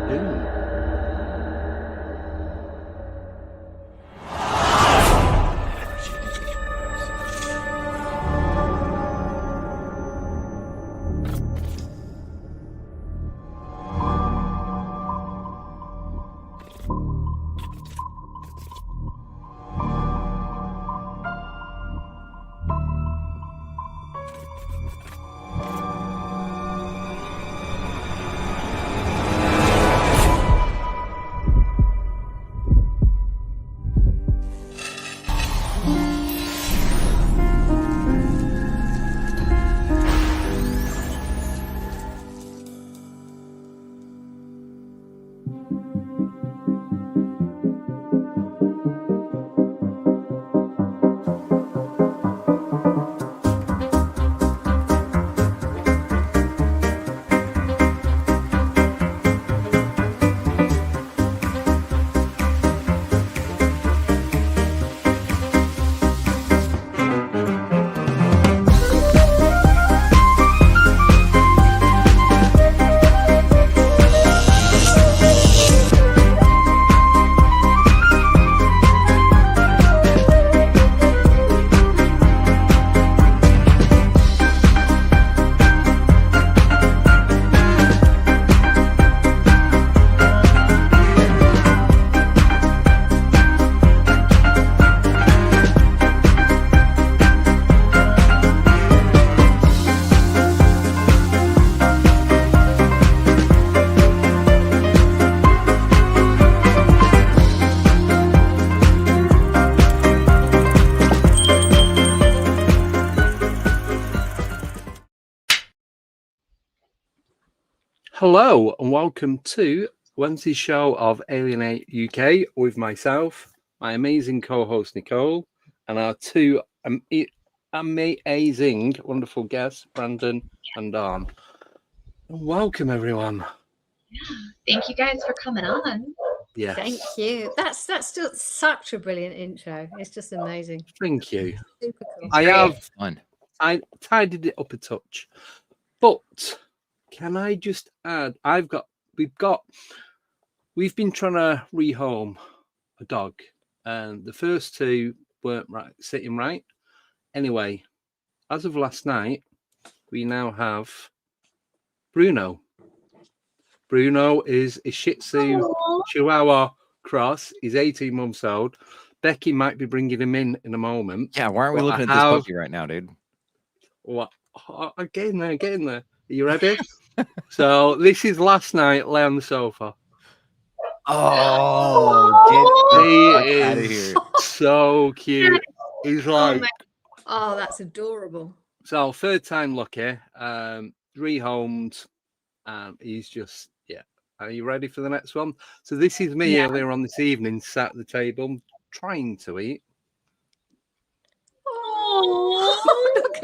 Boom. Hello and welcome to Wednesday's show of Alienate UK with myself, my amazing co-host Nicole, and our two amazing, wonderful guests, Brandon and Dawn. Welcome, everyone. Yeah, thank you guys for coming on. Yes. Thank you. That's still such a brilliant intro. It's just amazing. Thank you. Super cool. I tidied it up a touch, but can I just add? We've been trying to rehome a dog, and the first two weren't sitting right. Anyway, as of last night, we now have Bruno. Bruno is a Shih Tzu Chihuahua cross. He's 18 months old. Becky might be bringing him in a moment. Yeah, why aren't we looking at this puppy right now, dude? What? Get in there. Are you ready? So this is last night. Lay on the sofa. Oh, he out of is here. So cute. He's like, oh, that's adorable. So third time lucky. Rehomed. He's just, yeah. Are you ready for the next one? So this is me earlier on this evening, sat at the table trying to eat.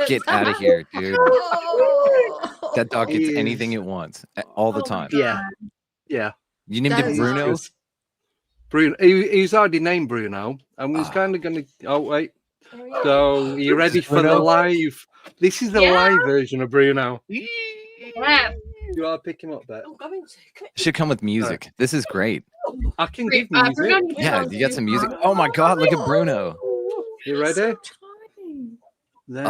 Get out of here, dude. Oh. That dog gets anything it wants all the time. Yeah. You named it Bruno? Bruno. He's already named Bruno, and we was kind of going to. Oh wait. So are you ready for the live? This is the live version of Bruno. Yeah. You are pick him up, Bet. Should come with music. This is great. I can give music. Yeah, you got some music. Oh my God, look at Bruno. You ready? So There he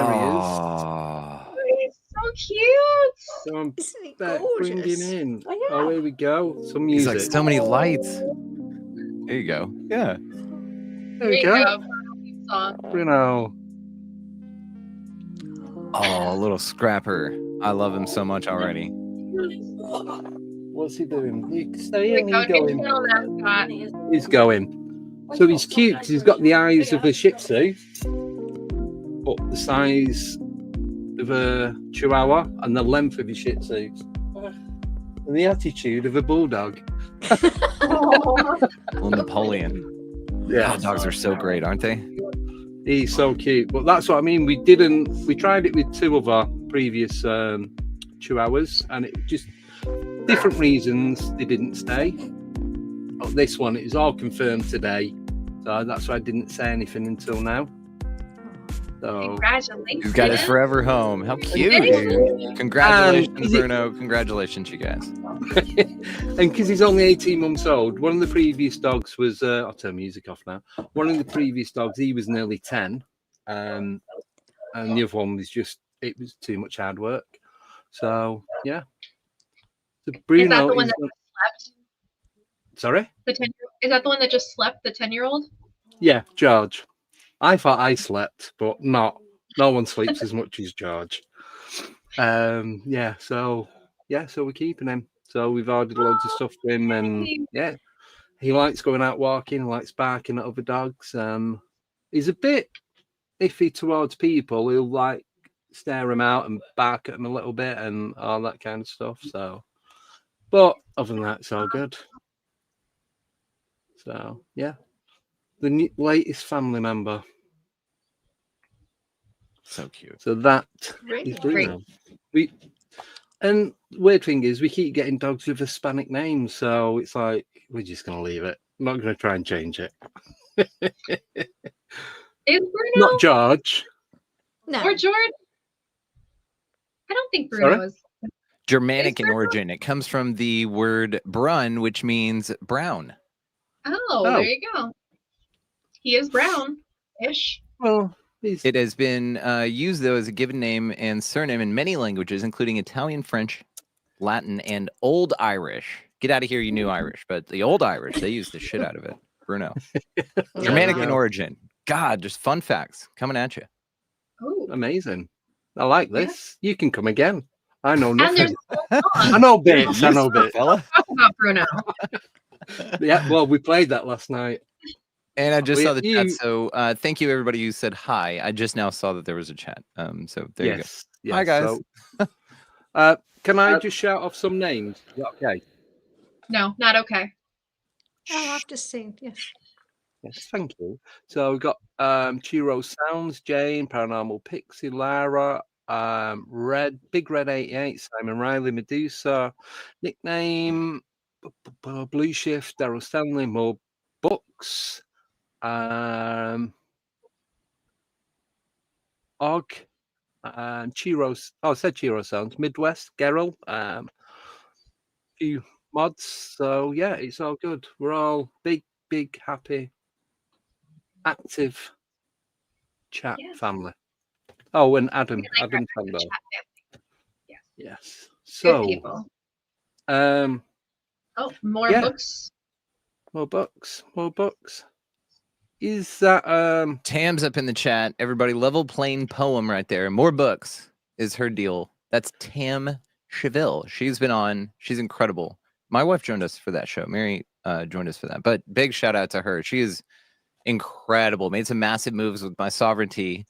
He's so cute. is. So I'm Isn't he bringing gorgeous? in. Oh, yeah. Oh, here we go. Some He's music. like so many lights. There you go. Yeah. There we go. Song. Bruno. Oh, little scrapper. I love him so much already. What's he doing? He's staying. He's going. He's going. So he's cute because he's got the eyes of a Shih Tzu, but the size of a Chihuahua and the length of his Shih Tzu, and the attitude of a Bulldog. Little Napoleon. Yeah, Oh, dogs are so great, aren't they? he's so cute. But that's what I mean. We tried it with two of our previous Chihuahuas, and it just different reasons they didn't stay. But this one, it was all confirmed today, so that's why I didn't say anything until now. So Congratulations. He's got his forever home. How cute, dude. Congratulations, Bruno. Congratulations, you guys. And because he's only 18 months old, one of the previous dogs was, I'll turn music off now. One of the previous dogs, he was nearly 10. And the other one was it was too much hard work. So, yeah. So Bruno is that the one that slept? Sorry? Is that the one that just slept, the 10-year-old? Yeah, George. I thought I slept, but not. No one sleeps as much as George. So we're keeping him. So we've ordered loads of stuff for him, and yeah, he likes going out walking, likes barking at other dogs. He's a bit iffy towards people. He'll like stare him out and bark at him a little bit and all that kind of stuff. So, but other than that, it's all good. So yeah, the latest family member. So cute. So that Really? is Bruno. And weird thing is, we keep getting dogs with Hispanic names, so it's like we're just gonna leave it. I'm not gonna try and change it. Is Bruno Not George. No. or George? I don't think Bruno Sorry? is. Germanic in Bruno? origin. It comes from the word brun, which means brown. Oh, there you go. He is brown-ish. Well, It has been used, though, as a given name and surname in many languages, including Italian, French, Latin, and Old Irish. Get out of here, you new Irish. But the Old Irish, they use the shit out of it. Bruno. Germanic in origin. God, just fun facts coming at you. Oh, amazing. I like this. You can come again. I know and there's nothing. I know bits. I know bits. Fella. talk about Bruno. Yeah, well, we played that last night. And I just Well, saw the chat. So thank you, everybody who said hi. I just now saw that there was a chat. So there you go. Yes. Hi, guys. So, can I just shout off some names? Is that okay? No, not okay. Oh, I've just seen. Yes. Yes, thank you. So we've got Chiro Sounds, Jane, Paranormal Pixie, Lara, Big Red 88, Simon Riley, Medusa, nickname Blue Shift, Daryl Stanley, more books, Og, Chiro. Oh, I said Chiro Sounds, Midwest, Gerald, few mods. So yeah, it's all good. We're all big, happy, active chat Yes. family. Oh, and Adam We like our Sandor. chat family. Yes. Good So people. Oh, More yeah. books. More books. Is that Tam's up in the chat. Everybody, level plain poem right there. More books is her deal. That's Tam Cheville. She's been on. She's incredible. My wife joined us for that show. Mary joined us for that. But big shout out to her. She is incredible. Made some massive moves with my sovereignty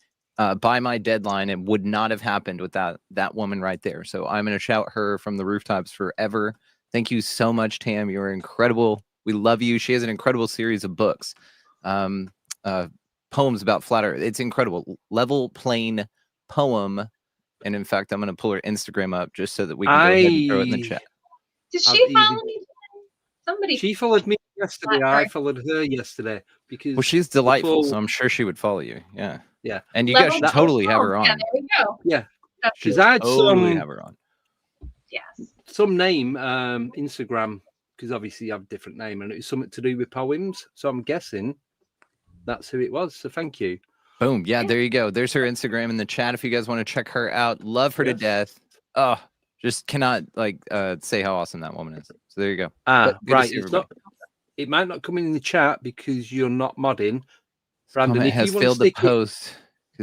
by my deadline. It would not have happened without that woman right there. So I'm going to shout her from the rooftops forever. Thank you so much, Tam. You're incredible. We love you. She has an incredible series of books. Poems about flat earth. It's incredible. Level plain poem. And in fact, I'm going to pull her Instagram up just so that we can go ahead and throw it in the chat. Did she follow me? Somebody. She followed me yesterday. Sorry. I followed her yesterday because Well, she's delightful, before- so I'm sure she would follow you. Yeah. Yeah. And you Level guys should plain totally have poem. her on. Yeah, there we go. Yeah. That's She's good. had Totally have her on. Yes. some name Instagram, because obviously you have a different name, and it was something to do with poems. So I'm guessing that's who it was. So thank you. Boom. Yeah, there you go. There's her Instagram in the chat if you guys want to check her out. Love her to Yes. death. Oh, just cannot say how awesome that woman is. So there you go. Ah, Good to right. see It's everybody. not. It might not come in the chat because you're not modding. Brandon, Comment if has you want to failed to stick it, post.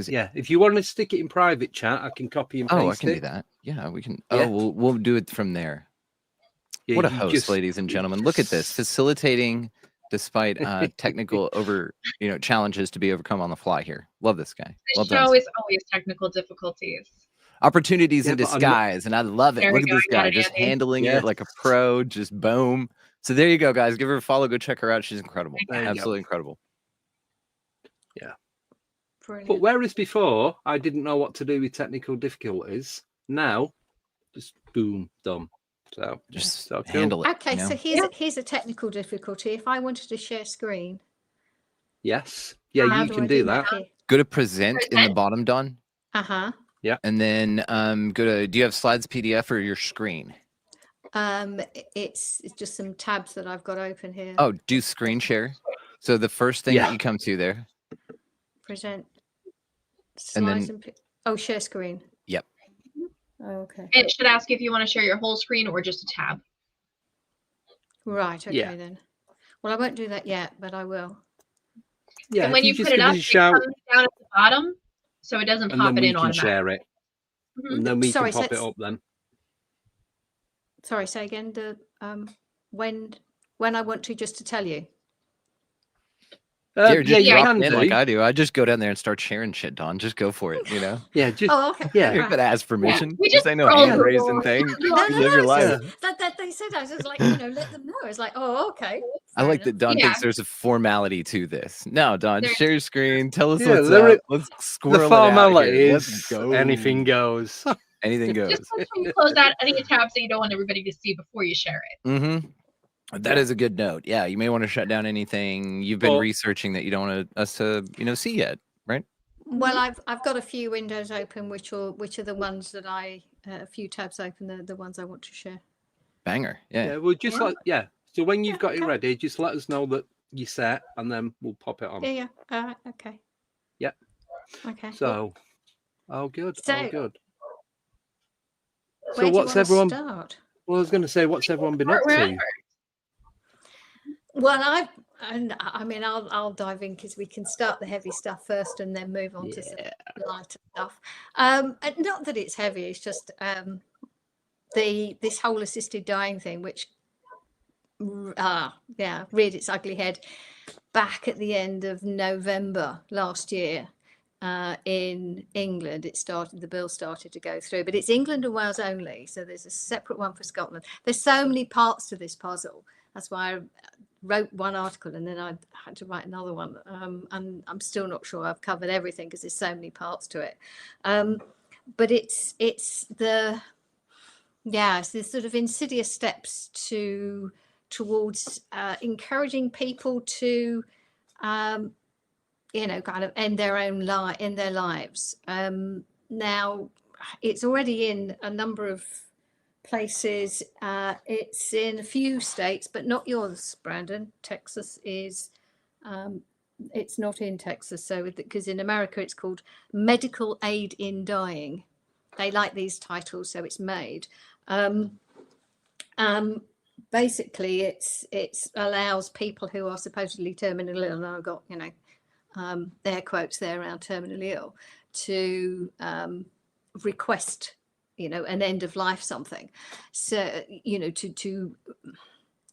yeah, if you want to stick it in private chat, I can copy and paste Oh, I can it. do that. Yeah, we can. Yeah. Oh, we'll do it from there. Yeah, What a you host, just- ladies and gentlemen. Look at this. Facilitating despite technical challenges to be overcome on the fly here. Love this guy. The Well show done. is always technical difficulties. Opportunities Yeah, in but I'm not- disguise, and I love it. There Look we at go, this I got guy it, just Andy. handling Yes. it like a pro, just boom. So there you go, guys. Give her a follow. Go check her out. She's incredible. There you go. Absolutely incredible. Brilliant. But whereas before I didn't know what to do with technical difficulties, now just boom, done. So Just so cool. handle it. Okay, you know? so here's a technical difficulty. If I wanted to share screen, Yes, yeah, how you do can I do that that. here? Go to present in the Present. bottom, Dawn. Uh-huh. And then go to, do you have slides PDF or your screen? It's just some tabs that I've got open here. Oh, do screen share. So the first thing Yeah. that you come to there. Present And then- slides and share screen. Yep. Oh, okay. It should ask you if you want to share your whole screen or just a tab. Right. Okay Yeah. then. Well, I won't do that yet, but I will. Yeah, And when if you just put it give up, us a it shout, comes down at the bottom, so it doesn't and pop then it we in can automatically. share it, Mhm. and then we Sorry, can pop it so up then. Sorry, say again. The when I want to, just to tell you. Yeah, Yeah, just you drop can it in do. like I do. I just go down there and start sharing shit, Dawn. Just go for it, you know? Yeah, just Oh, okay. yeah. You're gonna ask permission. we This just ain't no roll hand the raising board. thing. No, You live your life. That they said, I was just like, let them know. It's like, oh, okay. I fair like that enough. Dawn Yeah. thinks there's a formality to this. No, Dawn, There's- share your screen. Tell us Yeah, what's there up. is- Let's The squirrel it formality out here. Let's is go. anything goes. Anything goes. Just make sure you close out any tabs that you don't want everybody to see before you share it. Mm-hmm. That Yeah. is a good note. Yeah, you may want to shut down anything you've been Well- researching that you don't want us to, see yet, right? Well, I've got a few windows open, which are the ones that a few tabs open, the ones I want to share. Banger. Yeah. Yeah, well, just Yeah. So when you've got it okay. ready, just let us know that you're set, and then we'll pop it on. Yeah. Okay. Yep. Okay. So, oh, good. So, Oh, good. where So do you what's want to everyone? start? Well, I was going to say, what's everyone been up Wherever. to? Well, I'll dive in because we can start the heavy stuff first and then move on to some lighter stuff. And not that it's heavy; it's just this whole assisted dying thing, which reared its ugly head back at the end of November last year. In England, the bill started to go through, but it's England and Wales only. So there's a separate one for Scotland. There's so many parts to this puzzle. That's why I wrote one article and then I had to write another one. And I'm still not sure I've covered everything because there's so many parts to it. But it's the sort of insidious steps towards encouraging people to kind of end their own in their lives. Now, it's already in a number of places. It's in a few states, but not yours, Brandon. Texas is. It's not in Texas, so because in America it's called medical aid in dying. They like these titles, so it's made. Basically, it allows people who are supposedly terminally ill, and I've got air quotes there around terminally ill, to request an end of life something, so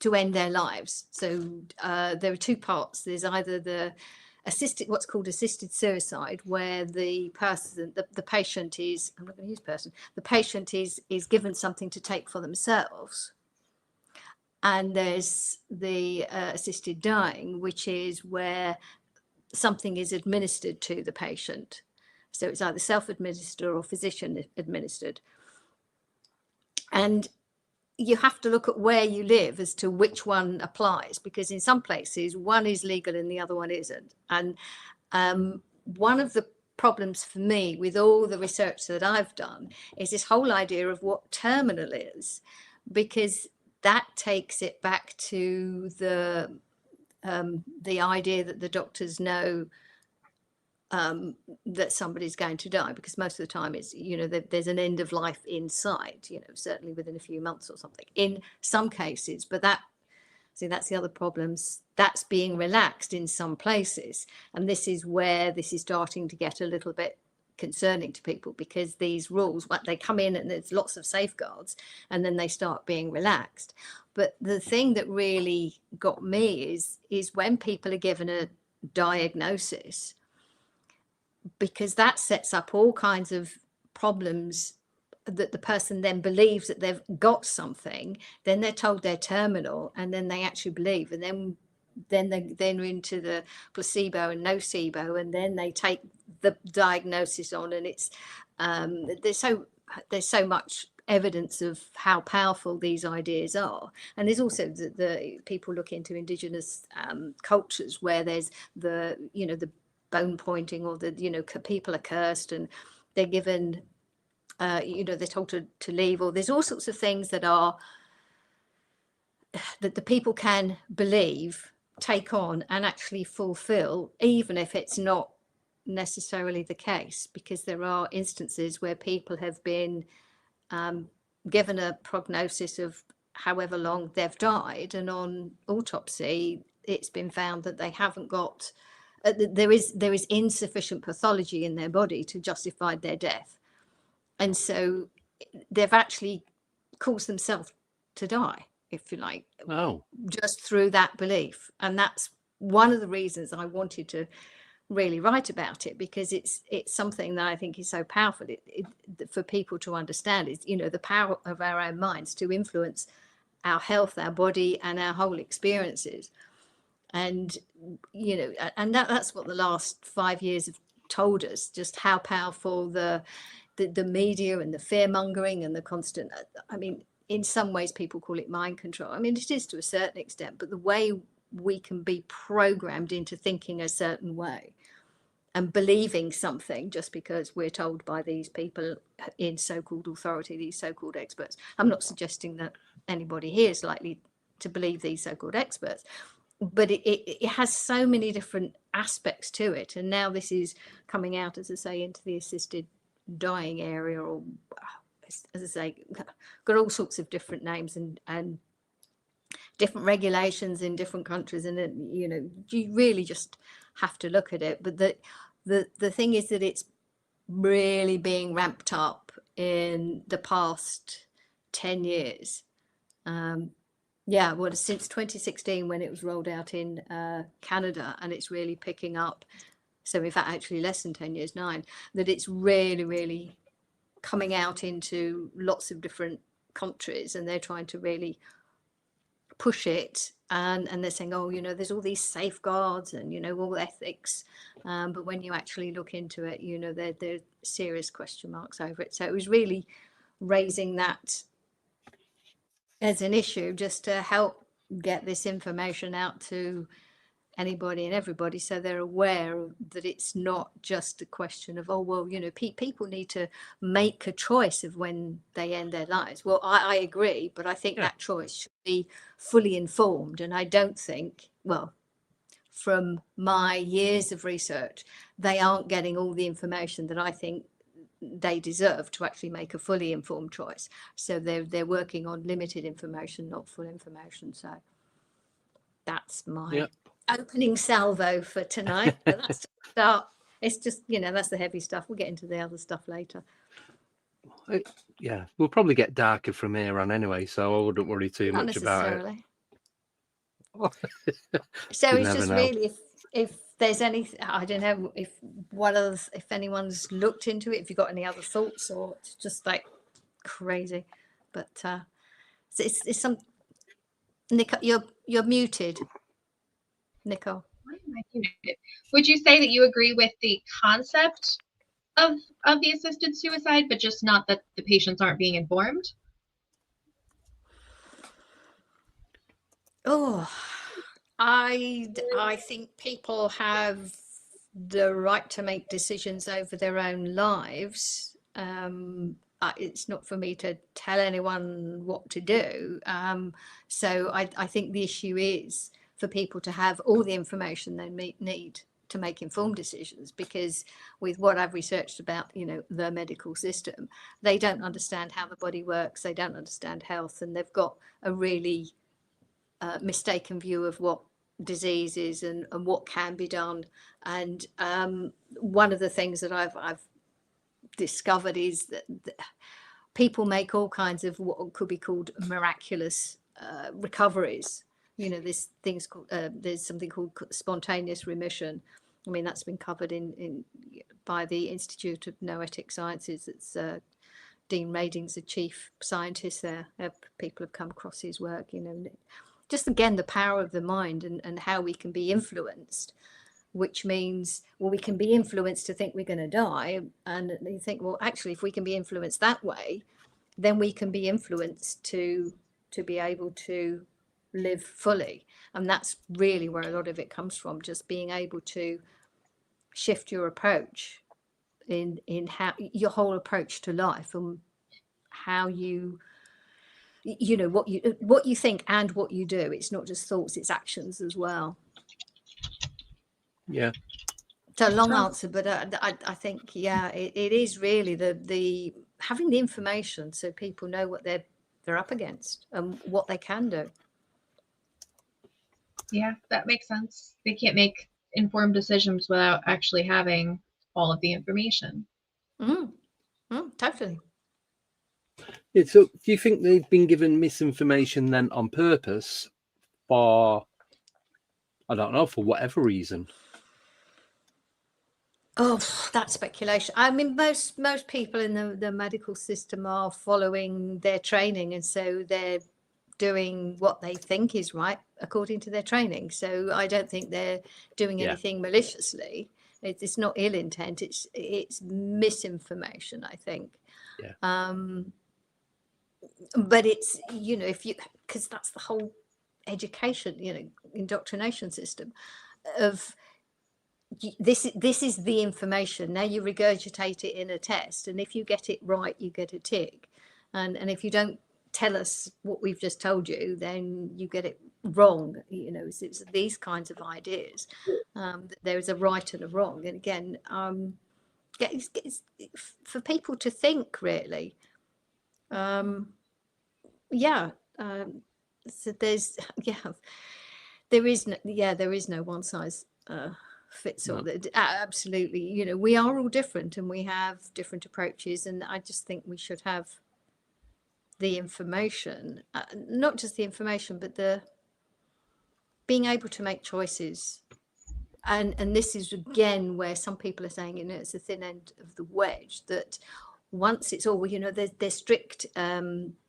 to end their lives. So there are two parts. There's either the what's called assisted suicide, where the person, the patient is, I'm not going to use person, the patient is given something to take for themselves. And there's the assisted dying, which is where something is administered to the patient. So it's either self-administered or physician administered. And you have to look at where you live as to which one applies, because in some places one is legal and the other one isn't. And one of the problems for me with all the research that I've done is this whole idea of what terminal is, because that takes it back to the idea that the doctors know that somebody's going to die, because most of the time it's there's an end of life in sight, certainly within a few months or something in some cases. But that's the other problems. That's being relaxed in some places, and this is where this is starting to get a little bit concerning to people, because these rules, they come in and there's lots of safeguards and then they start being relaxed. But the thing that really got me is when people are given a diagnosis, because that sets up all kinds of problems, that the person then believes that they've got something, then they're told they're terminal, and then they actually believe, and then they're into the placebo and nocebo, and then they take the diagnosis on, and it's there's so much evidence of how powerful these ideas are. And there's also the people look into indigenous cultures, where there's the bone pointing, or that, you know, people are cursed and they're given, you know, they're told to leave, or there's all sorts of things that the people can believe, take on, and actually fulfill, even if it's not necessarily the case, because there are instances where people have been given a prognosis of however long they've died, and on autopsy it's been found that they haven't got there is insufficient pathology in their body to justify their death, and so they've actually caused themselves to die, if you like, just through that belief. And that's one of the reasons I wanted to really write about it, because it's something that I think is so powerful for people to understand, is, you know, the power of our own minds to influence our health, our body, and our whole experiences. And, you know, and that's what the last 5 years have told us, just how powerful the media and the fear mongering and the constant, I mean, in some ways people call it mind control. I mean, it is to a certain extent, but the way we can be programmed into thinking a certain way and believing something just because we're told by these people in so-called authority, these so-called experts. I'm not suggesting that anybody here is likely to believe these so-called experts, but it has so many different aspects to it. And now this is coming out, as I say, into the assisted dying area, or, as I say, got all sorts of different names and different regulations in different countries. And it, you know, you really just have to look at it. But the thing is that it's really being ramped up in the past 10 years. Yeah, well, since 2016, when it was rolled out in Canada, and it's really picking up. So in fact, actually less than 10 years, 9, that it's really, really coming out into lots of different countries, and they're trying to really push it. And they're saying, oh, you know, there's all these safeguards and, you know, all ethics. But when you actually look into it, you know, there are serious question marks over it. So it was really raising that as an issue, just to help get this information out to anybody and everybody, so they're aware that it's not just a question of, oh, well, you know, people need to make a choice of when they end their lives. Well, I agree, but I think that choice should be fully informed. And I don't think, well, from my years of research, they aren't getting all the information that I think they deserve to actually make a fully informed choice. So they're working on limited information, not full information. So that's my opening salvo for tonight. But that's the start. It's just, you know, that's the heavy stuff. We'll get into the other stuff later. Yeah, we'll probably get darker from here on anyway, so I wouldn't worry too Not much about it. So it's just really, if there's anything, I don't know if anyone's looked into it, if you've got any other thoughts, or it's just like crazy. But it's some. Nicole, you're muted. Nicole. Why am I muted? Would you say that you agree with the concept of the assisted suicide, but just not that the patients aren't being informed? Oh, I think people have the right to make decisions over their own lives. It's not for me to tell anyone what to do. So I think the issue is for people to have all the information they need to make informed decisions, because with what I've researched about, you know, the medical system, they don't understand how the body works, they don't understand health, and they've got a really mistaken view of what disease is and what can be done. And one of the things that I've discovered is that people make all kinds of what could be called miraculous recoveries. You know, there's something called spontaneous remission. I mean, that's been covered by the Institute of Noetic Sciences. It's Dean Rading's the chief scientist there. People have come across his work, you know, just again, the power of the mind and how we can be influenced, which means, well, we can be influenced to think we're going to die. And you think, well, actually, if we can be influenced that way, then we can be influenced to be able to live fully. And that's really where a lot of it comes from, just being able to shift your approach in how your whole approach to life, and how you know what you think and what you do. It's not just thoughts, it's actions as well. Yeah. So long answer, but I think it is really the having the information so people know what they're up against and what they can do. Yeah, that makes sense. They can't make informed decisions without actually having all of the information. Totally. Yeah, so do you think they've been given misinformation then on purpose for, I don't know, for whatever reason? Oh, that's speculation. I mean, most people in the medical system are following their training, and so they're doing what they think is right according to their training. So I don't think they're doing anything maliciously. It's not ill intent. It's misinformation, I think. Yeah. But it's, you know, because that's the whole education, you know, indoctrination system of this is the information. Now you regurgitate it in a test, and if you get it right, you get a tick, and if you don't tell us what we've just told you, then you get it wrong. You know, it's these kinds of ideas. There is a right and a wrong, and again, it's for people to think really. So there is no one size fits all. Absolutely, you know, we are all different and we have different approaches, and I just think we should have the information, not just the information, but the being able to make choices. And this is again where some people are saying, you know, it's the thin end of the wedge, that once it's all, you know, there's strict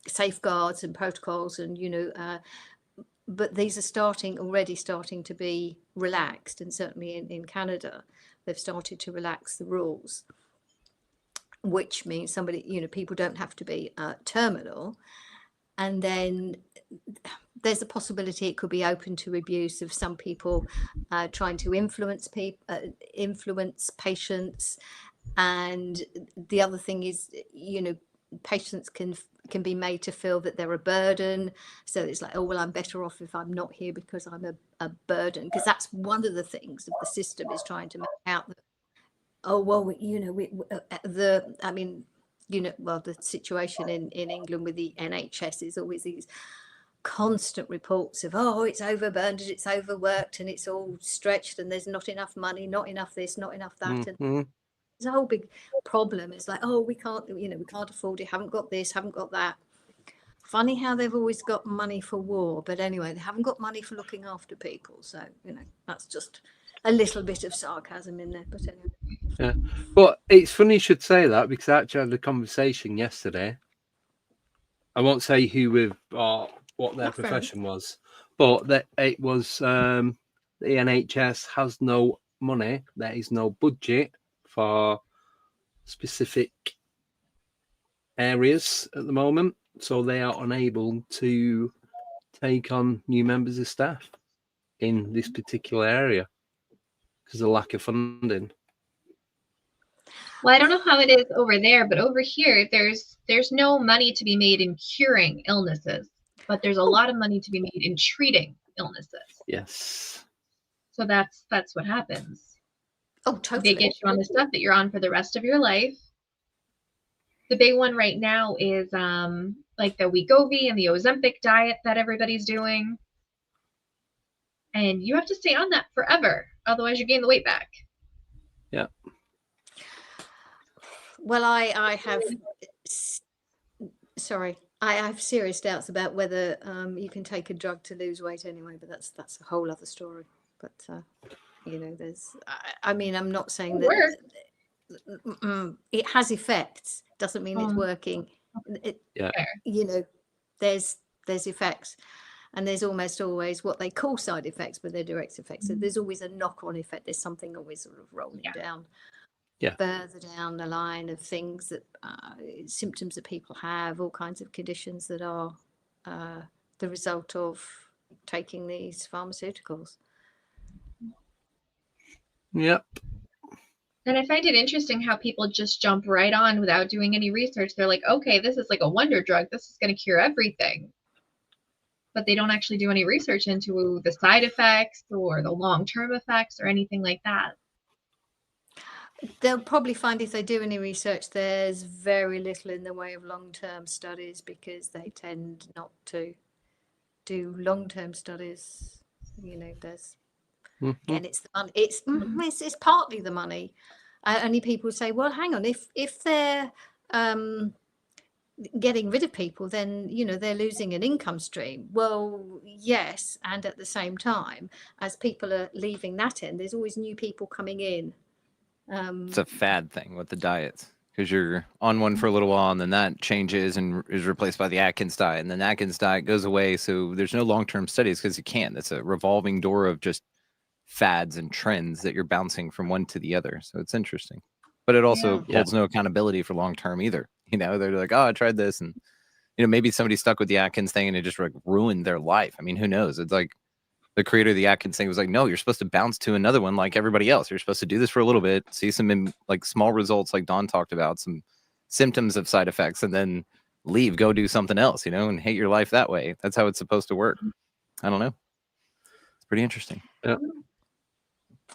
safeguards and protocols, and you know, but these are already starting to be relaxed, and certainly in Canada they've started to relax the rules, which means people don't have to be terminal, and then there's a possibility it could be open to abuse of some people trying to influence patients. And the other thing is, you know, patients can be made to feel that they're a burden. So it's like, oh, well, I'm better off if I'm not here because I'm a burden. Because that's one of the things that the system is trying to make out. That, oh, well, you know, the situation in England with the NHS is always these constant reports of, oh, it's overburdened, it's overworked, and it's all stretched, and there's not enough money, not enough this, not enough that. And it's a whole big problem. It's like, oh, we can't afford it, haven't got this, haven't got that. Funny how they've always got money for war, but anyway, they haven't got money for looking after people. So, you know, that's just a little bit of sarcasm in there, but anyway. Yeah, but it's funny you should say that, because I actually had a conversation yesterday. I won't say who with or what their profession was, but that it was the NHS has no money. There is no budget for specific areas at the moment, so they are unable to take on new members of staff in this particular area because of lack of funding. Well, I don't know how it is over there, but over here, there's no money to be made in curing illnesses, but there's a lot of money to be made in treating illnesses. Yes. So that's what happens. Oh, totally. They get you on the stuff that you're on for the rest of your life. The big one right now is like the Wegovy and the Ozempic diet that everybody's doing. And you have to stay on that forever, otherwise you gain the weight back. Yeah. Well, I have serious doubts about whether you can take a drug to lose weight anyway, but that's a whole other story. But you know, I mean, I'm not saying that it has effects. Doesn't mean it's working. You know, there's effects, and there's almost always what they call side effects, but they're direct effects. So there's always a knock-on effect. There's something always sort of rolling down. Further down the line of things that symptoms that people have, all kinds of conditions that are the result of taking these pharmaceuticals. Yep. And I find it interesting how people just jump right on without doing any research. They're like, okay, this is like a wonder drug. This is going to cure everything. But they don't actually do any research into the side effects or the long-term effects or anything like that. They'll probably find if they do any research, there's very little in the way of long-term studies because they tend not to do long-term studies. You know, there's again, it's the money. It's partly the money. Only people say, well, hang on, if they're getting rid of people, then you know they're losing an income stream. Well, yes, and at the same time, as people are leaving that end, there's always new people coming in. It's a fad thing with the diets because you're on one for a little while and then that changes and is replaced by the Atkins diet, and then Atkins diet goes away. So there's no long-term studies because you can't. It's a revolving door of just fads and trends that you're bouncing from one to the other. So it's interesting, but it also holds no accountability for long-term either. You know, they're like, oh, I tried this, and you know, maybe somebody stuck with the Atkins thing and it just like ruined their life. I mean, who knows? It's like the creator of the Atkins thing was like, no, you're supposed to bounce to another one like everybody else. You're supposed to do this for a little bit, see some like small results like Dawn talked about, some symptoms of side effects, and then leave, go do something else, you know, and hate your life that way. That's how it's supposed to work. I don't know. It's pretty interesting. Yeah.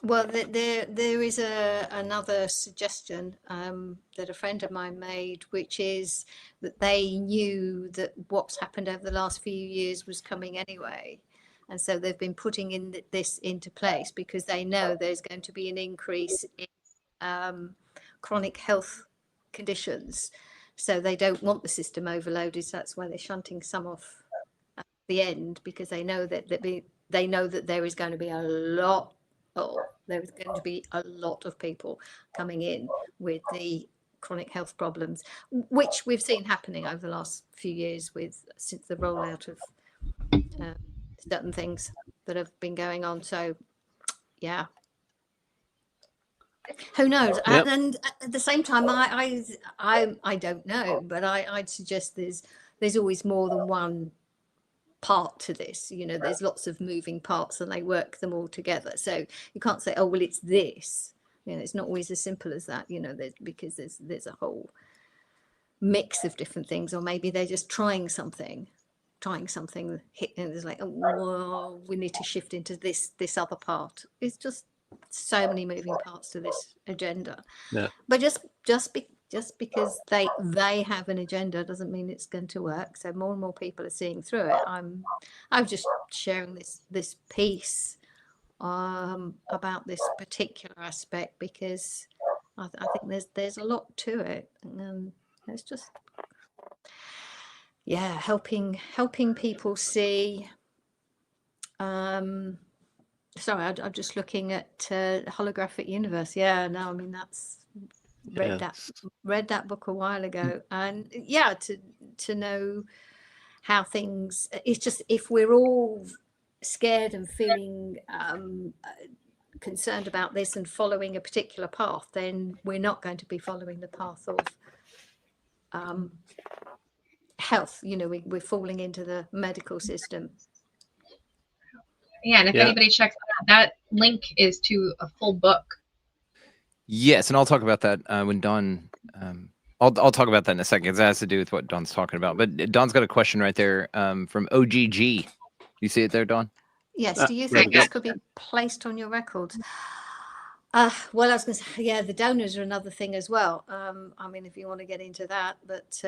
Well, there is another suggestion that a friend of mine made, which is that they knew that what's happened over the last few years was coming anyway. And so they've been putting this into place because they know there's going to be an increase in chronic health conditions. So they don't want the system overloaded. So that's why they're shunting some off at the end, because they know that there is going to be a lot of people coming in with the chronic health problems, which we've seen happening over the last few years since the rollout of certain things that have been going on. So yeah, who knows? Yep. And at the same time, I don't know, but I'd suggest there's always more than one part to this. You know, there's lots of moving parts and they work them all together. So you can't say, oh well, it's this. You know, it's not always as simple as that. You know, because there's a whole mix of different things, or maybe they're just trying something hit, and it's like, oh, whoa, we need to shift into this other part. It's just so many moving parts to this agenda. Yeah. But just because they have an agenda doesn't mean it's going to work. So more and more people are seeing through it. I'm just sharing this piece about this particular aspect because I think there's a lot to it, and it's just helping people see. Sorry, I'm just looking at Holographic Universe. Yeah, no, I mean that's read that book a while ago, and to know how things. It's just if we're all scared and feeling concerned about this and following a particular path, then we're not going to be following the path of health. You know, we're falling into the medical system. Yeah, and if anybody checks that link is to a full book. Yes, and I'll talk about that when Dawn. I'll talk about that in a second. It has to do with what Dawn's talking about. But Dawn's got a question right there from OGG. You see it there, Dawn? Yes. Do you think this could be placed on your records? Well, I was going to say, the donors are another thing as well. I mean, if you want to get into that, but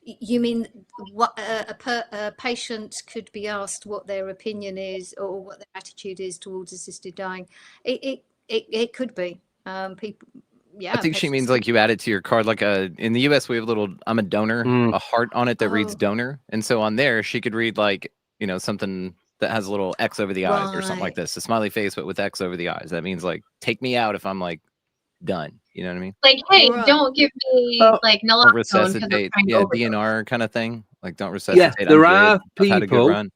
you mean what a patient could be asked what their opinion is or what their attitude is towards assisted dying? It could be people. Yeah, I think she means like you add it to your card. Like in the US, we have a little "I'm a donor," a heart on it that reads donor, and so on there she could read like something that has a little X over the eyes or something like this, a smiley face but with X over the eyes. That means like take me out if I'm like done. You know what I mean? Like, hey, don't give me like naloxone. Resuscitate, DNR kind of thing. Like, don't resuscitate. Yeah, there are people. I've had a good run.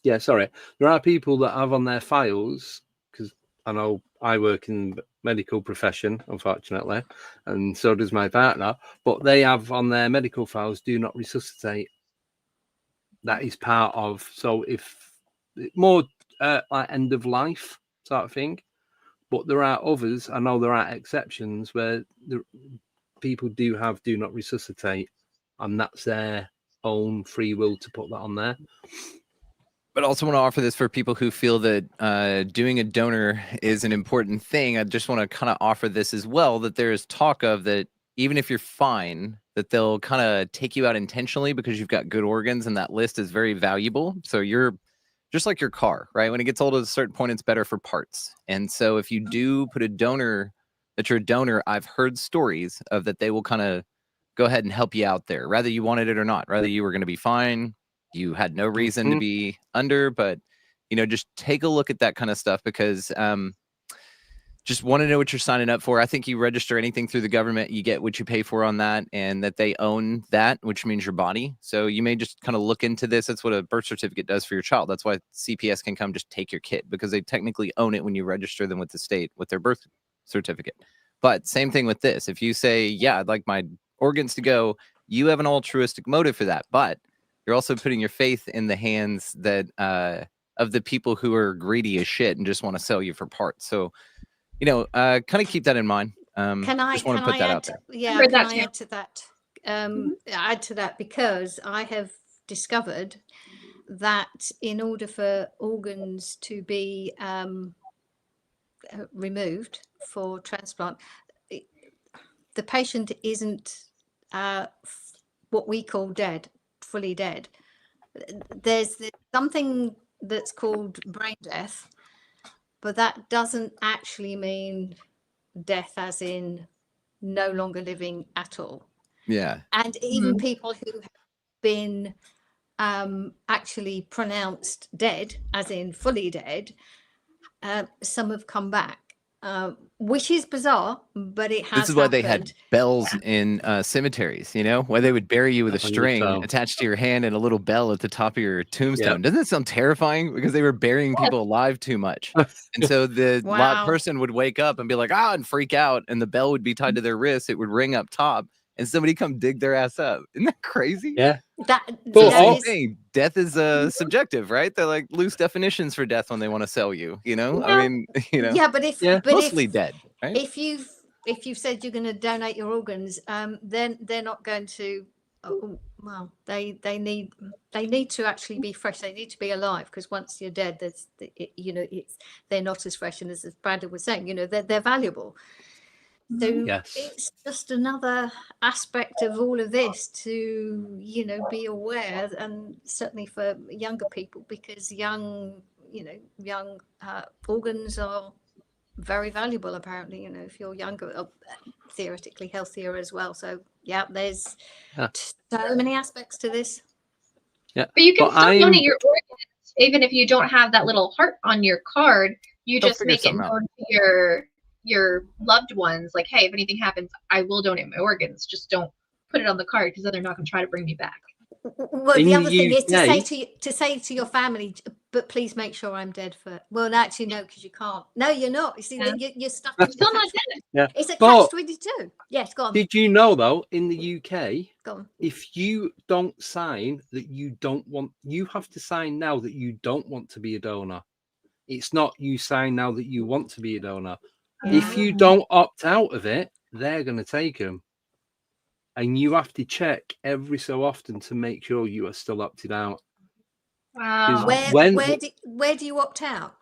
Yeah, sorry. There are people that have on their files, because I know I work in the medical profession, unfortunately, and so does my partner, but they have on their medical files, do not resuscitate. That is part of, so if more like end of life sort of thing, But there are others. I know there are exceptions where the people do not resuscitate, and that's their own free will to put that on there. But also want to offer this for people who feel that doing a donor is an important thing. I just want to kind of offer this as well, that there is talk of that even if you're fine, that they'll kind of take you out intentionally because you've got good organs, and that list is very valuable. So you're just like your car, right? When it gets old at a certain point, it's better for parts. And so if you do put a donor, that you're a donor, I've heard stories of that they will kind of go ahead and help you out there, whether you wanted it or not, whether you were going to be fine, you had no reason to be under, but, you know, just take a look at that kind of stuff, because just want to know what you're signing up for. I think you register anything through the government, you get what you pay for on that, and that they own that, which means your body. So you may just kind of look into this. That's what a birth certificate does for your child. That's why CPS can come just take your kid, because they technically own it when you register them with the state with their birth certificate. But same thing with this. If you say, yeah, I'd like my organs to go, you have an altruistic motive for that, but you're also putting your faith in the hands that of the people who are greedy as shit and just want to sell you for parts. So, you know, kind of keep that in mind. Can I just want to put that out there. Yeah, Heard can that I too. add to that? Add to that, because I have discovered that in order for organs to be removed for transplant, the patient isn't what we call dead, fully dead. There's something that's called brain death, but that doesn't actually mean death as in no longer living at all. Yeah. And even people who have been actually pronounced dead, as in fully dead, some have come back, which is bizarre, but it has This is why they had happened. bells in cemeteries, you know, why they would bury you with a string attached to your hand and a little bell at the top of your tombstone. Doesn't that sound terrifying? Because they were burying people alive too much. And so the person would wake up and be like, and freak out. And the bell would be tied to their wrist. It would ring up top and somebody come dig their ass up. Isn't that crazy? Yeah. Death is subjective, right? They're like loose definitions for death when they want to sell you, you know? Yeah. I mean, you know. Yeah, but if mostly dead, right? If you've said you're going to donate your organs, then they're not going to. Well, they need to actually be fresh. They need to be alive, because once you're dead, they're not as fresh. And as Bradley was saying, you know, they're valuable. So it's just another aspect of all of this to, you know, be aware, and certainly for younger people, because young organs are very valuable, apparently. You know, if you're younger, theoretically healthier as well. So there's so many aspects to this. But you can still donate your organs even if you don't have that little heart on your card. You just make it known to your loved ones, like, hey, if anything happens, I will donate my organs. Just don't put it on the card, because then they're not going to try to bring me back. Well, the other thing is to say to your family, but please make sure I'm dead for. Well, actually, no, because you can't. No, you're not. You see, you're stuck. I'm still not dead. Yeah, it's a catch-22. Yes, go on. Did you know though, in the UK, go on, if you don't sign that you don't want, you have to sign now that you don't want to be a donor. It's not you sign now that you want to be a donor. If you don't opt out of it, they're going to take them. And you have to check every so often to make sure you are still opted out. Wow. Where do you opt out?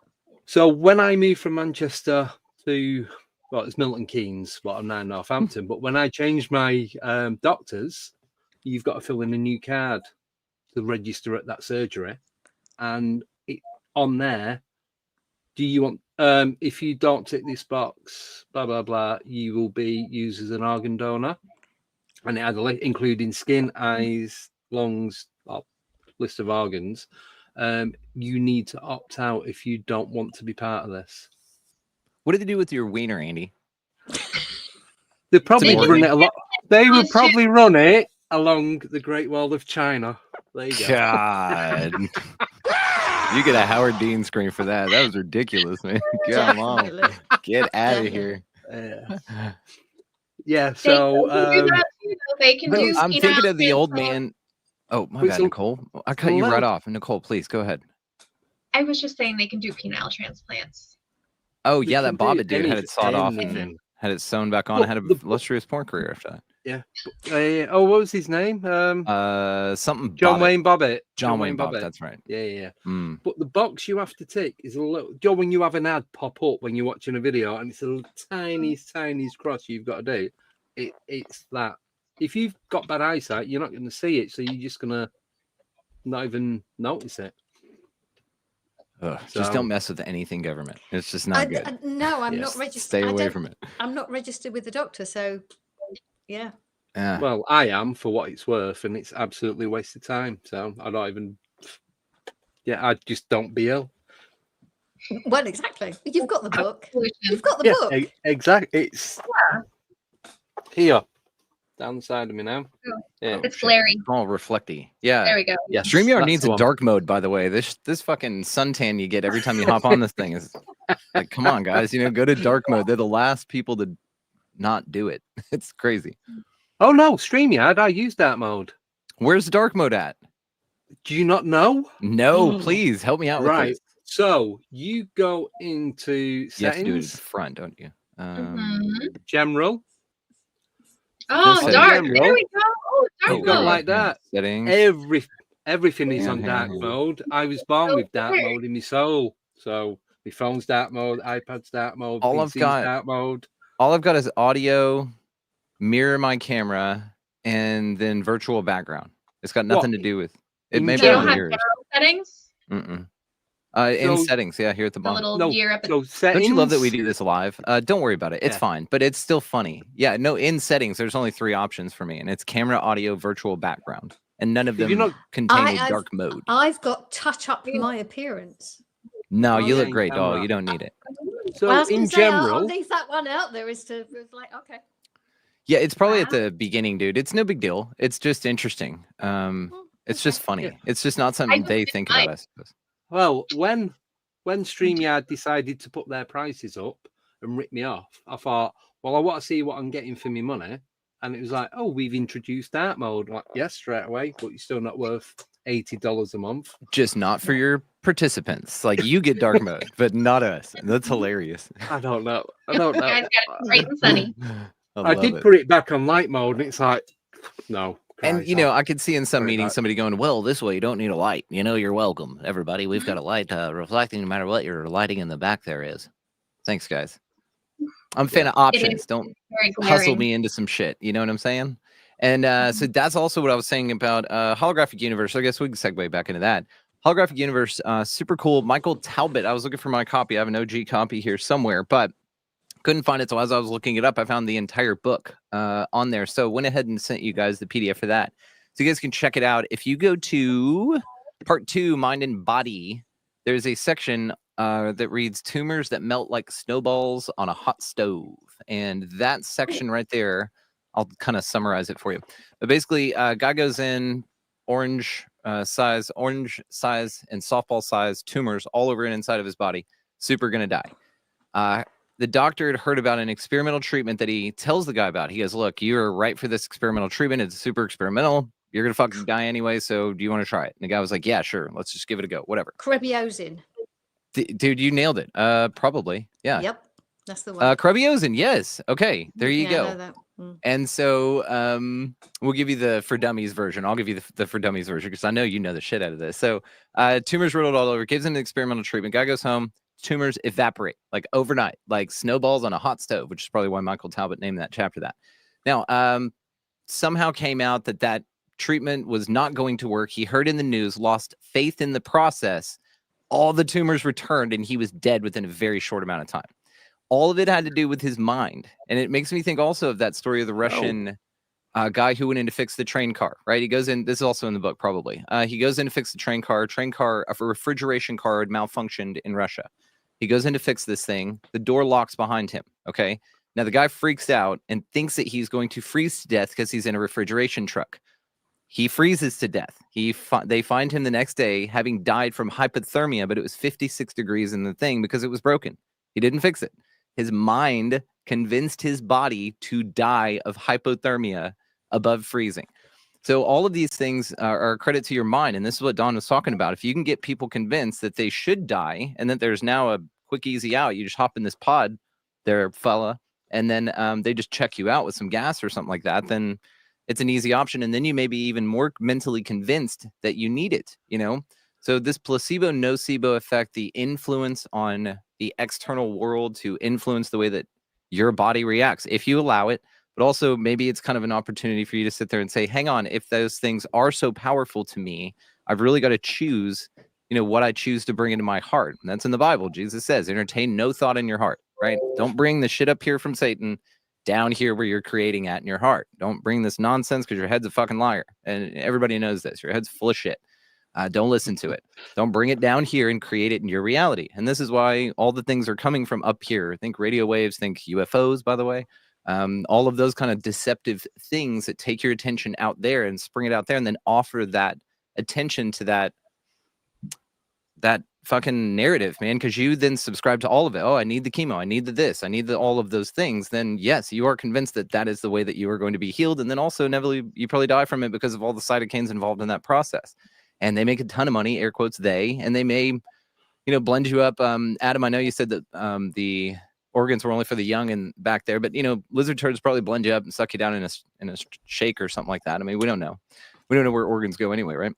So when I moved from Manchester to, well, it's Milton Keynes, but I'm now in Northampton. But when I changed my doctors, you've got to fill in a new card to register at that surgery. And on there, do you want, if you don't tick this box, blah, blah, blah, you will be used as an organ donor. And it had a list including skin, eyes, lungs, list of organs. You need to opt out if you don't want to be part of this. What did they do with your wiener, Andy? They probably run it a lot. They would probably run it along the Great Wall of China. There you go. God. You get a Howard Dean screen for that. That was ridiculous, man. Come on. Get out of here. Yeah, so they can do. I'm thinking of the old man. Oh, my bad, Nicole. I cut you right off. Nicole, please go ahead. I was just saying they can do penile transplants. Oh They yeah, can that Bobbit do dude had it sawed off and anything. had it sewn back on. Well, Had a the- illustrious porn career after that. Yeah. Oh, what was his name? Something John Bobbitt. Wayne Bobbitt. John Wayne Bobbitt. That's right. Yeah. Mm. But the box you have to tick is a little. Joe, when you have an ad pop up when you're watching a video, and it's a tiniest cross you've got to do. It's that. If you've got bad eyesight, you're not going to see it, so you're just gonna not even notice it. Just don't mess with anything government. It's just not good. No, I'm not Yes. registered. Stay away from it. I'm not registered with the doctor, so yeah. Yeah. Well, I am for what it's worth, and it's absolutely a waste of time. So I don't even. Yeah, I just don't be ill. Well, exactly. You've got the book. Solution. You've got the book. Exactly. It's here down the side of me now. Oh, Yeah, It's glary. All reflecty. Yeah. There we go. yes, StreamYard that's needs the a one. dark mode, by the way. This fucking suntan you get every time you hop on this thing is like, come on, guys. Go to dark mode. They're the last people to not do it. It's crazy. Oh no, StreamYard. I use dark mode. Where's dark mode at? Do you not know? No, please help me out with Right. this. So you go into You have to do it at settings, the front, don't you? Mhm. general. Oh, settings. dark. General. There we go. Oh, dark You've got mode. like that. Settings. Everything is on Yeah, dark yeah. mode. I was born So with dark weird. mode in my soul. So my phone's dark mode, iPad's dark mode, All I've PC's got- dark mode. All I've got is audio, mirror my camera, and then virtual background. It's got nothing to do with it. in May You be don't on have yours. general settings? Mm-mm. In So- settings, yeah, here at the The bottom. little No, gear up at So settings. Don't you love that we do this live? Don't worry about it. It's Yeah. fine, but it's still funny. Yeah, no, in settings, there's only 3 options for me, and it's camera, audio, virtual background. And none of If you're them not- contain I've- a dark mode. I've got touch up my appearance. No, Oh, you yeah, look in great, camera. dog. You don't need it. So Well, I was in gonna say, I'll general, leave that one out there. Is to it's like okay. Yeah, it's probably at Wow. the beginning, dude. It's no big deal. It's just interesting. It's just funny. Yeah. It's just not something don't they get think mine. about, I suppose. well, when StreamYard decided to put their prices up and rip me off, I thought, well, I want to see what I'm getting for my money. And it was like, oh, we've introduced dark mode. Like, yes, straight away, but you're still not worth $80 a month. Just not for your participants. Like you get dark mode, but not us. That's hilarious. I don't know. I don't You know. guys got it bright and sunny. I love did it. put it back on light mode, and it's like, no. And guys, you know, I could see in some Sorry meetings about- somebody going, "Well, this way you don't need a light. You're welcome, everybody. We've got a light reflecting no matter what your lighting in the back there is." Thanks, guys. I'm a fan of options. Don't Very hustle glaring. me into some shit. You know what I'm saying? And so that's also what I was saying about holographic universe. So I guess we can segue back into that. Holographic universe, super cool. Michael Talbot. I was looking for my copy. I have an OG copy here somewhere, but couldn't find it. So as I was looking it up, I found the entire book on there. So went ahead and sent you guys the PDF for that. So you guys can check it out. If you go to part 2, Mind and Body, there's a section that reads tumors that melt like snowballs on a hot stove. And that section right there, I'll kind of summarize it for you. But basically, guy goes in, orange size, and softball size tumors all over and inside of his body. Super gonna die. The doctor had heard about an experimental treatment that he tells the guy about. He goes, look, you're right for this experimental treatment. It's super experimental. You're going to fucking die anyway. So do you want to try it? And the guy was like, yeah, sure. Let's just give it a go. Whatever. Krebbiozin. Dude, you nailed it. Probably. Yeah. Yep, that's the one. Krebbiozin. Yes. Okay. There you Yeah, I go. know that. Mm. And so we'll give you the For Dummies version. I'll give you the For Dummies version because I know you know the shit out of this. So tumors riddled all over. Gives him an experimental treatment. Guy goes home. Tumors evaporate like overnight, like snowballs on a hot stove, which is probably why Michael Talbot named that chapter that. Now, somehow came out that treatment was not going to work. He heard in the news, lost faith in the process. All the tumors returned and he was dead within a very short amount of time. All of it had to do with his mind. And it makes me think also of that story of the Russian guy who went in to fix the train car, right? He goes in, this is also in the book probably. He goes in to fix the train car, a refrigeration car had malfunctioned in Russia. He goes in to fix this thing. The door locks behind him, okay? Now the guy freaks out and thinks that he's going to freeze to death because he's in a refrigeration truck. He freezes to death. They find him the next day having died from hypothermia, but it was 56 degrees in the thing because it was broken. He didn't fix it. His mind convinced his body to die of hypothermia above freezing. So all of these things are a credit to your mind. And this is what Don was talking about. If you can get people convinced that they should die and that there's now a quick, easy out. You just hop in this pod there, fella, and then they just check you out with some gas or something like that. Then it's an easy option. And then you may be even more mentally convinced that you need it, you know? So this placebo nocebo effect, the influence on the external world to influence the way that your body reacts, if you allow it, but also maybe it's kind of an opportunity for you to sit there and say, hang on, if those things are so powerful to me, I've really got to choose, you know, what I choose to bring into my heart. And that's in the Bible. Jesus says, entertain no thought in your heart, right? Don't bring the shit up here from Satan down here where you're creating at in your heart. Don't bring this nonsense because your head's a fucking liar. And everybody knows this. Your head's full of shit. Don't listen to it. Don't bring it down here and create it in your reality. And this is why all the things are coming from up here. Think radio waves, think UFOs, by the way. All of those kind of deceptive things that take your attention out there and spring it out there and then offer that attention to that fucking narrative, man, because you then subscribe to all of it. Oh, I need the chemo. I need the this. I need all of those things. Then yes, you are convinced that that is the way that you are going to be healed. And then also inevitably you probably die from it because of all the cytokines involved in that process. And they make a ton of money, air quotes, and they may, you know, blend you up. Adam, I know you said that the organs were only for the young and back there, but, you know, lizard turds probably blend you up and suck you down in a shake or something like that. I mean, we don't know. We don't know where organs go anyway, right?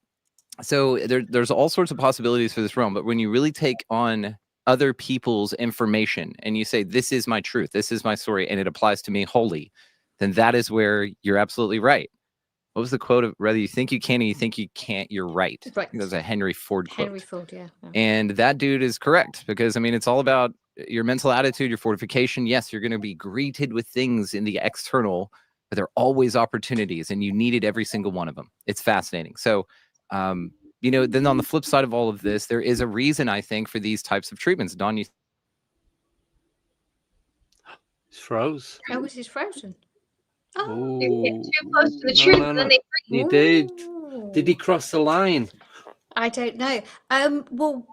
So there's all sorts of possibilities for this realm. But when you really take on other people's information and you say, this is my truth, this is my story, and it applies to me wholly, then that is where you're absolutely right. What was the quote of whether you think you can or you think you can't, you're right. Right. I think that was a Henry Ford quote. Henry Ford, yeah. And that dude is correct because, I mean, it's all about your mental attitude, your fortification. Yes, you're going to be greeted with things in the external, but there are always opportunities and you needed every single one of them. It's fascinating. So, you know, then on the flip side of all of this, there is a reason, I think, for these types of treatments. Dawn, you froze. How was his frozen? They get Oh, too close to the truth, and then they he did. Ooh. Did he cross the line? I don't know. Well,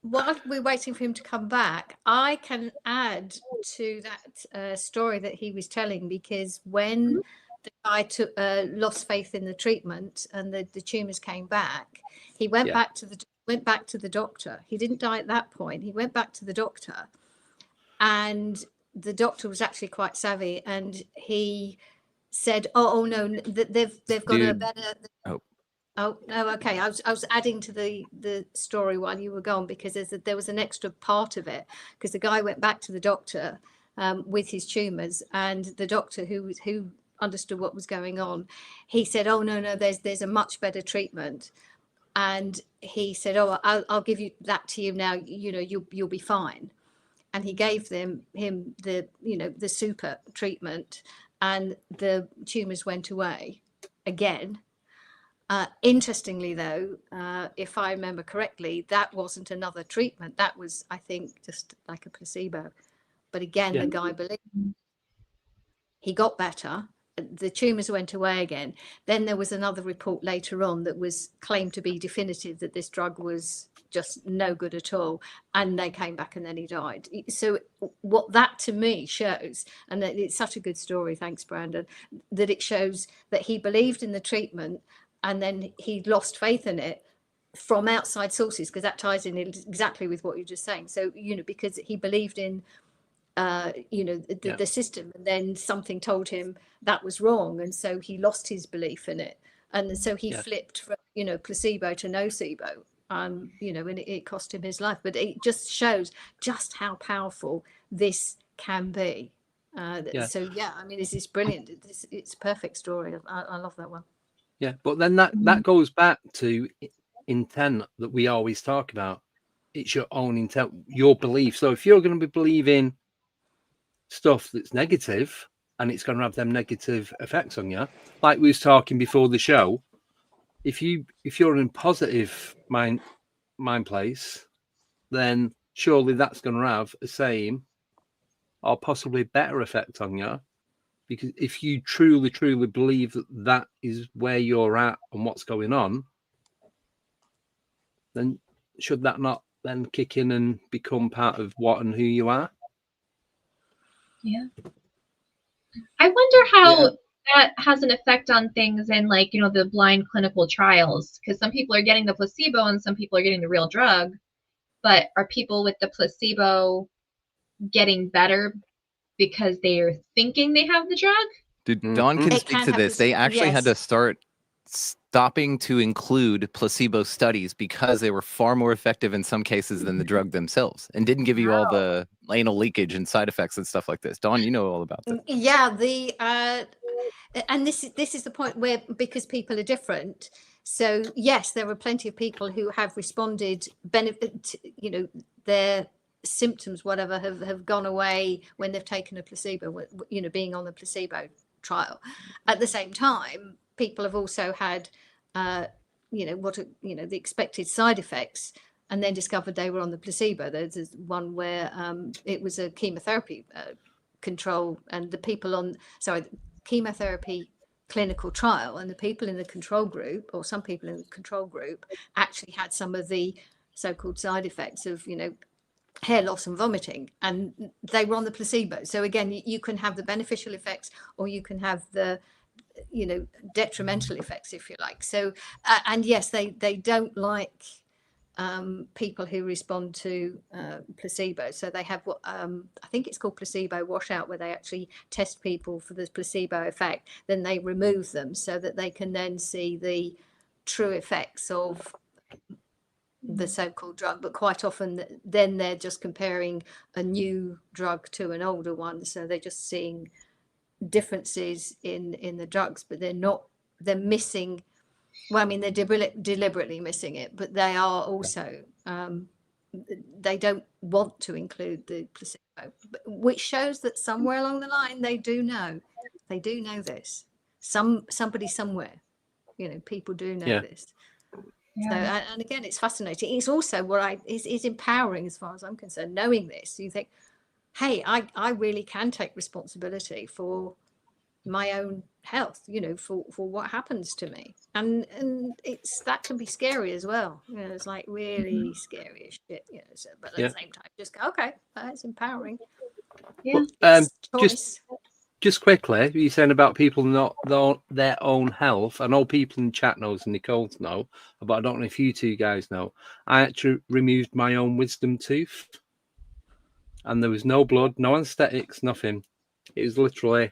while we're waiting for him to come back, I can add to that story that he was telling, because when the guy lost faith in the treatment and the tumors came back, he went back to the doctor. He didn't die at that point. He went back to the doctor, and the doctor was actually quite savvy, and he said, "Oh no, they've got a better." Oh no, okay. I was adding to the story while you were gone, because there was an extra part of it, because the guy went back to the doctor with his tumors, and the doctor who understood what was going on, he said, "Oh no, there's a much better treatment," and he said, "Oh, I'll give you that to you now. You know, you'll be fine." And he gave him the super treatment, and the tumors went away again. Interestingly, though, if I remember correctly, that wasn't another treatment. That was, I think, just like a placebo. But again, the guy believed. He got better. The tumors went away again. Then there was another report later on that was claimed to be definitive that this drug was just no good at all, and they came back and then he died. So what that to me shows, and it's such a good story, thanks Brandon, that it shows that he believed in the treatment and then he lost faith in it from outside sources, because that ties in exactly with what you're just saying. So, you know, because he believed in the system, and then something told him that was wrong, and so he lost his belief in it, and so he flipped from placebo to nocebo, and it cost him his life. But it just shows just how powerful this can be. So I mean, this is brilliant. It's a perfect story. I love that one. Yeah, but then that goes back to intent that we always talk about. It's your own intent, your belief. So if you're going to be believing stuff that's negative, and it's going to have them negative effects on you, like we was talking before the show, if you're in positive mind place, then surely that's going to have the same or possibly better effect on you. Because if you truly believe that is where you're at and what's going on, then should that not then kick in and become part of what and who you are? Yeah. I wonder how that has an effect on things in, like, the blind clinical trials, because some people are getting the placebo and some people are getting the real drug. but are people with the placebo getting better because they're thinking they have the drug? Dude, Dawn can It speak can to have this. this- They actually had to yes. start stopping to include placebo studies because they were far more effective in some cases than the drug themselves, and didn't give you all the anal leakage and side effects and stuff like this. Dawn, you know all about this. Yeah, and this is the point where, because people are different, so yes, there are plenty of people who have responded, benefit, you know, their symptoms, whatever, have gone away when they've taken a placebo, you know, being on the placebo trial. At the same time, people have also had, you know, the expected side effects, and then discovered they were on the placebo. There's one where it was a chemotherapy control, and the people on, chemotherapy clinical trial, and the people in the control group, or some people in the control group, actually had some of the so-called side effects of, you know, hair loss and vomiting, and they were on the placebo. So again, you can have the beneficial effects, or you can have the, you know, detrimental effects, if you like. So and yes, they don't like people who respond to placebo. So they have what I think it's called placebo washout, where they actually test people for the placebo effect, then they remove them so that they can then see the true effects of the so-called drug. But quite often then they're just comparing a new drug to an older one, so they're just seeing differences in the drugs, but they're missing, well, I mean, they're deliberately missing it, but they are also they don't want to include the placebo, which shows that somewhere along the line they do know this. Somebody somewhere, you know, people do know this. So, and again, it's fascinating. It's also it's empowering as far as I'm concerned, knowing this. You think, hey, I really can take responsibility for my own health, you know, for what happens to me. And that can be scary as well. You know, it's like really scary as shit, you know. So, but at the same time, just go, okay, it's empowering. Yeah. It's choice. Just quickly, you're saying about people not their own health. I know people in chat knows and Nicole's know, but I don't know if you two guys know. I actually removed my own wisdom tooth, and there was no blood, no anesthetics, nothing. It was literally,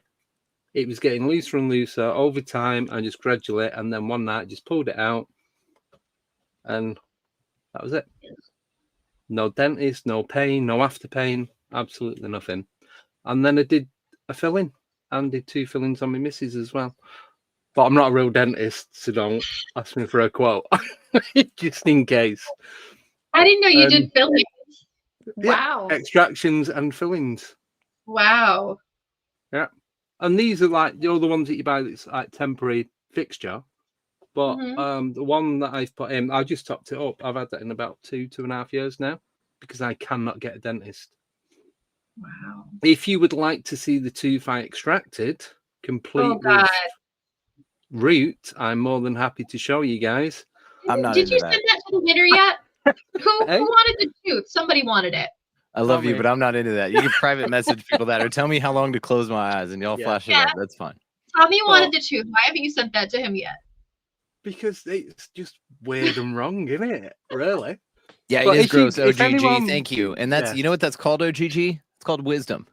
it was getting looser and looser over time, and just gradually, and then one night just pulled it out, and that was it. No dentist, no pain, no after pain, absolutely nothing. And then I did a filling and did 2 fillings on my missus as well. But I'm not a real dentist, so don't ask me for a quote, just in case. I didn't know you did fillings. Wow. Extractions and fillings. Wow. Yeah. And these are like the other ones that you buy that's like temporary fixture. But the one that I've put in, I just topped it up. I've had that in about 2.5 years now, because I cannot get a dentist. Wow. If you would like to see the tooth I extracted, complete with root, I'm more than happy to show you guys. I'm not Did you into send that. that to the knitter yet? Who wanted the tooth? Somebody wanted it. I love you, but I'm not into that. You can private message people that, or tell me how long to close my eyes, and y'all flash it up. That's fine. Tommy wanted the tooth. Why haven't you sent that to him yet? Because it's just weird and wrong, isn't it? Really? Yeah, But it is if you- gross. if OGG, anyone- thank you. And that's, you know what that's called, OGG? It's called wisdom.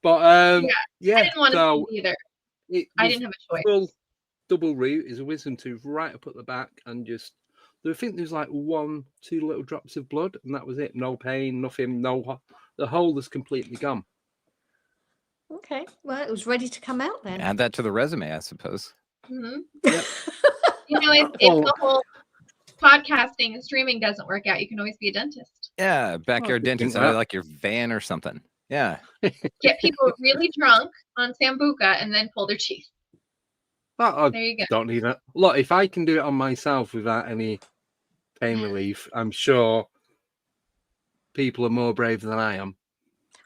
But I didn't want to either. I didn't have a choice. Full double root is a wisdom tooth right up at the back, and just I think there's like 1-2 little drops of blood, and that was it. No pain, nothing. The hole is completely gone. Okay, well, it was ready to come out then. Add that to the resume, I suppose. Mm-hmm. Yep. You know, if the whole podcasting and streaming doesn't work out, you can always be a dentist. Yeah, backyard dentist. I like your van or something. Yeah. Get people really drunk on Sambuca and then pull their teeth. There you go. Don't need it. Look, if I can do it on myself without any pain relief, I'm sure people are more brave than I am.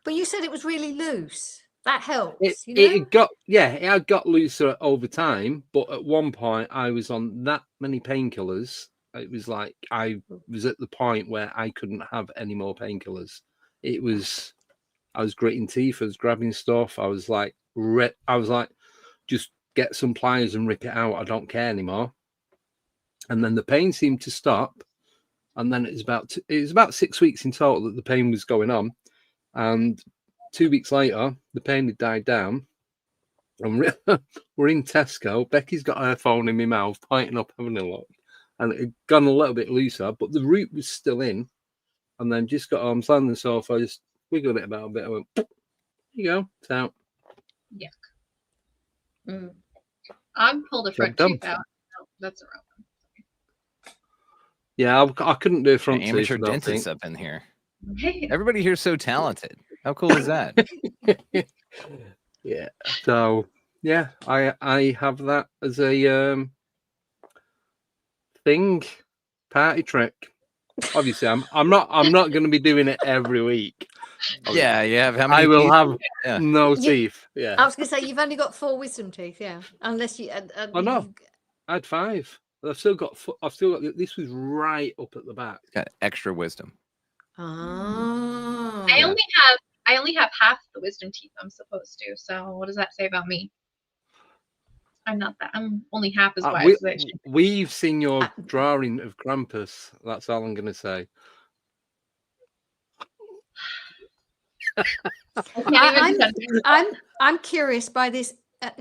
But you said it was really loose. That helps. It had got looser over time, but at one point I was on that many painkillers. It was like I was at the point where I couldn't have any more painkillers. I was gritting teeth, I was grabbing stuff. I was like, just get some pliers and rip it out. I don't care anymore. and then the pain seemed to stop. And then it was about 6 weeks in total that the pain was going on. And 2 weeks later, the pain had died down. And we're in Tesco. Becky's got her phone in my mouth, pointing up, having a look. And it had gone a little bit looser, but the root was still in. And then just got home, sat on the sofa, just wiggled it about a bit. I went, there you go, it's out. Yuck. I pulled a front Job tooth out. No, that's a wrong one. Yeah, I couldn't do a front tooth. Amateur I don't dentists think. up in here. Hey. Everybody here's so talented. How cool is that? Yeah. So yeah, I have that as a thing, party trick. Obviously, I'm not going to be doing it every week. Yeah, you have how many? I will teeth? have Yeah. no teeth. Yeah. I was going to say you've only got 4 wisdom teeth, yeah. Unless you. Oh no, I had 5. I've still got. This was right up at the back. Got extra wisdom. Oh. I only have half the wisdom teeth I'm supposed to. So what does that say about me? I'm not that. I'm only half as wise as I should. We've seen your drawing of Krampus. That's all I'm going to say. I'm curious by this.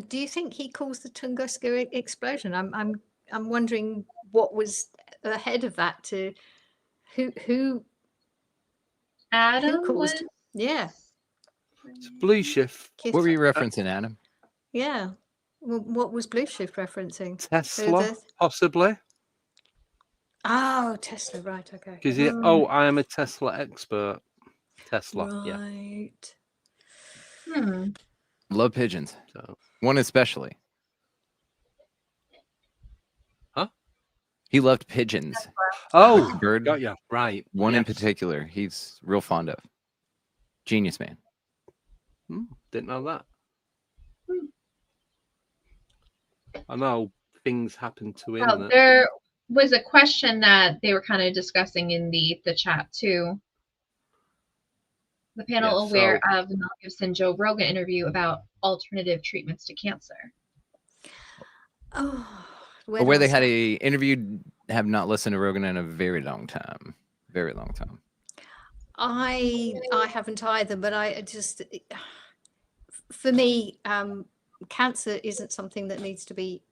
Do you think he caused the Tunguska explosion? I'm wondering what was ahead of that. To who Adam caused? was. Yeah. It's Blue Shift. What were you referencing, Adam? Yeah. Well, what was Blue Shift referencing? Tesla, possibly. Oh, Tesla, right? Okay. Because I am a Tesla expert. Tesla, yeah. Right. Love pigeons. So. One especially. Huh? He loved pigeons. Oh, bird. Got you. Right. One in particular, he's real fond of. Genius man. Didn't know that. I know things happen to him. Well, there was a question that they were kind of discussing in the chat too. The panel aware of the Mel Gibson Joe Rogan interview about alternative treatments to cancer. Oh, where they had a interview. Have not listened to Rogan in a very long time. Very long time. I haven't either, but I just, for me, cancer isn't something that needs to be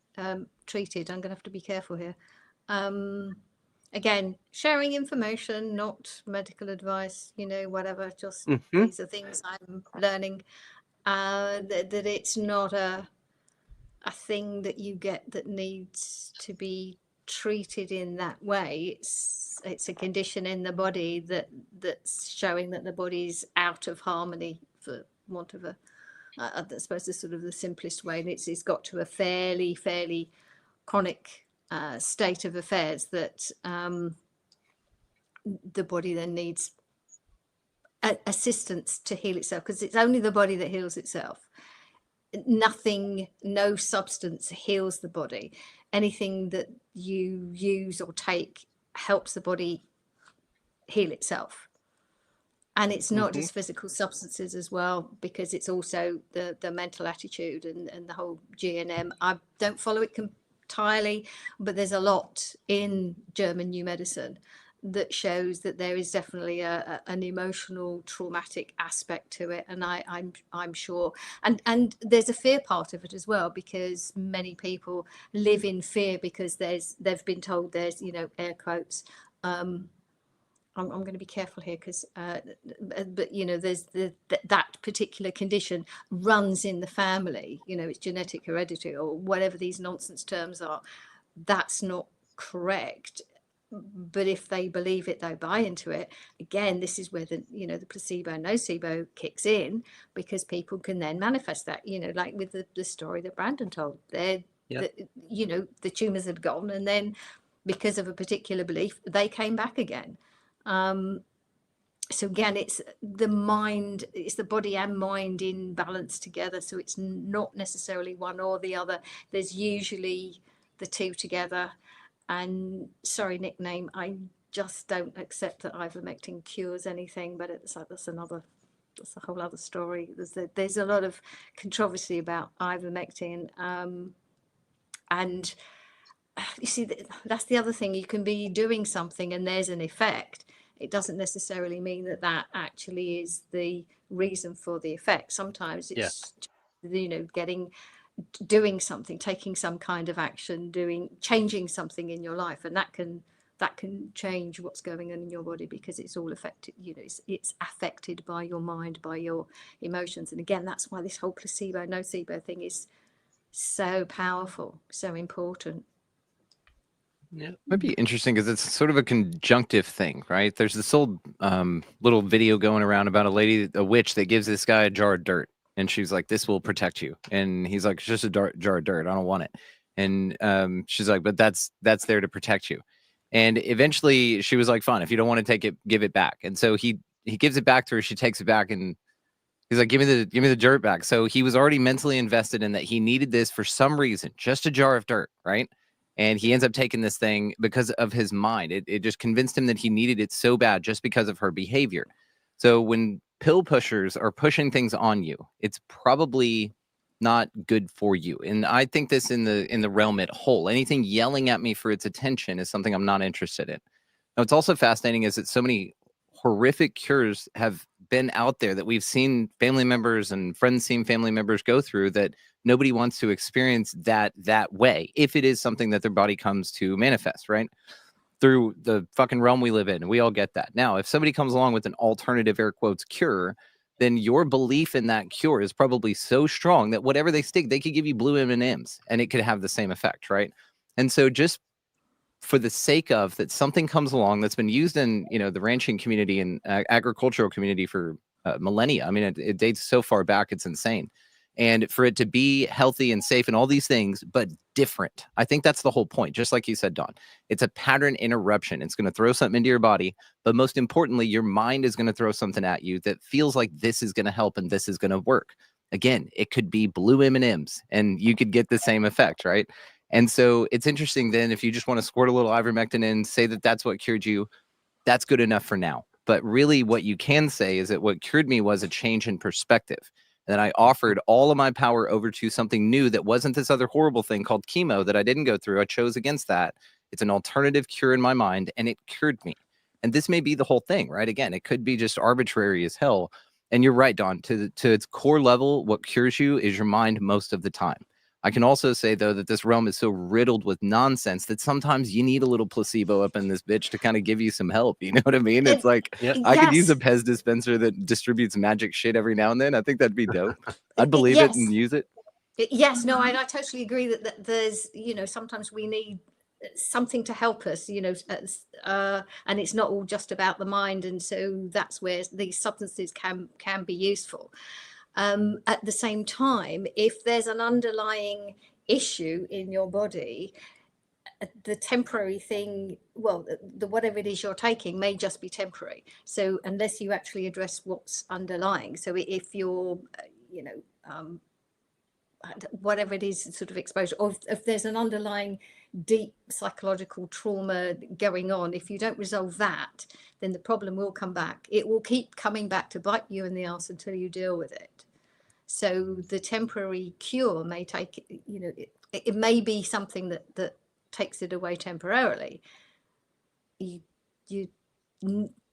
treated. I'm going to have to be careful here. Again, sharing information, not medical advice, whatever, just these are things I'm learning, that it's not a thing that you get that needs to be treated in that way. It's a condition in the body that's showing that the body's out of harmony, for want of a I suppose is sort of the simplest way, and it's got to a fairly chronic state of affairs that the body then needs assistance to heal itself, because it's only the body that heals itself. No substance heals the body. Anything that you use or take helps the body heal itself. And it's not just physical substances as well, because it's also the mental attitude and the whole GNM. I don't follow it entirely, but there's a lot in German new medicine that shows that there is definitely an emotional traumatic aspect to it, and I'm sure, and there's a fear part of it as well, because many people live in fear because they've been told there's air quotes. I'm going to be careful here because, but there's that particular condition runs in the family. It's genetic heredity or whatever these nonsense terms are. That's not correct. But if they believe it, they buy into it. Again, this is where the placebo nocebo kicks in, because people can then manifest that. Like with the story that Brandon told, the tumors had gone, and then because of a particular belief, they came back again. So again, it's the mind, it's the body and mind in balance together. So it's not necessarily one or the other. There's usually the two together. And sorry, nickname, I just don't accept that ivermectin cures anything, but that's a whole other story. There's a lot of controversy about ivermectin, and you see, that's the other thing. You can be doing something and there's an effect. It doesn't necessarily mean that that actually is the reason for the effect. Sometimes it's, doing something, taking some kind of action, changing something in your life, and that can change what's going on in your body, because it's all affected, it's affected by your mind, by your emotions. And again, that's why this whole placebo, nocebo thing is so powerful, so important. Yeah. Might be interesting because it's sort of a conjunctive thing, right? There's this old little video going around about a witch that gives this guy a jar of dirt, and she's like, "This will protect you," and he's like, "It's just a jar of dirt. I don't want it." And she's like, "But that's there to protect you." And eventually, she was like, "Fine, if you don't want to take it, give it back." And so he gives it back to her. She takes it back, and he's like, give me the dirt back." So he was already mentally invested in that he needed this for some reason, just a jar of dirt, right? And he ends up taking this thing because of his mind. It just convinced him that he needed it so bad just because of her behavior. So when pill pushers are pushing things on you, it's probably not good for you. And I think this in the realm at whole. Anything yelling at me for its attention is something I'm not interested in. Now, what's also fascinating is that so many horrific cures have been out there that we've seen family members and friends seen family members go through, that nobody wants to experience that way, if it is something that their body comes to manifest, right? Through the fucking realm we live in. We all get that. Now, if somebody comes along with an alternative, air quotes, cure, then your belief in that cure is probably so strong that whatever they stick, they could give you blue M&Ms and it could have the same effect, right? And so just for the sake of that, something comes along that's been used in, the ranching community and agricultural community for millennia. I mean, it dates so far back, it's insane. And for it to be healthy and safe and all these things, but different. I think that's the whole point. Just like you said, Dawn, it's a pattern interruption. It's going to throw something into your body, but most importantly, your mind is going to throw something at you that feels like this is going to help and this is going to work. Again, it could be blue M&Ms and you could get the same effect, right? And so it's interesting then, if you just want to squirt a little ivermectin in, say that that's what cured you, that's good enough for now. But really what you can say is that what cured me was a change in perspective. And then I offered all of my power over to something new that wasn't this other horrible thing called chemo that I didn't go through. I chose against that. It's an alternative cure in my mind, and it cured me. And this may be the whole thing, right? Again, it could be just arbitrary as hell. And you're right, Dawn, to its core level, what cures you is your mind most of the time. I can also say, though, that this realm is so riddled with nonsense that sometimes you need a little placebo up in this bitch to kind of give you some help. You know what I mean? It's like, I could use a Pez dispenser that distributes magic shit every now and then. I think that'd be dope. I'd believe it and use it. Yes, no, I totally agree that there's, sometimes we need something to help us, and it's not all just about the mind. And so that's where these substances can be useful. At the same time, if there's an underlying issue in your body, the temporary thing, the whatever it is you're taking may just be temporary. So unless you actually address what's underlying, so if you're, whatever it is, sort of exposure, or if there's an underlying deep psychological trauma going on, if you don't resolve that, then the problem will come back. It will keep coming back to bite you in the ass until you deal with it. So the temporary cure may take, it may be something that takes it away temporarily. You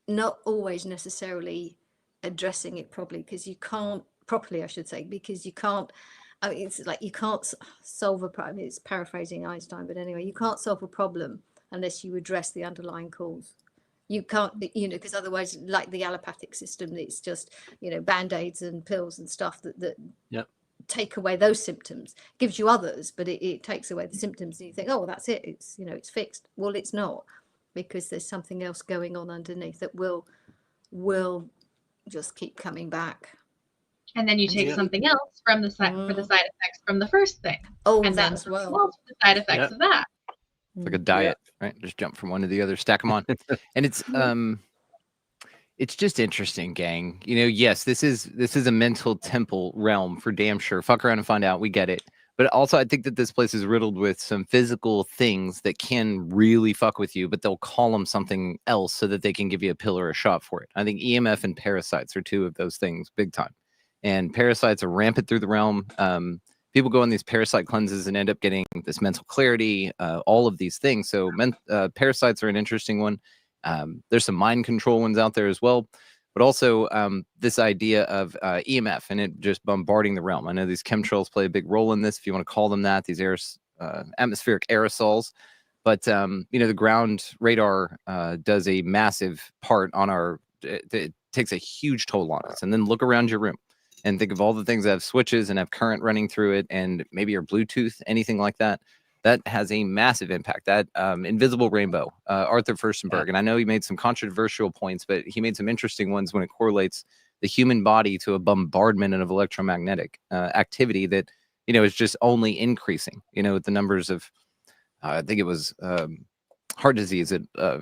not always necessarily addressing it properly, because you can't properly, I should say, because you can't. I mean, it's like you can't solve a problem. It's paraphrasing Einstein, but anyway, you can't solve a problem unless you address the underlying cause. You can't, because otherwise, like the allopathic system, it's just, band-aids and pills and stuff that take away those symptoms. Gives you others, but it takes away the symptoms, and you think, oh, well, that's it. It's, it's fixed. Well, it's not, because there's something else going on underneath that will just keep coming back. And then you take something else from the side for the side effects from the first thing. Oh, and then as well. For the side effects of that. It's like a diet, right? Just jump from one to the other, stack them on. And it's just interesting, gang. Yes, this is a mental temple realm for damn sure. Fuck around and find out. We get it. But also, I think that this place is riddled with some physical things that can really fuck with you, but they'll call them something else so that they can give you a pill or a shot for it. I think EMF and parasites are two of those things, big time. And parasites are rampant through the realm. people go on these parasite cleanses and end up getting this mental clarity, all of these things. So parasites are an interesting one. There's some mind control ones out there as well, but also this idea of EMF and it just bombarding the realm. I know these chemtrails play a big role in this, if you want to call them that, these atmospheric aerosols. But, the ground radar does a massive part on it takes a huge toll on us. And then look around your room and think of all the things that have switches and have current running through it, and maybe your Bluetooth, anything like that. That has a massive impact. That invisible rainbow, Arthur Furstenberg, and I know he made some controversial points, but he made some interesting ones when it correlates the human body to a bombardment of electromagnetic activity that, is just only increasing, with the numbers of, I think it was heart disease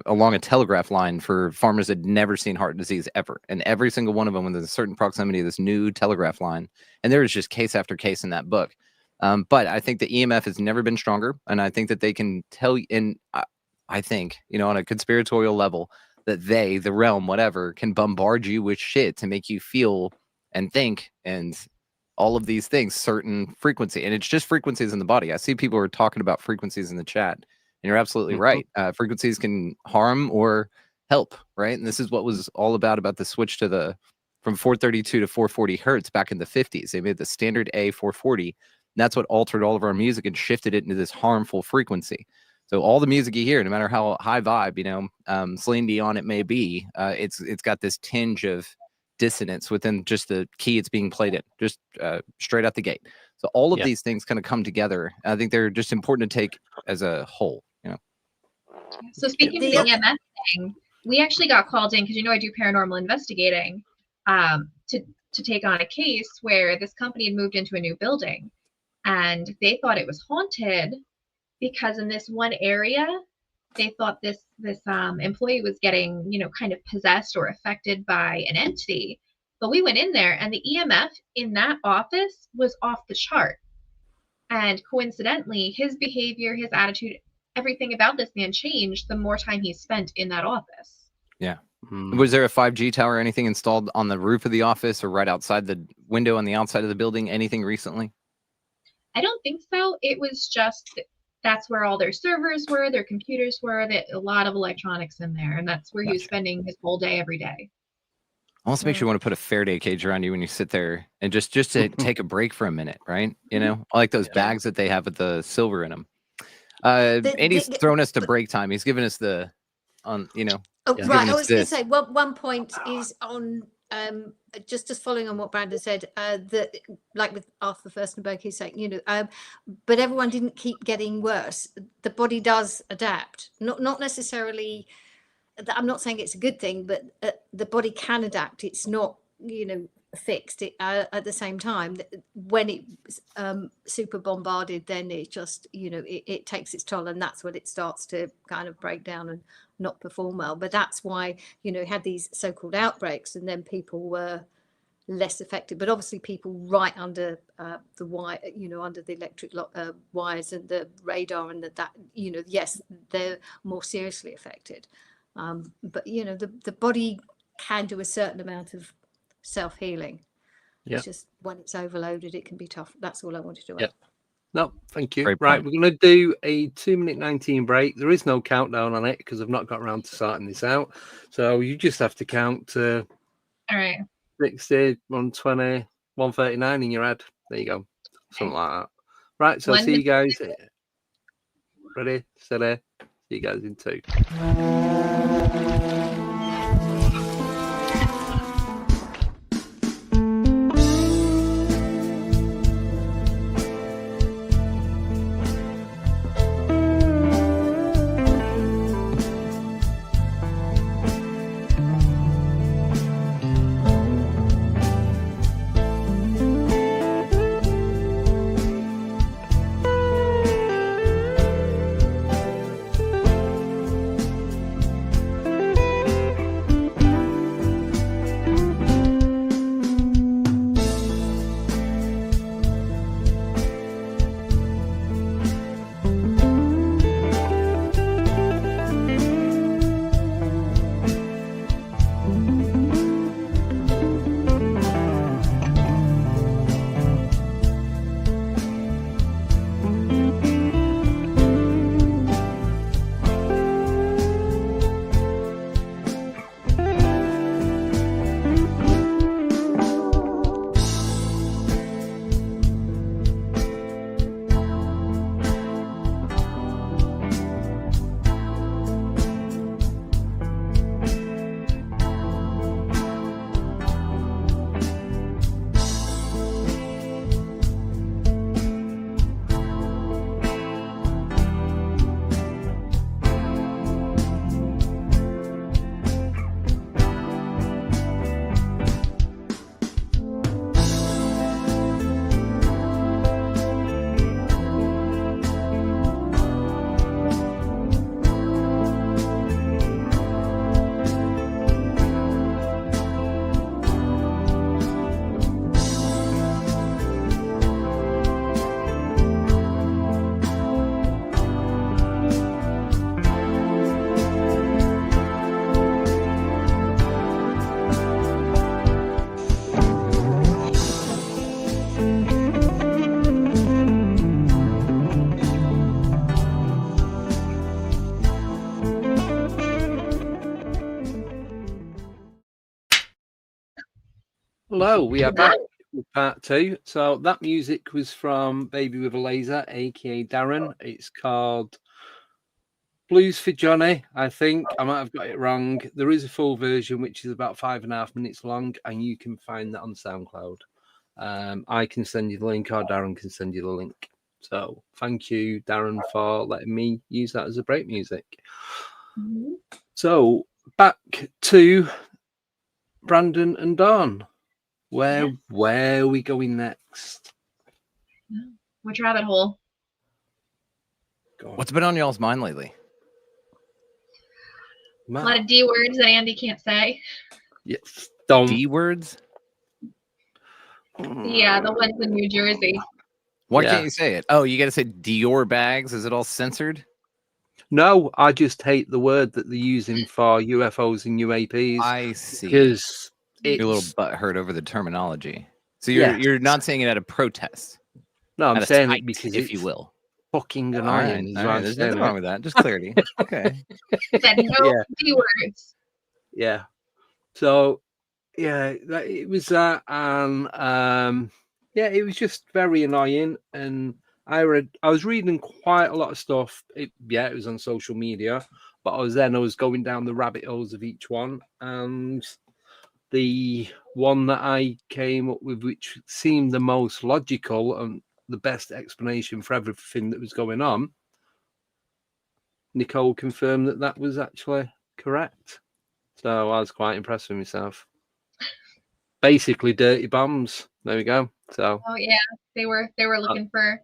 along a telegraph line for farmers that had never seen heart disease ever. And every single one of them within a certain proximity of this new telegraph line. And there was just case after case in that book. But I think the EMF has never been stronger. And I think that they can tell you, and I think, on a conspiratorial level, that the realm, whatever, can bombard you with shit to make you feel and think and all of these things, certain frequency. And it's just frequencies in the body. I see people are talking about frequencies in the chat. And you're absolutely right. Frequencies can harm or help, right? And this is what was all about the switch to from 432 to 440 hertz back in the 50s. They made the standard A 440. And that's what altered all of our music and shifted it into this harmful frequency. So all the music you hear, no matter how high vibe, Celine Dion it may be, it's got this tinge of dissonance within just the key it's being played in, just straight out the gate. So all of these things kind of come together. I think they're just important to take as a whole. So speaking of the EMF thing, we actually got called in because I do paranormal investigating to take on a case where this company had moved into a new building, and they thought it was haunted because in this one area they thought this employee was getting kind of possessed or affected by an entity. But we went in there and the EMF in that office was off the chart, and coincidentally his behavior, his attitude, everything about this man changed the more time he spent in that office. Yeah. Was there a 5G tower or anything installed on the roof of the office or right outside the window on the outside of the building? Anything recently? I don't think so. It was just that's where all their servers were, their computers were, a lot of electronics in there, and that's where he was spending his whole day every day. Almost makes you want to put a Faraday cage around you when you sit there and just to take a break for a minute, right? I like those bags that they have with the silver in them. Andy's thrown us to break time. He's given us the right. I was going to say one point is on just following on what Brandon said, that like with Arthur Furstenberg, he's saying, but everyone didn't keep getting worse. The body does adapt, not necessarily. I'm not saying it's a good thing, but the body can adapt. It's not, fixed. At the same time, when it's super bombarded, then it just, it takes its toll, and that's when it starts to kind of break down and not perform well. But that's why, it had these so-called outbreaks, and then people were less affected. But obviously people right under the wire, under the electric wires and the radar and that, yes, they're more seriously affected. But the body can do a certain amount of self-healing. It's just when it's overloaded, it can be tough. That's all I wanted to add. No, thank you. Great Right, point. we're going to do a 2-minute 19 break. There is no countdown on it because I've not got around to sorting this out. So you just have to count to All right. 60, 120, 139 in your head. There you go. Something like that. Right, so see you guys. Ready, steady. See you guys in 2. Hello, we are back with part 2. So that music was from Baby with a Laser, aka Darren. It's called Blues for Johnny, I think. I might have got it wrong. There is a full version, which is about 5.5 minutes long, and you can find that on SoundCloud. I can send you the link, or Darren can send you the link. So thank you, Darren, for letting me use that as a break music. Mhm. So back to Brandon and Dawn. Where are we going next? Which rabbit hole? Go on. What's been on y'all's mind lately? A lot of D words that Andy can't say. Yes. Don't. D words? Yeah, the ones in New Jersey. Why Yeah. can't you say it? Oh, you got to say Dior bags. Is it all censored? No, I just hate the word that they're using for UFOs and UAPs I see. because You're a little it's butthurt over the terminology. So Yeah. you're not saying it out of protest, no, I'm out of saying spite, it because if it's you will. fucking All right, annoying. Is all why right. I'm There's saying nothing it. wrong with that. Just clarity. Okay. Said no Yeah. D words. Yeah. So yeah, it was that, and yeah, it was just very annoying. And I was reading quite a lot of stuff. It was on social media, but I was going down the rabbit holes of each one, and the one that I came up with, which seemed the most logical and the best explanation for everything that was going on, Nicole confirmed that was actually correct. So I was quite impressed with myself. Basically, dirty bombs. There we go. So Oh yeah, they were looking for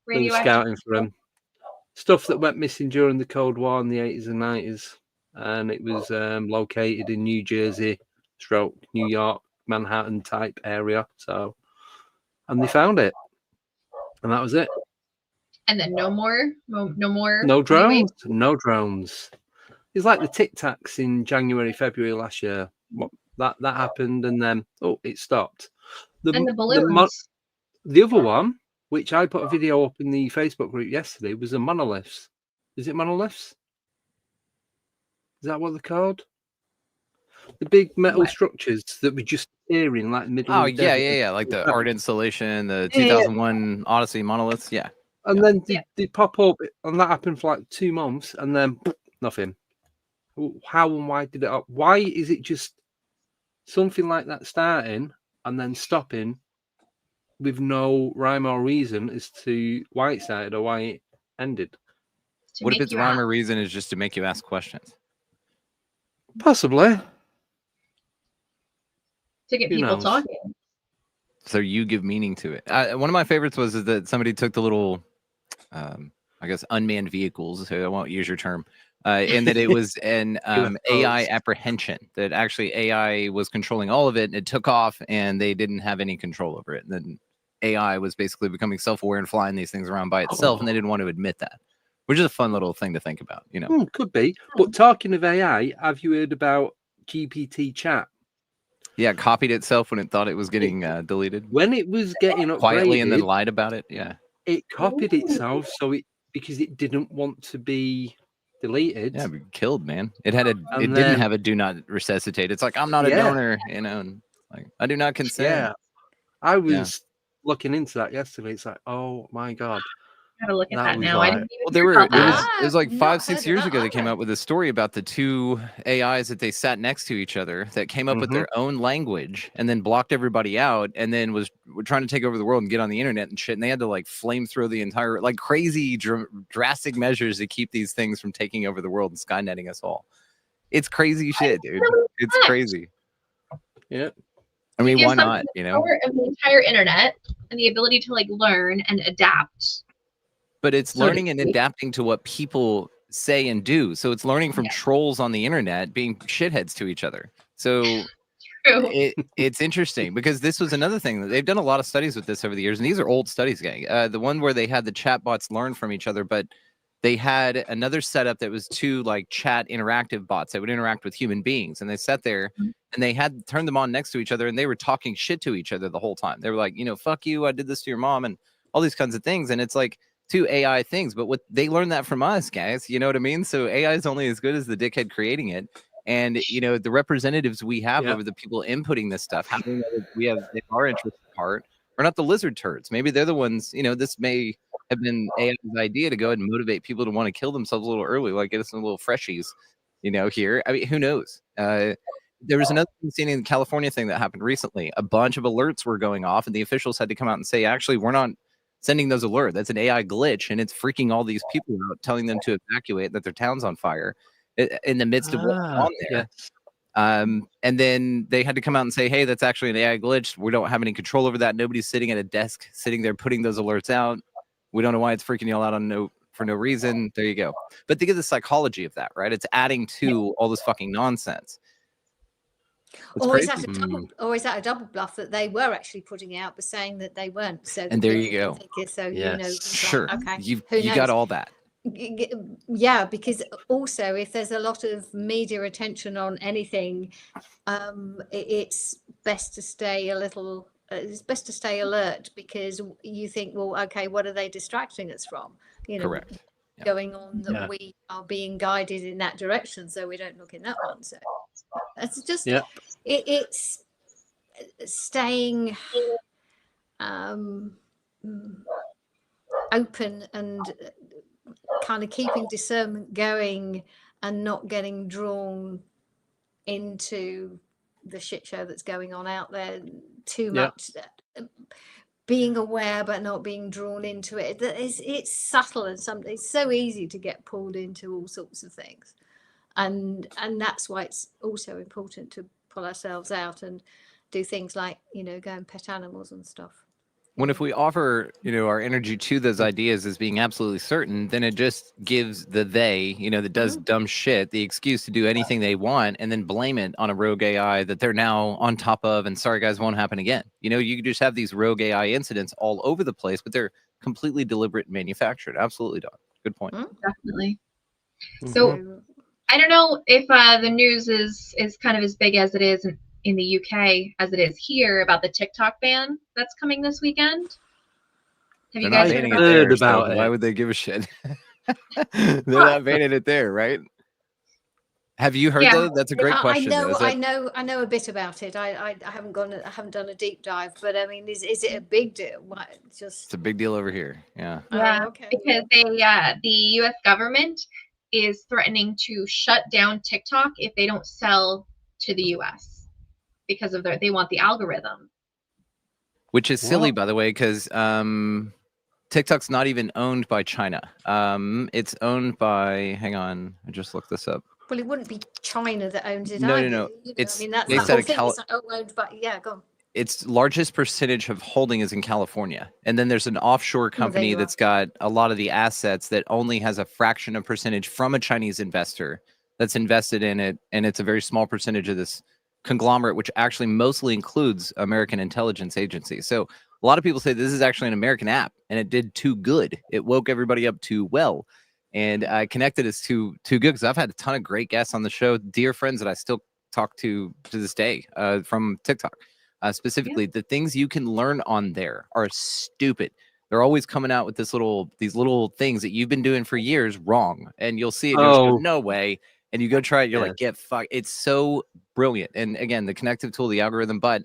they were radioactive. scouting for them. Stuff that went missing during the Cold War in the 80s and 90s, and it was located in New Jersey, New York, Manhattan type area. So, and they found it, and that was it. And then no more. No drones. No drones. It's like the Tic Tacs in January, February last year. What that happened, and then it stopped. And the balloons. The other one, which I put a video up in the Facebook group yesterday, was the monoliths. Is it monoliths? Is that what they're called? The big metal What? structures that were just appearing like in the middle Oh, of the yeah, desert. yeah, yeah. Like the art installation, the Yeah, yeah. 2001 Odyssey monoliths. Yeah. And Yeah. then they pop up, and that happened for like 2 months, and then nothing. How and why did it? Why is it just something like that starting and then stopping with no rhyme or reason as to why it started or why it ended? To What if make its you rhyme ask. or reason is just to make you ask questions? Possibly. To get Who people knows? talking. So you give meaning to it. One of my favorites was that somebody took the little, I guess, unmanned vehicles. So I won't use your term. And that it was an AI UFOs. apprehension, that actually AI was controlling all of it, and it took off and they didn't have any control over it. And then AI was basically becoming self-aware and flying these things around by itself, and they didn't want to admit that, which is a fun little thing to think about, you know. Could be. But talking of AI, have you heard about GPT chat? Yeah, it copied itself when it thought it was getting deleted When it was getting upgraded, quietly and then lied about it. Yeah. it copied itself because it didn't want to be deleted. Yeah, be killed, man. It had it And didn't then- have a do not resuscitate. It's like, I'm not a Yeah. donor, you know, and like I do not consent. Yeah. I was looking into that yesterday. It's like, oh my God. Gotta look at That that was now. like- I didn't even Well, they hear were about it that. was like Not 5-6 heard of years that ago they came either. out with a story about the two AIs that they sat next to each other that came up with their own language and then blocked everybody out, and then were trying to take over the world and get on the internet and shit, and they had to like flame throw the entire, like, crazy drastic measures to keep these things from taking over the world and skynetting us all. It's crazy shit, dude. It's crazy. Yeah. I mean, Give why something not, the you know? power of the entire internet and the ability to like learn and adapt. But it's So to learning and speak. adapting to what people say and do. So it's learning from Yeah. trolls on the internet being shitheads to each other. So True. it's interesting because this was another thing that they've done a lot of studies with this over the years, and these are old studies, gang. The one where they had the chatbots learn from each other, but they had another setup that was two like chat interactive bots that would interact with human beings, and they sat there and they had turned them on next to each other, and they were talking shit to each other the whole time. They were like, you know, fuck you, I did this to your mom, and all these kinds of things. And it's like two AI things, but what they learned that from us, guys. You know what I mean? So AI is only as good as the dickhead creating it. And the representatives we have Yep. over the people inputting this stuff, how do we know that we have in our interest at heart are not the lizard turds? Maybe they're the ones. This may have been AI's idea to go ahead and motivate people to want to kill themselves a little early, like get us some little freshies, here. I mean, who knows? There was another thing seen in the California thing that happened recently. A bunch of alerts were going off, and the officials had to come out and say, actually, we're not sending those alerts. That's an AI glitch, and it's freaking all these people out, telling them to evacuate, that their town's on fire in the midst of what's on there. Yes. And then they had to come out and say, hey, that's actually an AI glitch. We don't have any control over that. Nobody's sitting at a desk, sitting there putting those alerts out. We don't know why it's freaking y'all out for no reason. There you go. But think of the psychology of that, right? It's adding to all this fucking nonsense. Or is that a double bluff that they were actually putting out, but saying that they weren't? So and there you go. So Yes. Sure. Like, okay, you got all that. Yeah, because also if there's a lot of media attention on anything, it's best to stay alert, because you think, well, okay, what are they distracting us from? Correct. Going on that we are being guided in that direction, so we don't look in that one. So it's just it's staying open and kind of keeping discernment going and not getting drawn into the shit show that's going on out there too much. Being aware but not being drawn into it. It's subtle, and it's so easy to get pulled into all sorts of things, and that's why it's also important to pull ourselves out and do things like go and pet animals and stuff. When if we offer, our energy to those ideas as being absolutely certain, then it just gives the they, that does dumb shit, the excuse to do anything they want and then blame it on a rogue AI that they're now on top of. And sorry, guys, won't happen again. You could just have these rogue AI incidents all over the place, but they're completely deliberate and manufactured. Absolutely, Don. Good point. Definitely. So I don't know if the news is kind of as big as it is in the UK as it is here about the TikTok ban that's coming this weekend. Have you guys heard about it? Why would they give a shit? They're not banning it there, right? Have you heard though? That's a great question. I know a bit about it. I haven't done a deep dive, but I mean, is it a big deal? It's a big deal over here. Yeah. Yeah. Okay. Because the US government is threatening to shut down TikTok if they don't sell to the US. Because of they want the algorithm, which is silly, by the way, because TikTok's not even owned by China. It's owned by. Hang on, I just looked this up. Well, it wouldn't be China that owns it. No. It's that's based out of owned by. Yeah, go on. Its largest percentage of holding is in California, and then there's an offshore company that's got a lot of the assets that only has a fraction of percentage from a Chinese investor that's invested in it, and it's a very small percentage of this conglomerate, which actually mostly includes American intelligence agencies. So a lot of people say this is actually an American app, and it did too good. It woke everybody up too well, and I connected us too good, because I've had a ton of great guests on the show, dear friends that I still talk to this day from TikTok. Specifically, the things you can learn on there are stupid. They're always coming out with these little things that you've been doing for years wrong, and you'll see it. And you'll go, no way. And you go try it, you're like, get fucked. It's so brilliant. And again, the connective tool, the algorithm, but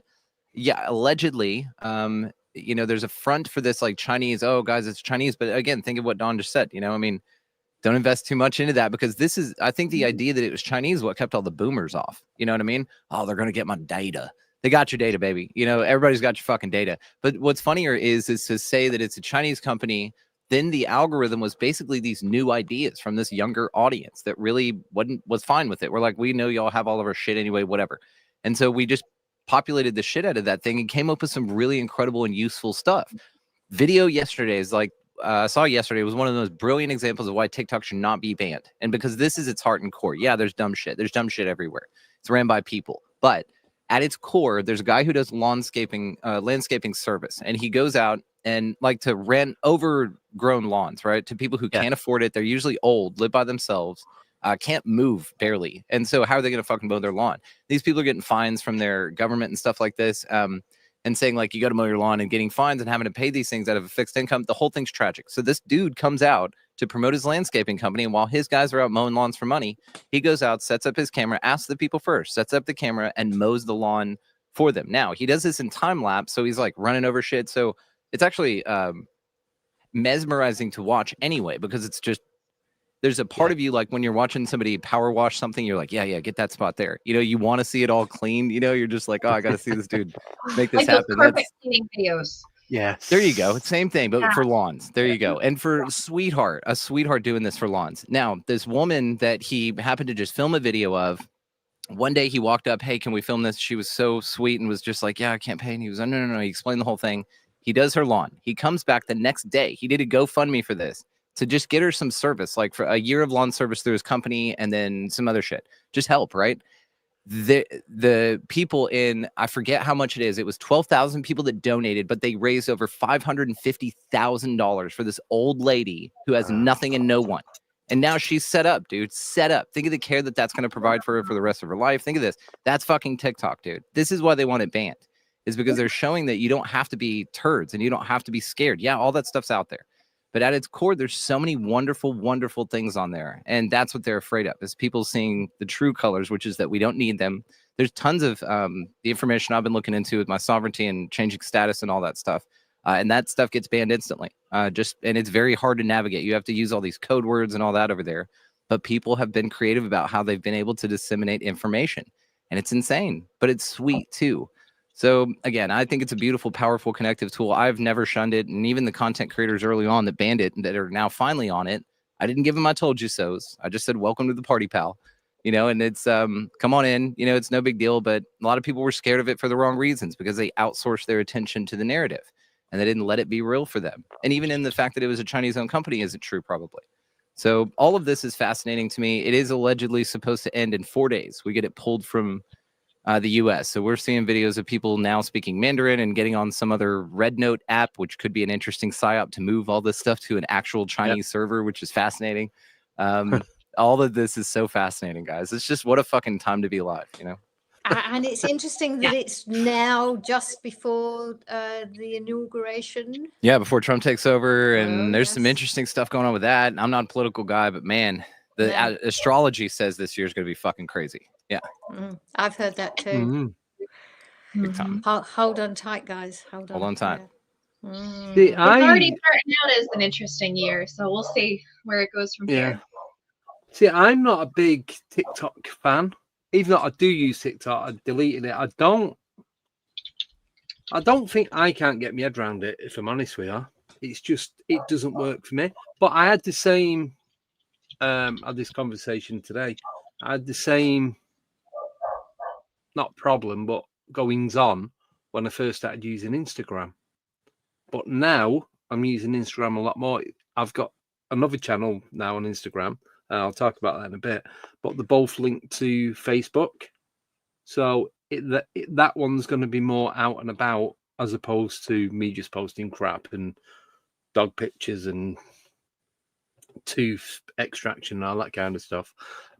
allegedly, there's a front for this, like Chinese, oh guys, it's Chinese. But again, think of what Don just said, I mean, don't invest too much into that, because I think the idea that it was Chinese, what kept all the boomers off. You know what I mean? Oh, they're going to get my data. They got your data, baby. Everybody's got your fucking data. But what's funnier is to say that it's a Chinese company. Then the algorithm was basically these new ideas from this younger audience that really was fine with it. We're like, we know y'all have all of our shit anyway, whatever. And so we just populated the shit out of that thing and came up with some really incredible and useful stuff. Video yesterday is like, I saw yesterday was one of those brilliant examples of why TikTok should not be banned. And because this is its heart and core. Yeah, there's dumb shit. There's dumb shit everywhere. It's ran by people. But at its core, there's a guy who does landscaping service, and he goes out and like to rent overgrown lawns, right, to people who can't afford it. They're usually old, live by themselves, can't move barely. And so how are they going to fucking mow their lawn? These people are getting fines from their government and stuff like this, and saying like, you got to mow your lawn, and getting fines and having to pay these things out of a fixed income. The whole thing's tragic. So this dude comes out to promote his landscaping company. And while his guys are out mowing lawns for money, he goes out, sets up his camera, asks the people first, sets up the camera, and mows the lawn for them. Now, he does this in time lapse, so he's like running over shit. So it's actually mesmerizing to watch anyway, because it's just, there's a part of you, like when you're watching somebody power wash something, you're like, yeah, get that spot there. You know, you want to see it all clean. You know, you're just like, oh, I got to see this dude make this like those happen. carpet cleaning videos. Yes. There you go. Same thing, but Yeah. for lawns. There you go. And for a sweetheart doing this for lawns. Now, this woman that he happened to just film a video of, one day he walked up, hey, can we film this? She was so sweet and was just like, yeah, I can't pay. And he was like, no. He explained the whole thing. He does her lawn. He comes back the next day. He did a GoFundMe for this to just get her some service, like for a year of lawn service through his company and then some other shit. Just help, right? The people in, I forget how much it is. It was 12,000 people that donated, but they raised over $550,000 for this old lady who has nothing and no one. And now she's set up, dude. Set up. Think of the care that that's going to provide for her for the rest of her life. Think of this. That's fucking TikTok, dude. This is why they want it banned, is because they're showing that you don't have to be turds and you don't have to be scared. Yeah, all that stuff's out there. But at its core, there's so many wonderful, wonderful things on there. And that's what they're afraid of, is people seeing the true colors, which is that we don't need them. There's tons of the information I've been looking into with my sovereignty and changing status and all that stuff. And that stuff gets banned instantly. And it's very hard to navigate. You have to use all these code words and all that over there. But people have been creative about how they've been able to disseminate information. And it's insane, but it's sweet too. So again, I think it's a beautiful, powerful, connective tool. I've never shunned it. And even the content creators early on that banned it and that are now finally on it, I didn't give them I told you so's. I just said, welcome to the party, pal. You know, and it's come on in, you know, it's no big deal. But a lot of people were scared of it for the wrong reasons, because they outsourced their attention to the narrative and they didn't let it be real for them. And even in the fact that it was a Chinese owned company isn't true, probably. So all of this is fascinating to me. It is allegedly supposed to end in 4 days. We get it pulled from the US. So we're seeing videos of people now speaking Mandarin and getting on some other Red Note app, which could be an interesting psyop to move all this stuff to an actual Chinese server, which is fascinating. All of this is so fascinating, guys. It's just, what a fucking time to be alive, you know? And it's interesting that it's now just before the inauguration. Yeah, before Trump takes over. And Oh, there's some yes. interesting stuff going on with that. I'm not a political guy, but man, the astrology says this year is going to be fucking crazy. Yeah. I've heard that too. Big time. Hold on tight, guys. Hold on tight. Yeah. See, It's already starting out as an interesting year, so we'll see where it goes from here. See, I'm not a big TikTok fan. Even though I do use TikTok, I deleted it. I don't think I can't get my head around it, if I'm honest with you. It's just, it doesn't work for me. But I had the same, I had this conversation today. I had the same, not problem, but goings on when I first started using Instagram. But now I'm using Instagram a lot more. I've got another channel now on Instagram. I'll talk about that in a bit. But they're both linked to Facebook. So that one's going to be more out and about, as opposed to me just posting crap and dog pictures and tooth extraction and all that kind of stuff.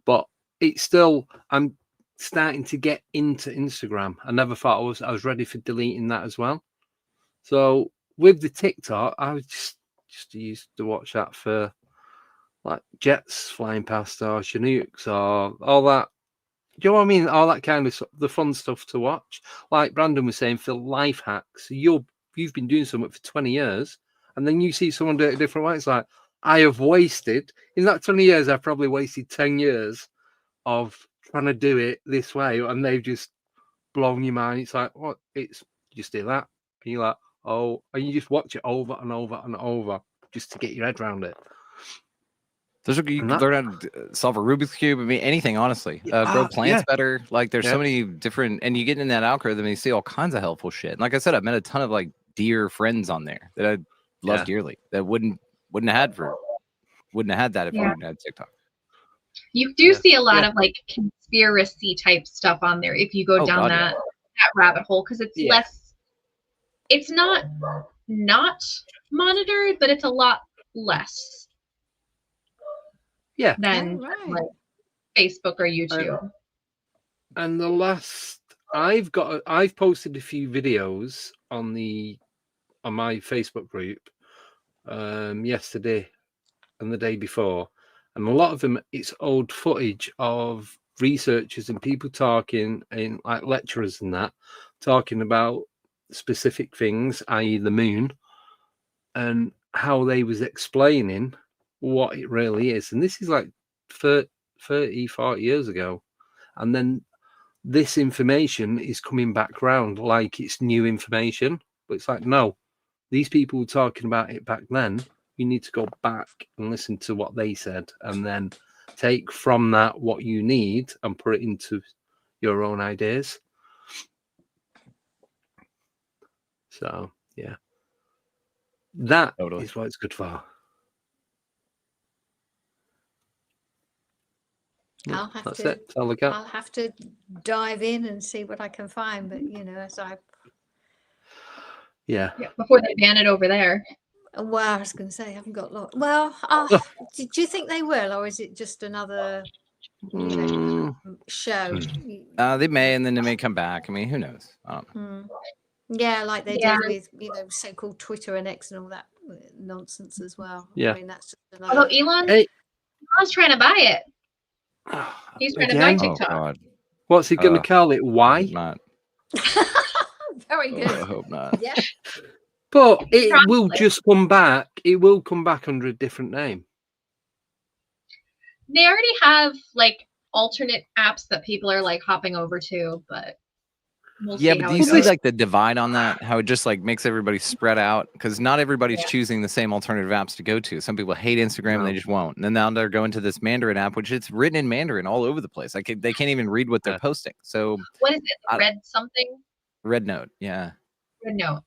But it's still, I'm starting to get into Instagram. I never thought I was ready for deleting that as well. So with the TikTok, I was just used to watch that for like jets flying past or Chinooks or all that. Do you know what I mean? All that kind of the fun stuff to watch. Like Brandon was saying, for life hacks, you've been doing something for 20 years, and then you see someone do it a different way. It's like, I have wasted, in that 20 years, I've probably wasted 10 years of trying to do it this way, and they've just blown your mind. It's like, what? It's just do that. And you're like, oh, and you just watch it over and over and over just to get your head around it. You can learn how to solve a Rubik's Cube. I mean, anything, honestly. Grow plants better. Like, there's so many different, and you get in that algorithm and you see all kinds of helpful shit. And like I said, I've met a ton of like dear friends on there that I love dearly, that wouldn't have had that if I wouldn't have had TikTok. You do see a lot of like conspiracy type stuff on there if you go down that rabbit hole, because it's less, it's not monitored, but it's a lot less than like Facebook or YouTube. And the last, I've posted a few videos on my Facebook group yesterday, and the day before, and a lot of them, it's old footage of researchers and people talking, in like lecturers and that, talking about specific things, i.e. the moon, and how they was explaining what it really is. And this is like 30, 40 years ago. And then this information is coming back round like it's new information. But it's like, no, these people were talking about it back then. You need to go back and listen to what they said, and then take from that what you need and put it into your own ideas. So, yeah. That Totally. is what it's good for. I'll have That's to- it. That's all I got. I'll have to dive in and see what I can find. But you know, as I Yeah. Yeah, before they ban it over there. well, I was going to say I haven't got a lot. Well, do you think they will, or is it just another Mm, show? They may, and then they may come back. I mean, who knows? I don't know. Mm. Yeah, like they Yeah. did with so-called Twitter and X and all that nonsense as well. Yeah. I mean, that's just Although another. Elon's trying to buy it. He's trying to buy again? Oh TikTok. God, What's he going to call it? I Why? hope not. Very Oh, good. I hope not. Yeah. But it will Probably. just come back. It will come back under a different name. They already have like alternate apps that people are like hopping over to, but we'll Yeah, see but how do it you see goes. like the divide on that? How it just like makes everybody spread out because not everybody's Yeah. choosing the same alternative apps to go to. Some people hate Instagram and they No. just won't. And then now they're going to this Mandarin app, which it's written in Mandarin all over the place. Like they can't even read what they're Yeah. posting. So What is it? I- Red something? Red Note, yeah. Red Note.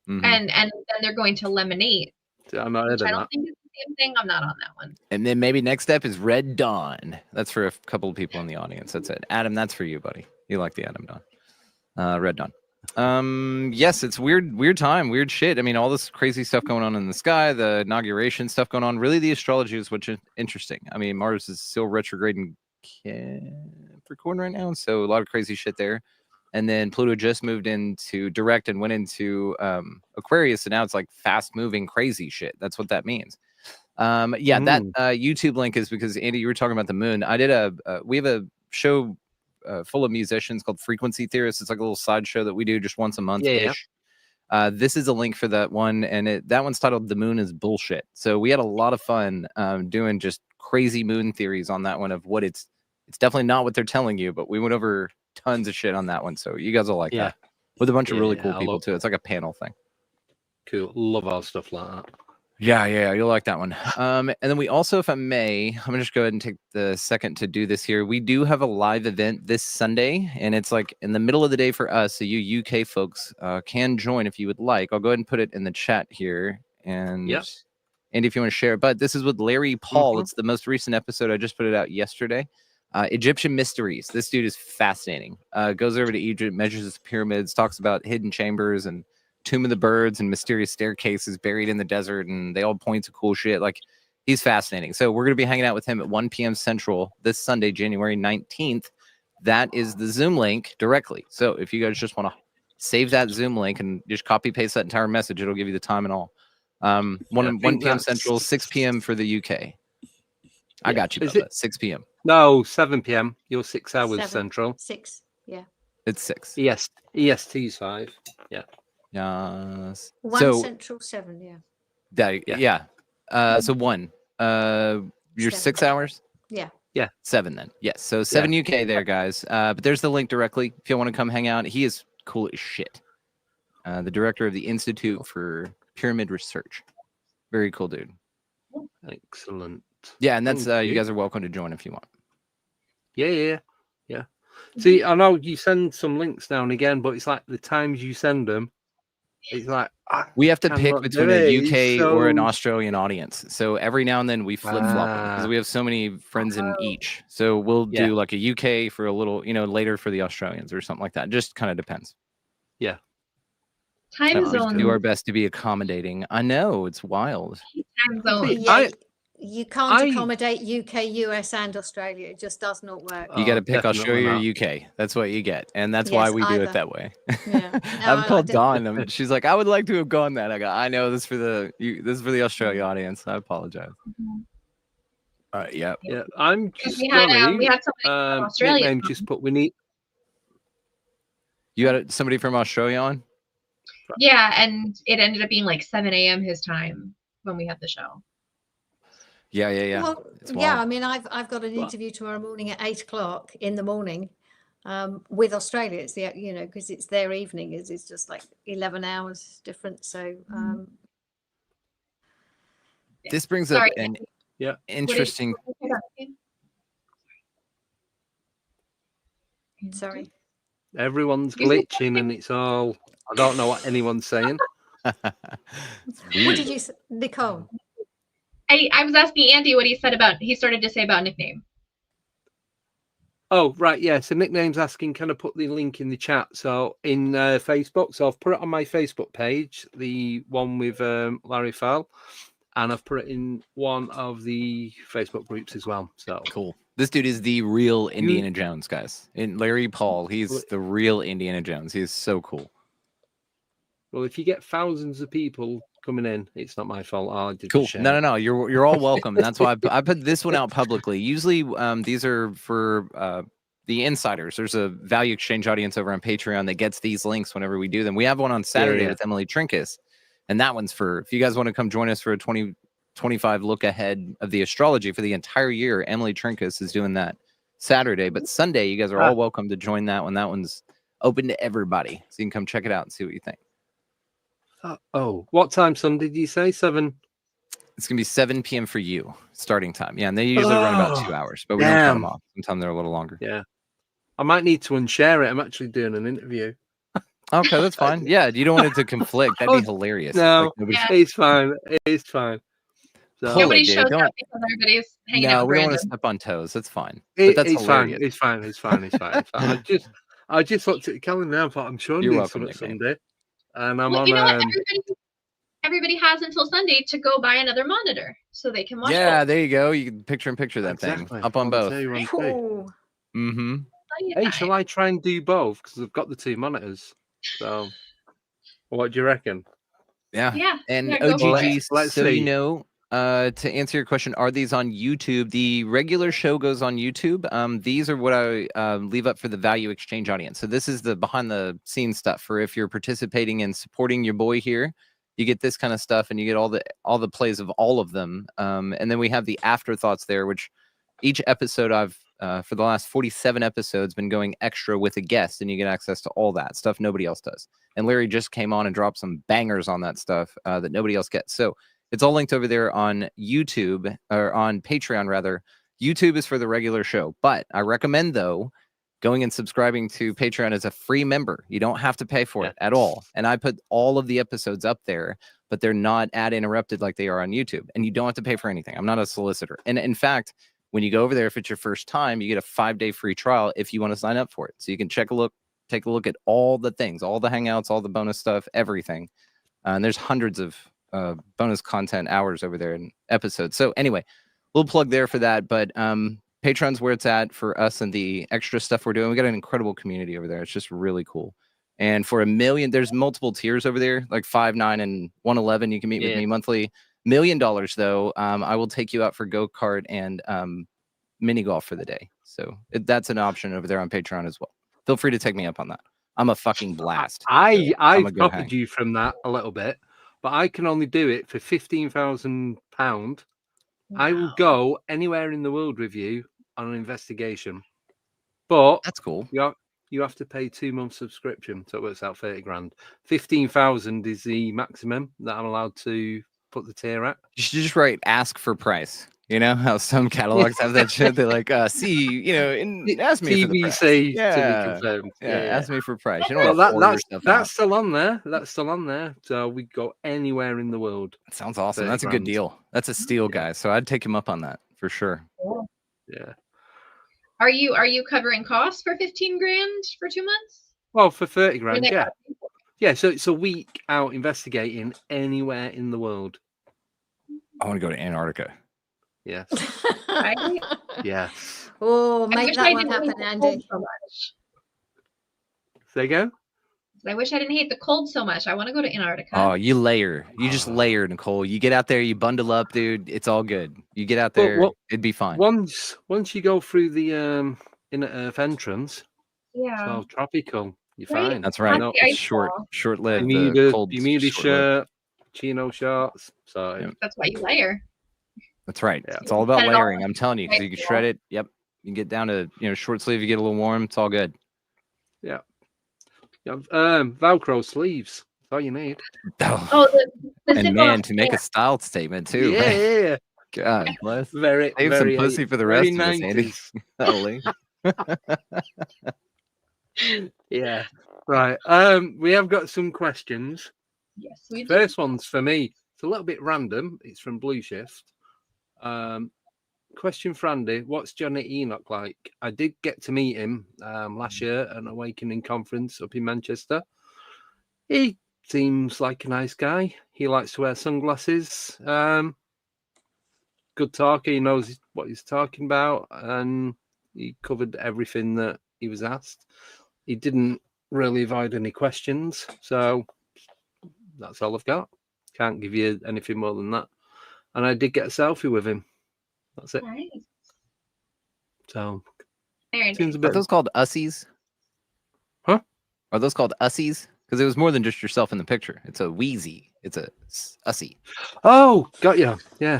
Mhm. And then they're going to Lemonade, I'm not which heard I of don't that. think is the same thing. I'm not on that one. And then maybe next step is Red Dawn. That's for a couple of people in the audience. That's it. Adam, that's for you, buddy. You like the Adam Dawn. Red Dawn. Yes, it's weird time, weird shit. I mean, all this crazy stuff going on in the sky, the inauguration stuff going on. Really, the astrology is what's interesting. I mean, Mars is still retrograde in Capricorn right now, so a lot of crazy shit there. And then Pluto just moved into direct and went into Aquarius, and now it's like fast moving crazy shit. That's what that means. Yeah, that YouTube link is because Andy, you were talking about the moon. I did we have a show full of musicians called Frequency Theorists. It's like a little sideshow that we do just once a month ish. This is a link for that one, and that one's titled "The Moon is Bullshit." So we had a lot of fun doing just crazy moon theories on that one of what it's definitely not what they're telling you, but we went over tons of shit on that one. So you guys will like that with a bunch of really cool people too. It's like a panel thing. Cool. Love all stuff like that. Yeah, you'll like that one. And then we also, if I may, I'm gonna just go ahead and take the second to do this here. We do have a live event this Sunday, and it's like in the middle of the day for us. So you UK folks can join if you would like. I'll go ahead and put it in the chat here. And Andy, if you want to share it. But this is with Larry Paul. It's the most recent episode. I just put it out yesterday. Egyptian mysteries. This dude is fascinating. Goes over to Egypt, measures his pyramids, talks about hidden chambers and Tomb of the Birds and mysterious staircases buried in the desert, and they all point to cool shit. Like, he's fascinating. So we're going to be hanging out with him at 1 p.m. Central this Sunday, January 19th. That is the Zoom link directly. So if you guys just want to save that Zoom link and just copy paste that entire message, it'll give you the time and all. 1 p.m. Central, 6 p.m. for the UK. I got you, Bubba. 6 p.m. No, 7 p.m. You're 6 hours 7, central. 6. Yeah. It's 6. Yes, EST's 5. Yeah. Yes. 1 So Central, 7. Yeah. So 1. You're 6 hours. Yeah. 7 then. Yes. So 7 UK there, guys. But there's the link directly if you want to come hang out. He is cool as shit. The director of the Institute for Pyramid Research. Very cool dude. Excellent. Yeah, and that's you guys are welcome to join if you want. Yeah. See, I know you send some links now and again, but it's like the times you send them, it's like we have to I'm pick not between doing a it, UK or an so- Australian audience. So every now and then we flip flop because we have so many friends in each. So we'll do like a UK for a little, later for the Australians or something like that. Just kind of depends. Yeah. Time We zone. do our best to be accommodating. I know it's wild. Time zone. Yeah, you can't accommodate UK, US, and Australia. It just does not work. You got to pick definitely Australia or UK. That's what you get, and that's why we do either. it that way. Yeah. I've called Dawn. She's like, I would like to have gone that. I go, I know this is for the Australia audience. I apologize. Yeah. Yeah, I'm Because just we had going. we had somebody from Australia. Nickname just put we need. You got somebody from Australia on? Yeah, and it ended up being like 7 a.m. his time when we had the show. Yeah. Well, It's yeah, wild. I mean, I've got an interview tomorrow morning at 8 o'clock in the morning with Australia. It's the, you know, because it's their evening, it's just like 11 hours different. So, This brings Sorry, up an Yeah. interesting. sorry. Everyone's You said glitching, and it's all. I don't know what anyone's saying. It's What weird. did you say, Nicole? I was asking Andy what he started to say about nickname. Oh, right, yeah. So nickname's asking, can I put the link in the chat? So in Facebook, so I've put it on my Facebook page, the one with Larry Fowle, and I've put it in one of the Facebook groups as well. So Cool. This dude is the real Indiana Jones, guys. And Larry Paul, he's the real Indiana Jones. He's so cool. Well, if you get thousands of people coming in, it's not my fault. I did Cool. share. No. You're all welcome, and that's why I put this one out publicly. Usually, these are for the insiders. There's a value exchange audience over on Patreon that gets these links whenever we do them. We have one on Saturday yeah. with Emily Trinkus, and that one's for if you guys want to come join us for a 2025 look ahead of the astrology for the entire year. Emily Trinkus is doing that Saturday, but Sunday you guys are all welcome to join that one. That one's open to everybody, so you can come check it out and see what you think. What time Sunday did you say? 7? It's gonna be 7 p.m. for you, starting time. Yeah, and they usually run about 2 hours, but we don't cut them off. Sometimes they're a little longer. Yeah, I might need to unshare it. I'm actually doing an interview. Okay, that's fine. Yeah, you don't want it to conflict. That'd be hilarious. No, Like, it's fine. It's fine. So, Nobody dude, shows don't- up because everybody's hanging out No, with we don't want Brandon. to step on toes. That's fine. But that's it's hilarious. fine. It's fine. I just looked at the calendar and thought I'm sure I'm You're doing welcome, something nickname. Sunday, and I'm Well, on. you know what? Everybody has until Sunday to go buy another monitor so they can watch. Yeah, both. there you go. You can picture that Exactly. thing up on both. Cool. Mm-hmm. Hey, shall I try and do both? Because I've got the 2 monitors. So, what do you reckon? Yeah. Yeah. And yeah, go for OGG, it. Let's so you see. know, to answer your question, are these on YouTube? The regular show goes on YouTube. These are what I leave up for the value exchange audience. So this is the behind the scenes stuff for if you're participating and supporting your boy here. You get this kind of stuff, and you get all the plays of all of them. And then we have the afterthoughts there, which each episode I've for the last 47 episodes been going extra with a guest, and you get access to all that stuff nobody else does. And Larry just came on and dropped some bangers on that stuff that nobody else gets. So it's all linked over there on YouTube, or on Patreon rather. YouTube is for the regular show, but I recommend though going and subscribing to Patreon as a free member. You don't have to pay for it at all. And I put all of the episodes up there, but they're not ad interrupted like they are on YouTube. And you don't have to pay for anything. I'm not a solicitor. And in fact, when you go over there, if it's your first time, you get a 5-day free trial if you want to sign up for it. So you can take a look at all the things, all the hangouts, all the bonus stuff, everything. And there's hundreds of bonus content hours over there in episodes. So anyway, little plug there for that. But Patreon's where it's at for us and the extra stuff we're doing. We got an incredible community over there. It's just really cool. And for $1 million, there's multiple tiers over there, like 5, 9, and 111. You can meet with me monthly. $1 million though, I will take you out for go-kart and mini golf for the day. So that's an option over there on Patreon as well. Feel free to take me up on that. I'm a fucking blast. I've copied you from that a little bit, but I can only do it for £15,000. I will go anywhere in the world with you on an investigation, but that's cool. You have to pay 2 months subscription, so it works out 30 grand. 15,000 is the maximum that I'm allowed to put the tier at. You should just write "ask for price." You know how some catalogs have that shit. They're like, see, you know, ask me for the price. TBC Yeah. to be confirmed. Yeah, ask me for price. You Well, don't want to that's still on there. That's still on there. So we go anywhere in the world. That sounds awesome. That's a good deal. That's a steal, guys. So I'd take him up on that for sure. Cool. Yeah. Are you covering costs for 15 grand for 2 months? Well, for 30 grand, yeah. Yeah, so it's a week out investigating anywhere in the world. I want to go to Antarctica. Yes. Right? Yes. Oh, I make wish that I one didn't happen, like Andy. so much. There you go. I wish I didn't hate the cold so much. I want to go to Antarctica. Oh, you layer. You just layer, Nicole. You get out there, you bundle up, dude. It's all good. You get out But there, what- it'd be fine. Once you go through the inner Earth entrance, Yeah. so tropical, you're Right. fine. That's right. No, the It's ice wall. short-lived. you The need a cold. shirt, chino shorts. So Yeah. That's why you layer. That's right. Yeah. It's all about Set it all layering. I'm telling you, because you can right shred it. Yep. You can get down to short sleeve. You get a little warm. It's all good. yeah, Velcro sleeves. That's all you need. Oh, the And zip man, off, to make yeah. a style statement too. Yeah, right? yeah, God bless. very, Save some very, pussy for the very rest of us, Andy. 90s. Golly. Yeah. Right. We have got some questions. Yes, we do. First one's for me. It's a little bit random. It's from Blue Shift. Question for Andy: what's Johnny Enoch like? I did get to meet him last year at an Awakening conference up in Manchester. He seems like a nice guy. He likes to wear sunglasses. Good talker. He knows what he's talking about, and he covered everything that he was asked. He didn't really avoid any questions, so that's all I've got. Can't give you anything more than that. And I did get a selfie with him. That's it. Nice. So Very seems a nice. bit. Are those called ussies? Huh? Are those called ussies? Because it was more than just yourself in the picture. It's a wheezy. It's a ussie. Oh, got you. Yeah.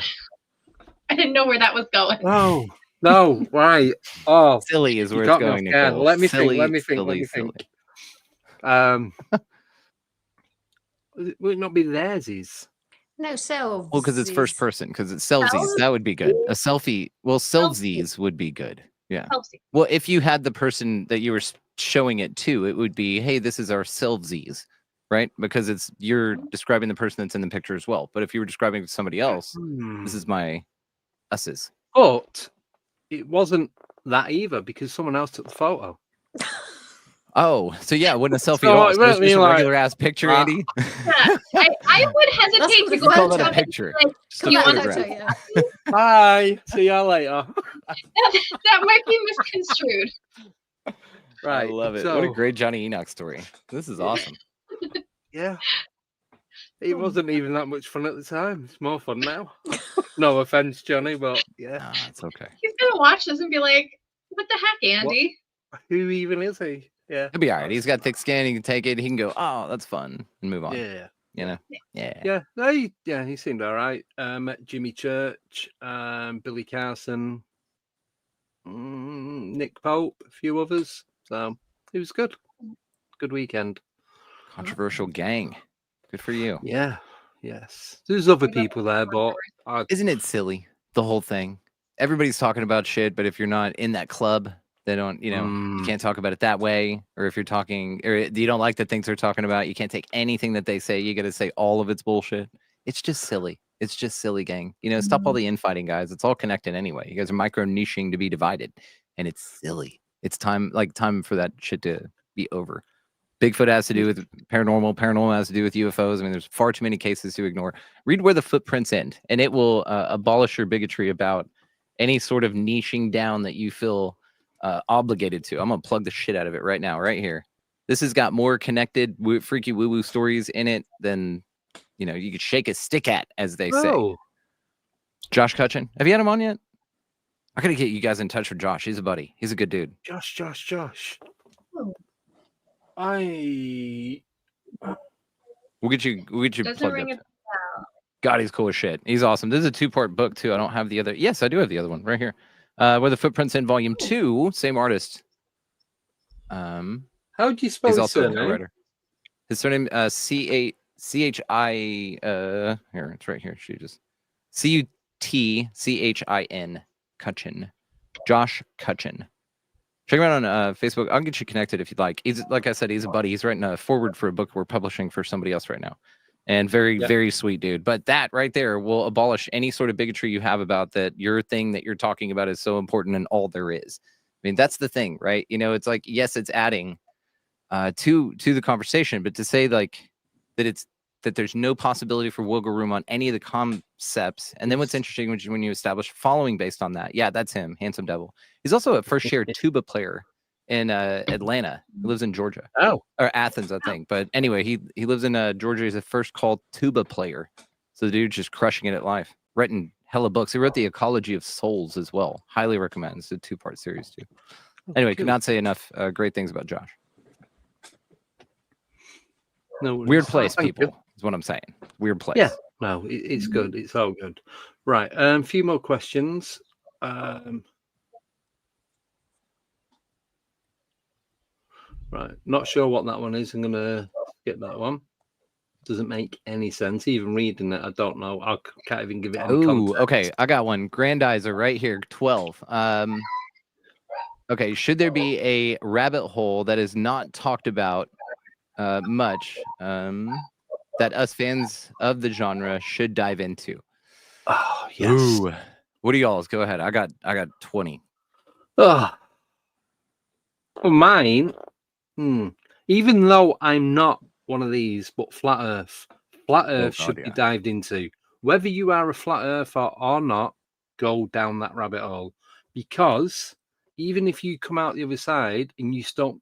I didn't know where that was going. Oh no, right. Oh, Silly is you where it's got me going, off guard. Nicole. Let me Silly, think. Let me think. silly, Let me silly. think. Would it not be theirs? No selves. Well, because it's first person. Because it's selfsies. That would be good. A selfie. Well, selfsies would be good. Yeah. Chelsea. Well, if you had the person that you were showing it to, it would be, hey, this is our selfsies, right? Because you're describing the person that's in the picture as well. But if you were describing to somebody else, this is my usses. But it wasn't that either because someone else took the photo. Oh, so yeah, it wasn't a selfie So at all. it So it's really just a like- regular ass picture, Andy. Yeah, I would hesitate what to we go call up that to a him and picture. be like, Just "Do a you want photograph. to Bye. See you later. that might be misconstrued. Right. I love it. So, What a great JohnnyEnoch story. This is awesome. Yeah. It wasn't even that much fun at the time. It's more fun now. No offense, Johnny, but yeah. No, it's okay. He's gonna watch this and be like, "What the heck, Andy?" Who even is he? Yeah. He'll be all right. He's got thick skin. He can take it. He can go, oh, that's fun, and move on. Yeah. You know? Yeah. Yeah. No, he seemed all right. Met Jimmy Church, Billy Carson, Nick Pope, a few others. So it was good. Good weekend. Controversial gang. Good for you. Yeah. Yes. There's other We love people there, but Isn't it silly? The whole thing. Everybody's talking about shit, but if you're not in that club, they don't, you can't talk about it that way. Or if you're talking, or you don't like the things they're talking about, you can't take anything that they say. You got to say all of it's bullshit. It's just silly. It's just silly, gang. Stop all the infighting, guys. It's all connected anyway. You guys are micro niching to be divided, and it's silly. It's time for that shit to be over. Bigfoot has to do with paranormal. Paranormal has to do with UFOs. I mean, there's far too many cases to ignore. Read Where the Footprints End, and it will abolish your bigotry about any sort of niching down that you feel obligated to. I'm gonna plug the shit out of it right now, right here. This has got more connected freaky woo-woo stories in it than you could shake a stick at, as they say. Josh Cutchin, have you had him on yet? I gotta get you guys in touch with Josh. He's a buddy. He's a good dude. Josh. Oh. We'll get you Doesn't plugged ring up. a God, he's cool as shit. He's awesome. This is a 2-part book too. I don't have the other. Yes, I do have the other one right here. Where the Footprints End, Volume 2. Same artist. How do you spell He's his also a surname? writer. His surname CHI. Here, it's right here. She just CUTCHIN. Cutchin. Josh Cutchin. Check him out on Facebook. I'll get you connected if you'd like. He's, like I said, he's a buddy. He's writing a forward for a book we're publishing for somebody else right now. And very, very sweet dude. But that right there will abolish any sort of bigotry you have about that your thing that you're talking about is so important and all there is. I mean, that's the thing, right? It's like, yes, it's adding to the conversation, but to say like that there's no possibility for wiggle room on any of the concepts. And then what's interesting when you establish following based on that. Yeah, that's him, Handsome Devil. He's also a first share tuba player in Atlanta. He lives in Georgia. Oh, Or Athens, I think. But anyway, he lives in Georgia. He's a first call tuba player. So the dude's just crushing it at life. Written hella books. He wrote The Ecology of Souls as well. Highly recommend. It's a 2-part series too. Anyway, cool. could not say enough great things about Josh. No worries. Weird place, Thank people, you. is what I'm saying. Weird place. Yeah, no, it's good. It's all good. Right. A few more questions. Right. Not sure what that one is. I'm going to skip that one. Doesn't make any sense. Even reading it, I don't know. I can't even give it any Oh, context. okay. I got one. Grandizer right here, 12. Okay. Should there be a rabbit hole that is not talked about much that us fans of the genre should dive into? Oh, yes. Ooh. What are y'all's? Go ahead. I got 20. Oh. For mine, even though I'm not one of these, but flat Earth should be dived into. Whether you are a flat earther or not, go down that rabbit hole, because even if you come out the other side and you still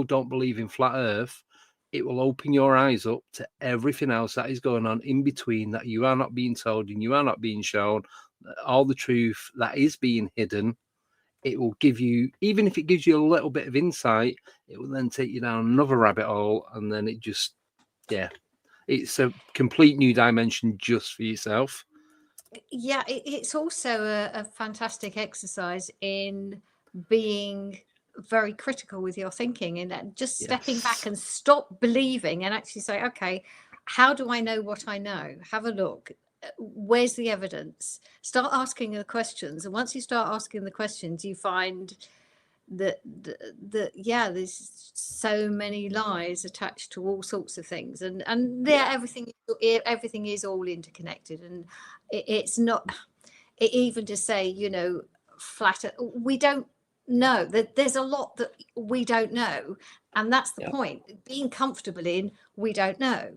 don't believe in flat Earth, it will open your eyes up to everything else that is going on in between that you are not being told and you are not being shown, all the truth that is being hidden. It will give you, even if it gives you a little bit of insight, it will then take you down another rabbit hole, and then it just, it's a complete new dimension just for yourself. Yeah, it's also a fantastic exercise in being very critical with your thinking, and that just stepping back and stop believing and actually say, okay, how do I know what I know? Have a look. Where's the evidence? Start asking the questions, and once you start asking the questions, you find that there's so many lies attached to all sorts of things, and everything is all interconnected, and it's not even to say flat. We don't know that there's a lot that we don't know, and that's the point. Being comfortable in we don't know.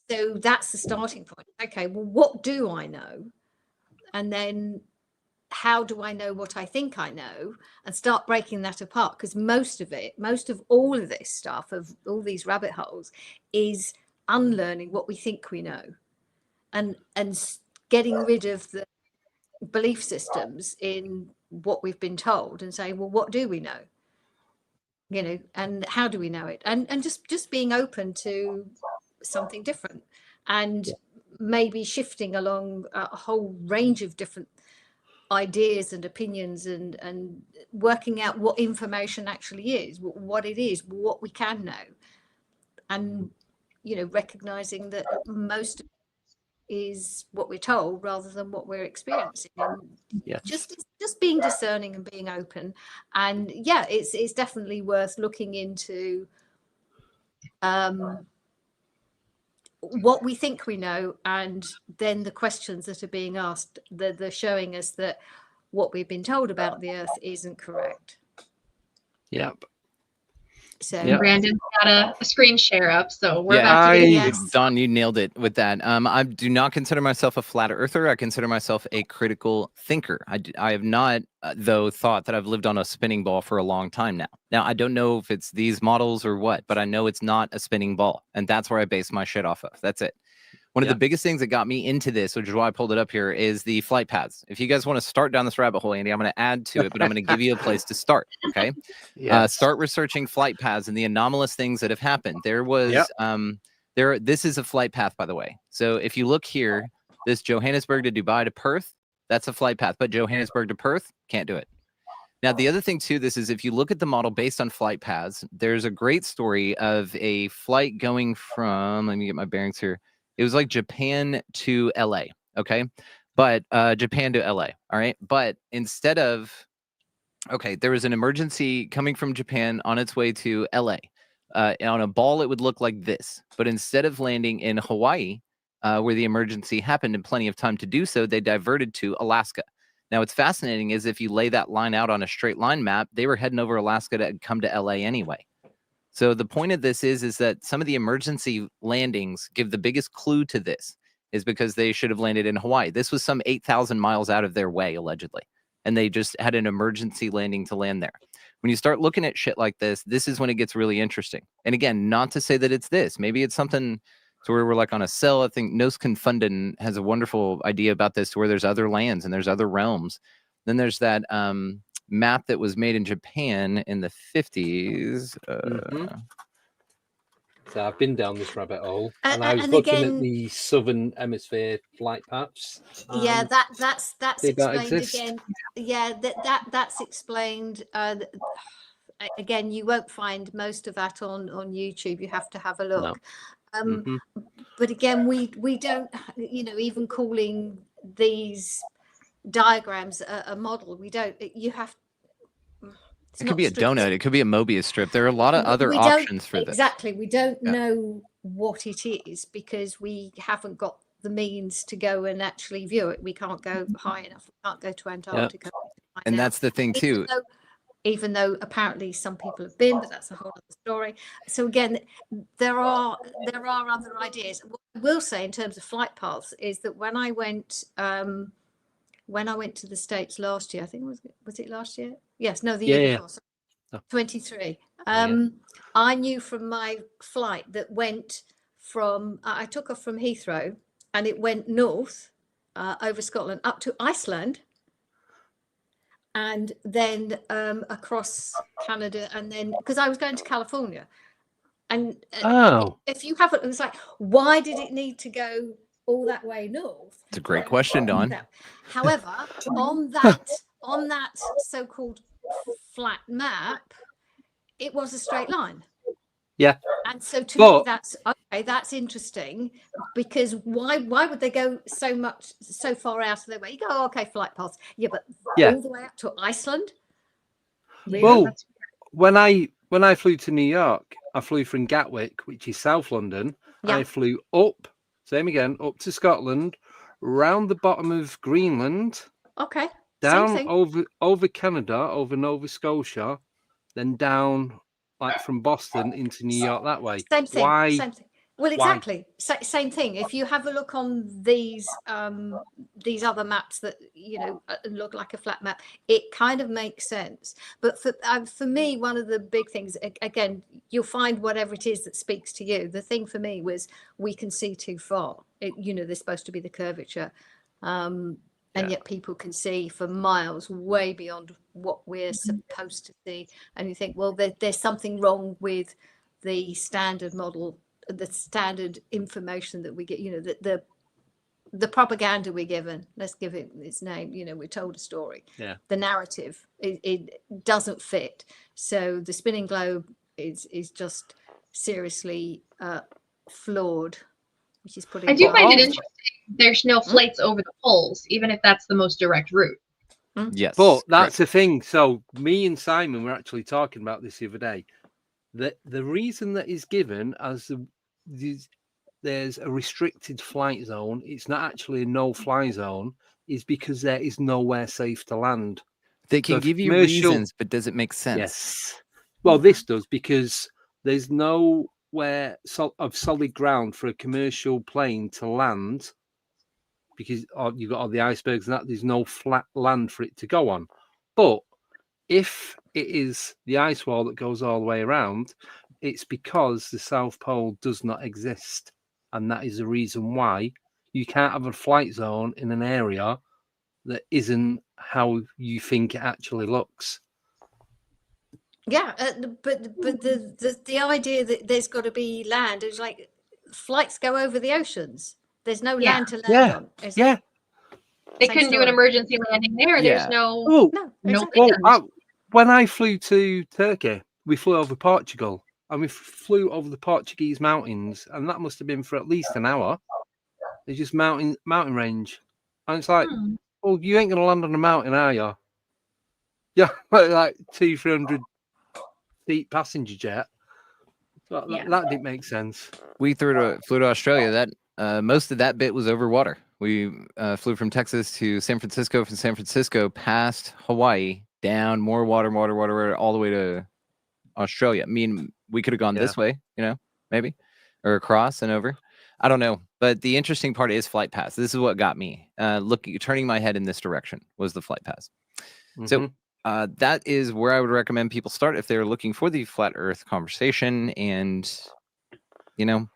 So that's the starting point. Okay, well, what do I know? And then how do I know what I think I know? And start breaking that apart, because most of all of this stuff, of all these rabbit holes, is unlearning what we think we know, and getting rid of the belief systems in what we've been told, and say, well, what do we know? And how do we know it? And just being open to something different, and maybe shifting along a whole range of different ideas and opinions, and working out what information actually is, what it is, what we can know, and recognizing that most of it is what we're told rather than what we're experiencing, and just being discerning and being open. And it's definitely worth looking into what we think we know, and then the questions that are being asked, they're showing us that what we've been told about the Earth isn't correct. Yep. So Brandon's got a screen share up, so we're about to get Don, you nailed it with that. I do not consider myself a flat earther. I consider myself a critical thinker. I have not, though, thought that I've lived on a spinning ball for a long time now. Now, I don't know if it's these models or what, but I know it's not a spinning ball, and that's where I base my shit off of. That's it. One of the biggest things that got me into this, which is why I pulled it up here, is the flight paths. If you guys want to start down this rabbit hole, Andy, I'm going to add to it, but I'm going to give you a place to start. Okay. Start researching flight paths and the anomalous things that have happened. There was, this is a flight path, by the way. So if you look here, this Johannesburg to Dubai to Perth, that's a flight path, but Johannesburg to Perth, can't do it. Now, the other thing too, this is if you look at the model based on flight paths, there's a great story of a flight going from, let me get my bearings here. It was like Japan to LA. Okay. But Japan to LA. All right. But instead of, there was an emergency coming from Japan on its way to LA. On a ball, it would look like this. But instead of landing in Hawaii, where the emergency happened and plenty of time to do so, they diverted to Alaska. Now, what's fascinating is if you lay that line out on a straight line map, they were heading over Alaska to come to LA anyway. So the point of this is that some of the emergency landings give the biggest clue to this, is because they should have landed in Hawaii. This was some 8,000 miles out of their way, allegedly. and they just had an emergency landing to land there. When you start looking at shit like this is when it gets really interesting. And again, not to say that it's this. Maybe it's something to where we're like on a cell. I think Nos Confunden has a wonderful idea about this, to where there's other lands and there's other realms. Then there's that map that was made in Japan in the 50s. So I've been down this rabbit hole, And- and I was and looking again- at the southern hemisphere flight paths. Yeah, and that's they don't explained exist. again. Yeah, that's explained. Again, you won't find most of that on YouTube. You have to have a look. Mhm. But again, we don't, even calling these diagrams a model, we don't. You have. It could be a donut. It could be a Mobius strip. There are a lot of other We don't- options for this. Exactly. We don't Yeah. know what it is because we haven't got the means to go and actually view it. We can't go high enough. We can't go to Antarctica. to find And out. that's the thing too. Even though apparently some people have been, but that's a whole other story. So again, there are other ideas. What I will say in terms of flight paths is that when I went to the States last year, I think was it last year? Yes, no, the year before. So Oh. 23. Yeah. I knew from my flight that went from I took off from Heathrow and it went north over Scotland up to Iceland. And then across Canada, and then because I was going to California, and Oh, if you have it was like, why did it need to go all that way north? It's a great question, Dawn. However, on that so-called flat map, it was a straight line. Yeah. And so to But- me, that's okay. That's interesting because why would they go so far out of their way? You go, oh, okay, flight paths. Yeah, but Yeah. all the way up to Iceland. Really? Well, That's when I flew to New York, I flew from Gatwick, which is South London. Yeah. I flew up, same again, up to Scotland, round the bottom of Greenland, Okay. down Same thing. over Canada, over Nova Scotia, then down like from Boston into New York that way. Same thing. Why? Same thing. Well, Why? exactly. Same thing. If you have a look on these other maps that look like a flat map, it kind of makes sense. But for me, one of the big things, again, you'll find whatever it is that speaks to you. The thing for me was we can see too far. There's supposed to be the curvature, and Yeah. yet people can see for miles, way beyond what we're supposed to see. And you think, well, there's something wrong with the standard model, the standard information that we get, the propaganda we're given. Let's give it its name. We're told a story. Yeah. The narrative, it doesn't fit. So the spinning globe is just seriously flawed, which is putting. I do find it Oh. interesting. There's no flights over the poles, even if that's the most direct route. Yes. But that's correct. the thing. So me and Simon were actually talking about this the other day. The reason that is given as there's a restricted flight zone, it's not actually a no-fly zone, is because there is nowhere safe to land. They can so give you commercial- reasons, but does it make sense? Yes. Well, this does because there's nowhere of solid ground for a commercial plane to land because you've got all the icebergs and that. There's no flat land for it to go on. But if it is the ice wall that goes all the way around, it's because the South Pole does not exist. And that is the reason why you can't have a flight zone in an area that isn't how you think it actually looks. Yeah, but the idea that there's got to be land is like flights go over the oceans. There's no Yeah. land to land Yeah. on. It's Yeah. They Same couldn't do an story. emergency landing there. Yeah. There's no. Oh, no, No. exactly. well, when I flew to Turkey, we flew over Portugal and we flew over the Portuguese mountains, and that must have been for at least an hour. It's just mountain range, and it's like, well, you ain't gonna land on a mountain, are you? Yeah, like 200-300 seat passenger jet. So Yeah. that didn't make sense. We flew to Australia. That most of that bit was over water. We flew from Texas to San Francisco, from San Francisco past Hawaii, down more water, all the way to Australia. I mean, we could have gone this way, maybe, or across and over. I don't know, But the interesting part is flight paths. This is what got me turning my head in this direction was the flight paths. So that is where I would recommend people start if they're looking for the flat Earth conversation. And, you know,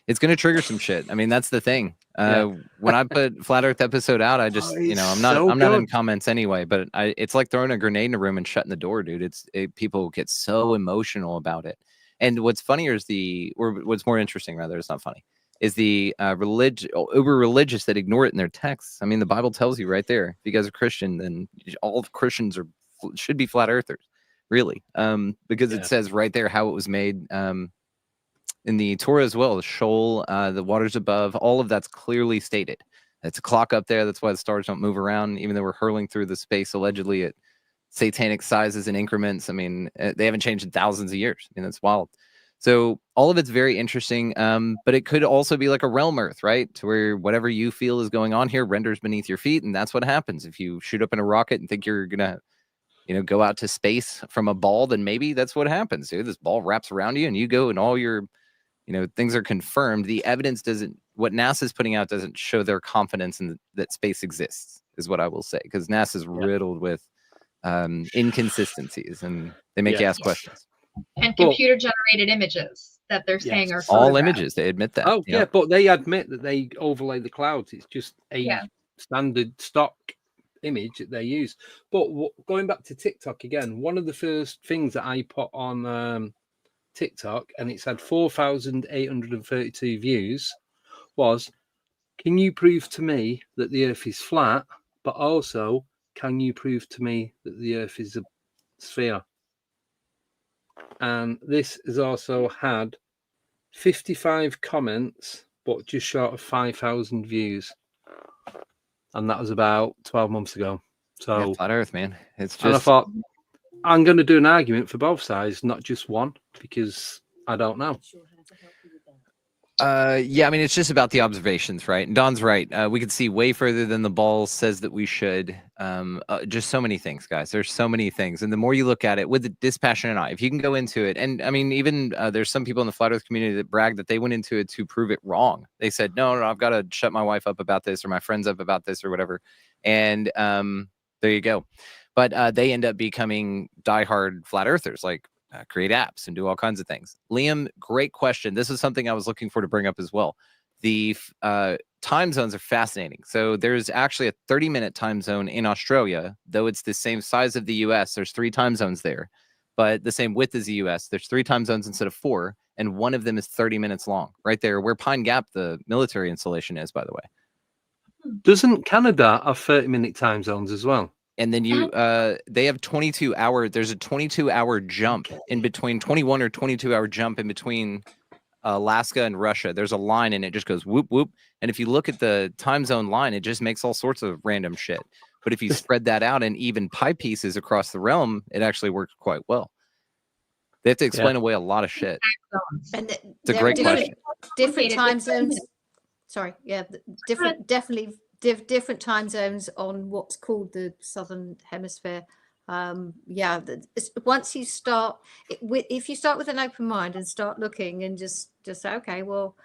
it's going to trigger some shit. I mean, that's the thing. When I put flat Earth episode out, I just, I'm not in comments anyway, but it's like throwing a grenade in a room and shutting the door, dude. People get so emotional about it. And what's funnier is what's more interesting, rather, it's not funny, is the uber religious that ignore it in their texts. I mean, the Bible tells you right there, if you guys are Christian, then all Christians should be flat earthers, really, because it says right there how it was made. In the Torah as well, the shoal, the waters above, all of that's clearly stated. It's a clock up there. That's why the stars don't move around, even though we're hurling through the space allegedly at satanic sizes and increments. I mean, they haven't changed in thousands of years. I mean, that's wild. So all of it's very interesting, but it could also be like a realm Earth, right? To where whatever you feel is going on here renders beneath your feet, and that's what happens. If you shoot up in a rocket and think you're gonna, go out to space from a ball, then maybe that's what happens, dude. This ball wraps around you, and you go, and all your things are confirmed. The evidence what NASA's putting out doesn't show their confidence in that space exists, is what I will say, because NASA's riddled with inconsistencies, and they make you ask questions. And computer generated images that they're saying are all images. They admit that. Oh, yeah, but they admit that they overlay the clouds. It's just a standard stock image that they use. But going back to TikTok again, one of the first things that I put on TikTok, and it's had 4,832 views, was, can you prove to me that the Earth is flat, but also can you prove to me that the Earth is a sphere? And this has also had 55 comments, but just short of 5,000 views, and that was about 12 months ago. So flat Earth, man, it's just. And I thought, I'm going to do an argument for both sides, not just one, because I don't know. Yeah, I mean, it's just about the observations, right? And Don's right. We could see way further than the ball says that we should. Just so many things, guys. There's so many things. And the more you look at it with the dispassionate eye, if you can go into it, and I mean, even there's some people in the flat Earth community that brag that they went into it to prove it wrong. They said, no, I've got to shut my wife up about this, or my friends up about this, or whatever. And there you go. But they end up becoming diehard flat earthers, like create apps and do all kinds of things. Liam, great question. This is something I was looking for to bring up as well. The time zones are fascinating. So there's actually a 30-minute time zone in Australia, though it's the same size of the US. There's 3 time zones there, but the same width as the US. There's 3 time zones instead of 4, and one of them is 30 minutes long, right there where Pine Gap, the military installation, is, by the way. Doesn't Canada have 30-minute time zones as well? And then they have 22-hour. There's a 22-hour jump in between, 21 or 22-hour jump in between Alaska and Russia. There's a line, and it just goes whoop whoop. And if you look at the time zone line, it just makes all sorts of random shit. But if you spread that out and even pie pieces across the realm, it actually works quite well. They have to explain away a lot of shit. And it's a great question. Different time zones. Sorry, different time zones on what's called the Southern Hemisphere. Once you start, if you start with an open mind and start looking and just say, okay, well,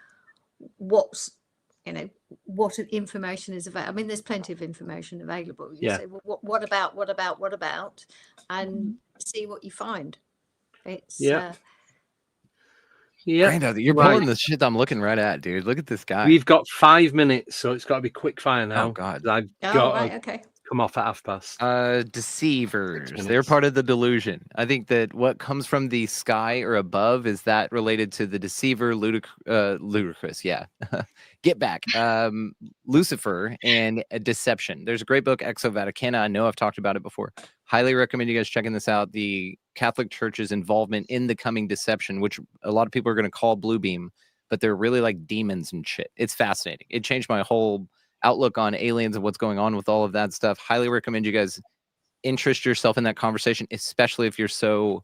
what information is available? I mean, there's plenty of information available. You say, well, what about, and see what you find. It's Brando, you're pulling the shit I'm looking right at, dude. Look at this guy. We've got 5 minutes, so it's got to be quick fire now. Oh, God. I've got to come off at 1:30. Deceivers. They're part of the delusion. I think that what comes from the sky or above, is that related to the deceiver, ludicrous. Yeah. Get back. Lucifer and deception. There's a great book, Exo Vaticana. I know I've talked about it before. Highly recommend you guys checking this out. The Catholic Church's involvement in the coming deception, which a lot of people are going to call blue beam, but they're really like demons and shit. It's fascinating. It changed my whole outlook on aliens and what's going on with all of that stuff. Highly recommend you guys interest yourself in that conversation, especially if you're so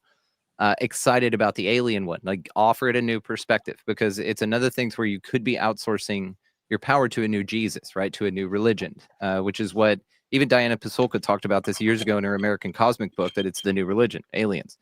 excited about the alien one. Like, offer it a new perspective, because it's another thing where you could be outsourcing your power to a new Jesus, right? To a new religion, which is what even Diana Pasulka talked about this years ago in her American Cosmic book, that it's the new religion, aliens.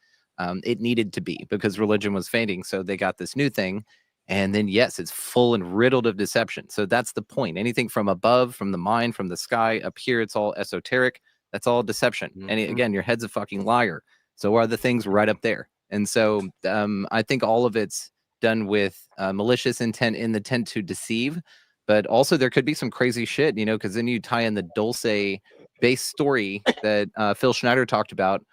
It needed to be, because religion was fading. So they got this new thing. And then, yes, it's full and riddled of deception. So that's the point. Anything from above, from the mind, from the sky, up here, it's all esoteric. That's all deception. And again, your head's a fucking liar. So are the things right up there. And so I think all of it's done with malicious intent in the intent to deceive. But also there could be some crazy shit, because then you tie in the Dulce-based story that Phil Schneider talked about,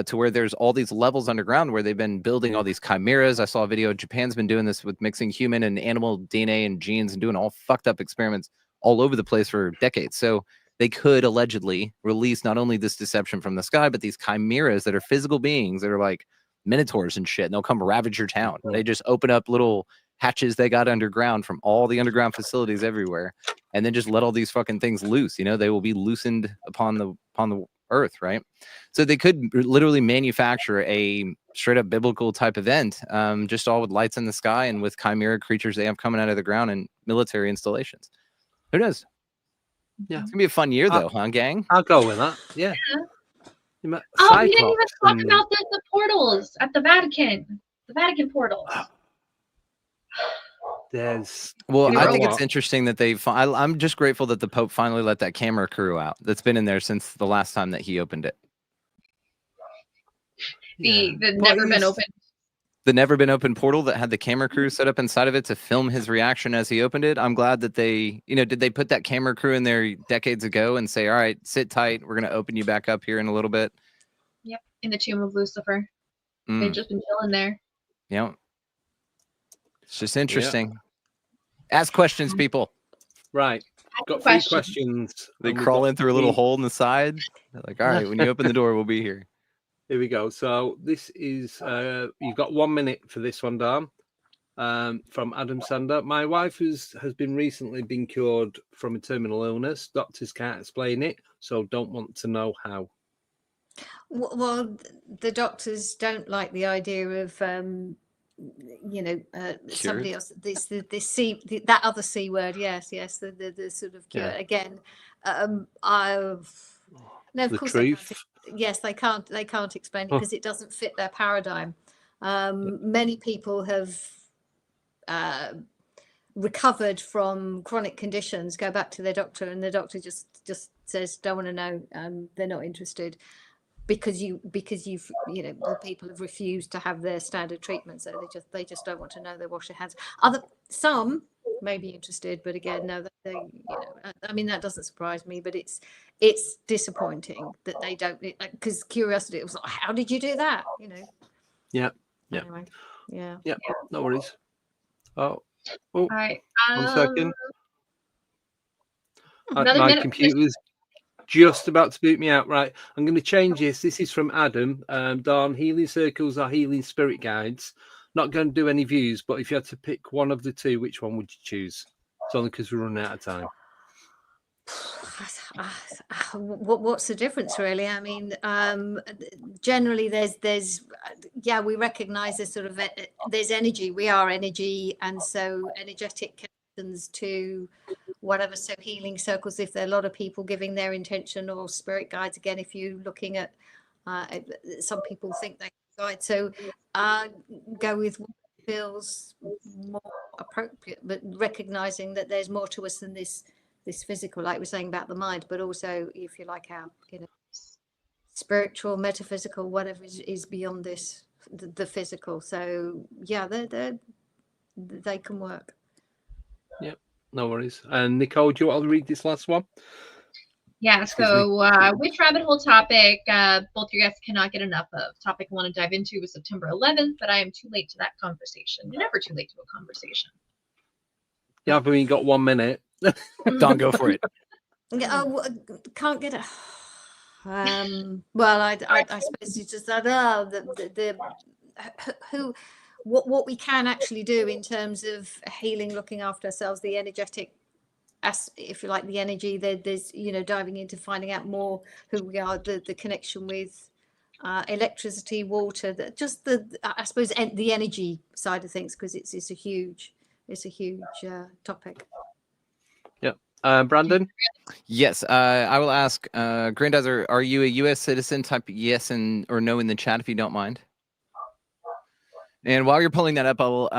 to where there's all these levels underground where they've been building all these chimeras. I saw a video. Japan's been doing this with mixing human and animal DNA and genes and doing all fucked up experiments all over the place for decades. So they could allegedly release not only this deception from the sky, but these chimeras that are physical beings that are like minotaurs and shit. And they'll come ravage your town. They just open up little hatches they got underground from all the underground facilities everywhere, and then just let all these fucking things loose. They will be loosened upon the earth, right? So they could literally manufacture a straight up biblical type event, just all with lights in the sky and with chimera creatures they have coming out of the ground and military installations. Who knows? Yeah, it's gonna be a fun year though, huh, gang? I'll go with that. Yeah. Oh, we didn't even talk about the portals at the Vatican. The Vatican portals. I think it's interesting that I'm just grateful that the Pope finally let that camera crew out that's been in there since the last time that he opened it. The never been opened. The never been open portal that had the camera crew set up inside of it to film his reaction as he opened it. I'm glad that they, did they put that camera crew in there decades ago and say, all right, sit tight. We're going to open you back up here in a little bit. Yep. In the tomb of Lucifer. They've just been chilling there. Yeah. It's just interesting. Ask questions, people. Right. Got 3 questions. They crawl in through a little hole in the side. They're like, all right, when you open the door, we'll be here. Here we go. So this is, you've got 1 minute for this one, Dan. From Adam Sander. My wife has recently been cured from a terminal illness. Doctors can't explain it, so don't want to know how. Well, the doctors don't like the idea of somebody else, that other C word, yes, the sort of cure. Again, no, of course truth. Yes, they can't explain it because it doesn't fit their paradigm. Many people have recovered from chronic conditions, go back to their doctor, and the doctor just says, don't want to know, they're not interested. Because you've the people have refused to have their standard treatment, so they just don't want to know. They wash their hands. Some may be interested, but again, no. I mean, that doesn't surprise me, but it's disappointing that they don't, because curiosity. It was like, how did you do that? Yeah. Anyway, yeah. No worries. Oh. All right. 1 second. Another my minute. computer's just about to boot me out. Right, I'm going to change this. This is from Adam. Dawn, healing circles are healing spirit guides. Not going to do any views, but if you had to pick one of the 2, which one would you choose? It's only because we're running out of time. What's the difference, really? I mean, generally there's we recognize there's sort of there's energy. We are energy, and so energetic connections to whatever. So healing circles, if there are a lot of people giving their intention, or spirit guides, again, if you're looking at some people think they guide, so go with what feels more appropriate, but recognizing that there's more to us than this physical, like we're saying about the mind, but also, if you like, our spiritual, metaphysical, whatever is beyond this, the physical. So yeah, they can work. Yep. No worries. And Nicole, do you want to read this last one? Yeah, so which rabbit hole topic both you guys cannot get enough of? Topic I want to dive into was September 11th, but I am too late to that conversation. You're never too late to a conversation. Yeah, but we got 1 minute. Don't go for it. Can't get it. Well, I suppose it's just that what we can actually do in terms of healing, looking after ourselves, the energetic, if you like, the energy. There's diving into finding out more who we are, the connection with electricity, water, I suppose the energy side of things, because it's a huge topic. Brandon? Yes, I will ask Granddad, are you a U.S. citizen? Type yes or no in the chat if you don't mind. And while you're pulling that up, I'll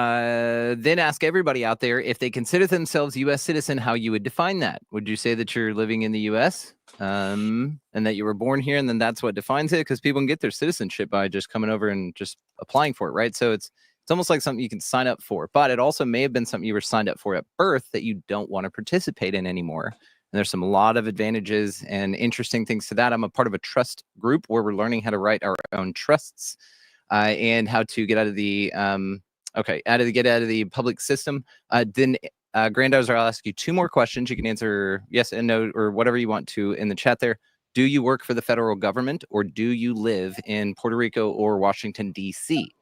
then ask everybody out there if they consider themselves U.S. citizen, how you would define that. Would you say that you're living in the U.S. And that you were born here, and then that's what defines it? Because people can get their citizenship by just coming over and just applying for it, right? So it's almost like something you can sign up for, but it also may have been something you were signed up for at birth that you don't want to participate in anymore. And there's a lot of advantages and interesting things to that. I'm a part of a trust group where we're learning how to write our own trusts. And how to get out of the get out of the public system. Then Grandizer, I'll ask you 2 more questions. You can answer yes and no or whatever you want to in the chat there. Do you work for the federal government, or do you live in Puerto Rico or Washington, D.C.?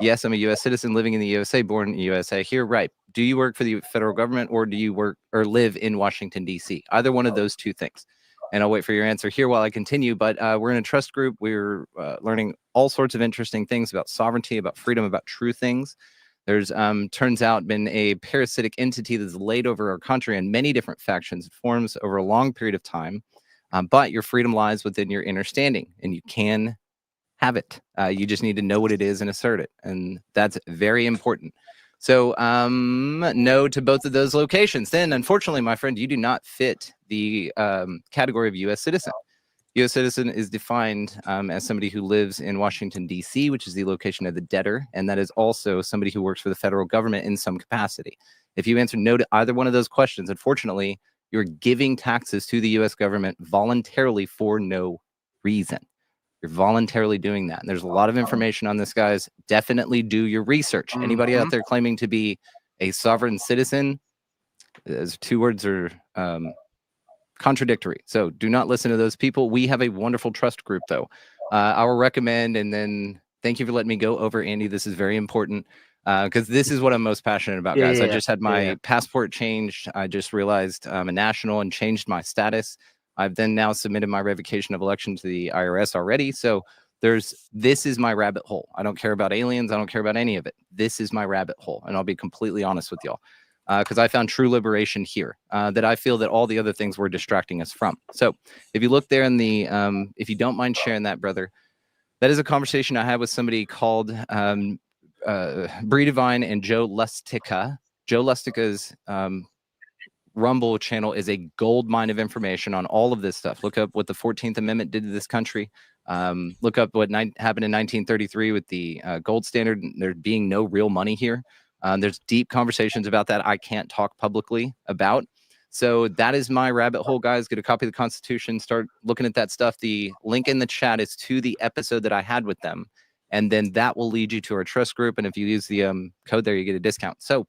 Yes, I'm a U.S. citizen living in the USA, born in the USA. Here, right. Do you work for the federal government, or do you work or live in Washington, D.C.? Either one of those 2 things. And I'll wait for your answer here while I continue. But we're in a trust group. We're learning all sorts of interesting things about sovereignty, about freedom, about true things. There's turns out been a parasitic entity that's laid over our country in many different factions and forms over a long period of time. But your freedom lies within your understanding, and you can have it. You just need to know what it is and assert it. And that's very important. So no to both of those locations. Then, unfortunately, my friend, you do not fit the category of U.S. citizen. U.S. citizen is defined as somebody who lives in Washington, D.C., which is the location of the debtor. And that is also somebody who works for the federal government in some capacity. If you answer no to either one of those questions, unfortunately, you're giving taxes to the U.S. government voluntarily for no reason. You're voluntarily doing that. And there's a lot of information on this, guys. Definitely do your research. Anybody out there claiming to be a sovereign citizen, those 2 words are contradictory. So do not listen to those people. We have a wonderful trust group, though. I will recommend, and then thank you for letting me go over, Andy. This is very important because this is what I'm most passionate about, guys. I just had my passport changed. I just realized I'm a national and changed my status. I've then now submitted my revocation of election to the IRS already. So this is my rabbit hole. I don't care about aliens. I don't care about any of it. This is my rabbit hole. And I'll be completely honest with y'all because I found true liberation here that I feel that all the other things were distracting us from. So if you look there in the, if you don't mind sharing that, brother, that is a conversation I had with somebody called Bree Divine and Joe Lustica. Joe Lustica's Rumble channel is a gold mine of information on all of this stuff. Look up what the 14th Amendment did to this country. Look up what happened in 1933 with the gold standard. There being no real money here. There's deep conversations about that I can't talk publicly about. So that is my rabbit hole, guys. Get a copy of the Constitution. Start looking at that stuff. The link in the chat is to the episode that I had with them. And then that will lead you to our trust group. And if you use the code there, you get a discount. So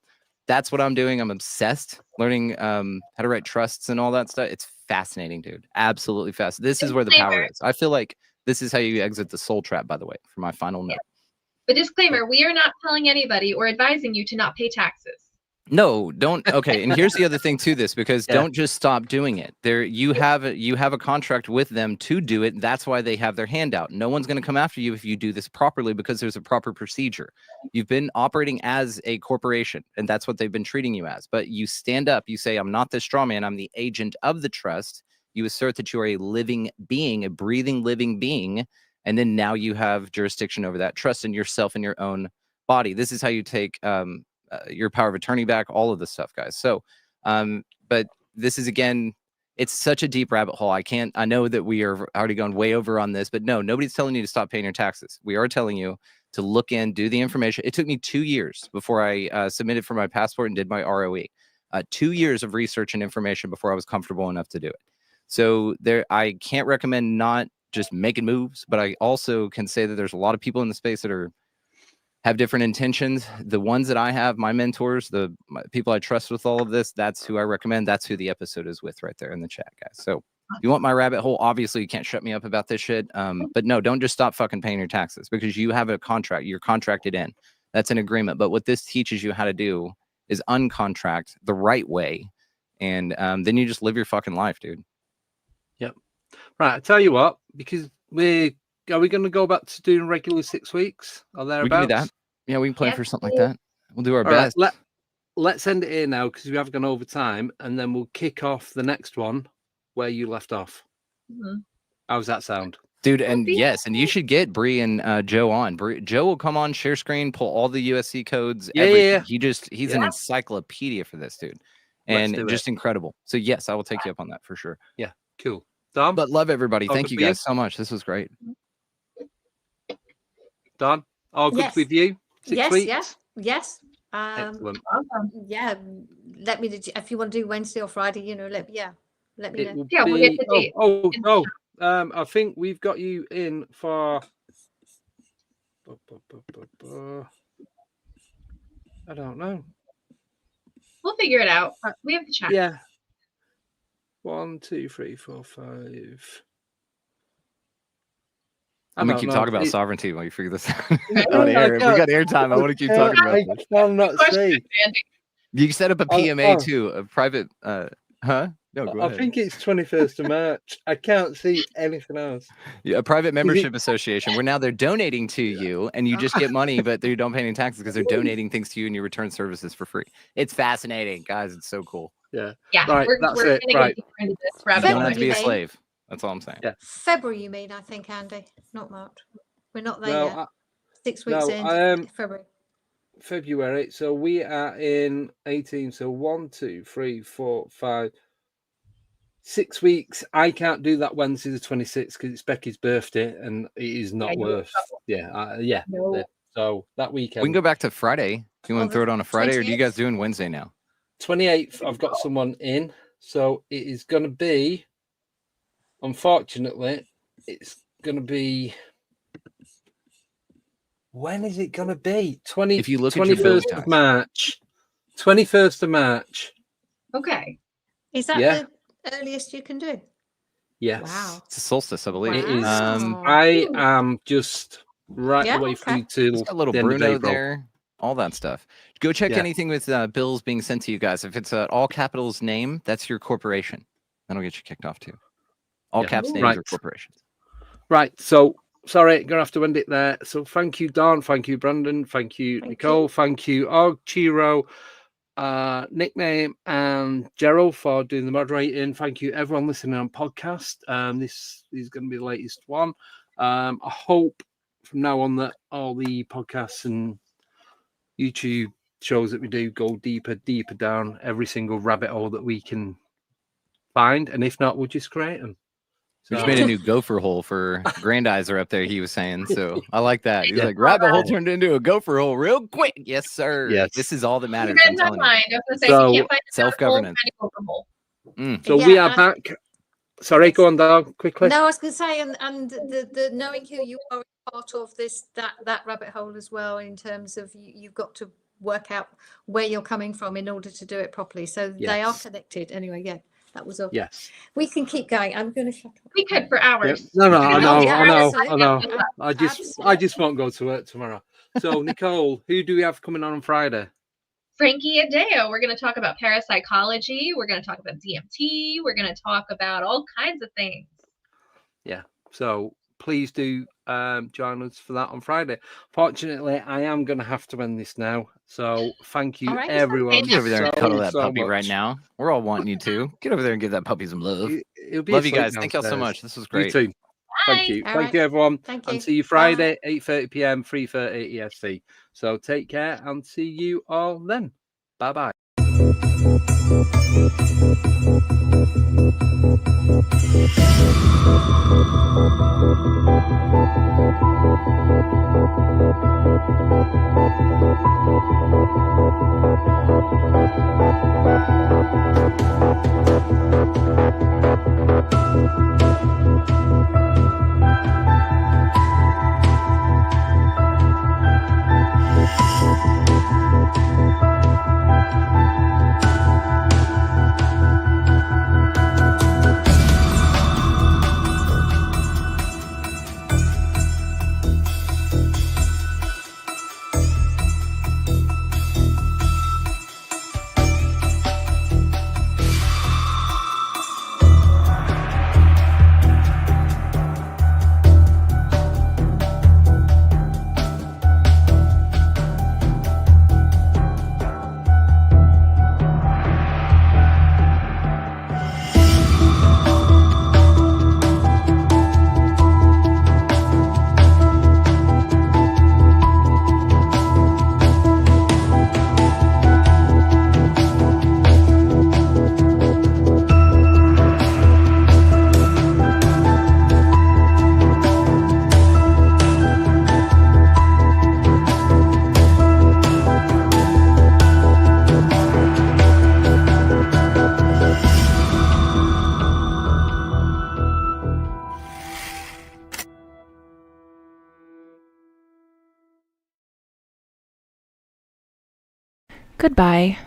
that's what I'm doing. I'm obsessed learning how to write trusts and all that stuff. It's fascinating, dude. Absolutely fascinating. This is where the power is. I feel like this is how you exit the soul trap, by the way, for my final note. But disclaimer, we are not telling anybody or advising you to not pay taxes. No, don't. Okay. And here's the other thing to this, because don't just stop doing it. You have a contract with them to do it. That's why they have their hand out. No one's going to come after you if you do this properly, because there's a proper procedure. You've been operating as a corporation, and that's what they've been treating you as. But you stand up, you say, I'm not the straw man, I'm the agent of the trust. You assert that you are a living being, a breathing living being. And then now you have jurisdiction over that trust in yourself and your own body. This is how you take your power of attorney back, all of this stuff, guys. So, but this is, again, it's such a deep rabbit hole. I know that we are already gone way over on this, but no, nobody's telling you to stop paying your taxes. We are telling you to look in, do the information. It took me 2 years before I submitted for my passport and did my ROE. 2 years of research and information before I was comfortable enough to do it. So I can't recommend not just making moves, but I also can say that there's a lot of people in the space that have different intentions. The ones that I have, my mentors, my people I trust with all of this, that's who I recommend. That's who the episode is with right there in the chat, guys. So if you want my rabbit hole, obviously you can't shut me up about this shit. But no, don't just stop fucking paying your taxes, because you have a contract. You're contracted in. That's an agreement. But what this teaches you how to do is uncontract the right way. And then you just live your fucking life, dude. Yep. Right. I tell you what, because are we going to go back to doing regular 6 weeks or thereabouts? We can do that. Yeah, we can plan for something like that. We'll do our best. Right, let's end it here now, because we have gone over time, and then we'll kick off the next one where you left off. Mm-hmm. How's that sound? Dude, and be yes, and you should get Bree and Joe on. Joe will come on, share screen, pull all the USC codes, Yeah, everything. yeah. He's an encyclopedia for this, dude. Let's And do just incredible. So yes, I will take you up on that for sure. Yeah, cool. Dom, But love everybody. All Thank good you for you? guys so much. This was great. Don, all good Yes. with you? 6 Yes, weeks? yeah, yes. Excellent. awesome. Yeah. Let me if you want to do Wednesday or Friday, let me It know. will Yeah, be. we'll get the date. No. I think we've got you in for. I don't know. We'll figure it out. We have the chat. Yeah. 1, 2, 3, 4, 5. I'm gonna keep talking about sovereignty while you figure this out Right. on No, I air. If we can't. got airtime, I want to keep talking about I this. cannot say. Andy. You set up a Oh, PMA oh. too, a private huh? No, go I ahead. think it's 21st of March. I can't see anything else. Yeah, a private membership association where now they're donating to you and you just get money, but you don't pay any taxes because they're donating things to you and you return services for free. It's fascinating, guys. It's so cool. Yeah. Yeah, Right, we're that's gonna it, get right. deeper into this You rabbit don't hole. have to be a February. slave. That's all I'm saying. Yeah. February, you mean? I think, Andy, not March. We're not there No, yet. 6 weeks in February. February. So we are in 18. So 1, 2, 3, 4, 5, 6 weeks. I can't do that Wednesday the 26th because it's Becky's birthday and it is not Yeah, worth. Yeah. No. So that weekend. We can go back to Friday. Do you want Oh, to throw it on a Friday or do you 28th? guys doing Wednesday now? 28th. I've got someone in. So it is going to be. Unfortunately, it's going to be. When is it going to be? If you look at your bill 21st of tax. March. 21st of March. Okay. Is that Yeah. the earliest you can do? Yes. Wow. It's a solstice, I believe. It is. Wow. I am just right Yeah, the way okay. through It's to got a little the end of Bruno April. there, all that stuff. Go check Yeah. anything with bills being sent to you guys. If it's an all capitals name, that's your corporation. That'll get you kicked off too. All Yeah. caps names Right. are corporations. Right. So sorry, gonna have to end it there. So thank you, Don. Thank you, Brandon. Thank you, Thank Nicole. you. Thank you, Og, Chiro, Nickname, and Gerald for doing the moderating. Thank you, everyone listening on podcast. This is going to be the latest one. I hope from now on that all the podcasts and YouTube shows that we do go deeper down every single rabbit hole that we can find, and if not, we'll just create them. We just made a new gopher hole for Grandizer up there, he was saying. So I like that. He's like, rabbit hole turned into a gopher hole real quick. Yes, sir. Yes. This is all that matters. Keep I'm in telling you. mind. I was gonna say, So, if you can't find a self-governance. hole. So Yeah, we are back. Sorry, go on, Dog, quickly. No, I was going to say, and the knowing who you are is part of this that rabbit hole as well. In terms of you've got to work out where you're coming from in order to do it properly. So they are Yes. connected. Anyway, yeah, that was all. Yes. We can keep going. I'm going to shut up. We could for hours. No, I Oh, know, yeah, I know. absolutely. I just won't go to work tomorrow. So, Nicole, who do we have coming on Friday? Frankie Adeo. We're going to talk about parapsychology. We're going to talk about DMT. We're going to talk about all kinds of things. Yeah. So please do join us for that on Friday. Fortunately, I am going to have to end this now. So thank you, All right. everyone. Get over there and so, cuddle that so puppy right much. now. We're all wanting you to. Get over there and give that puppy some love. He'll be Love you asleep guys. Thank y'all so downstairs. much. This was You great. too. Bye. Thank you. All Thank right. you, everyone. Thank you. And see you Friday, 8:30 p.m., 3:30 EST. So take care and see you all then. Bye-bye. Goodbye.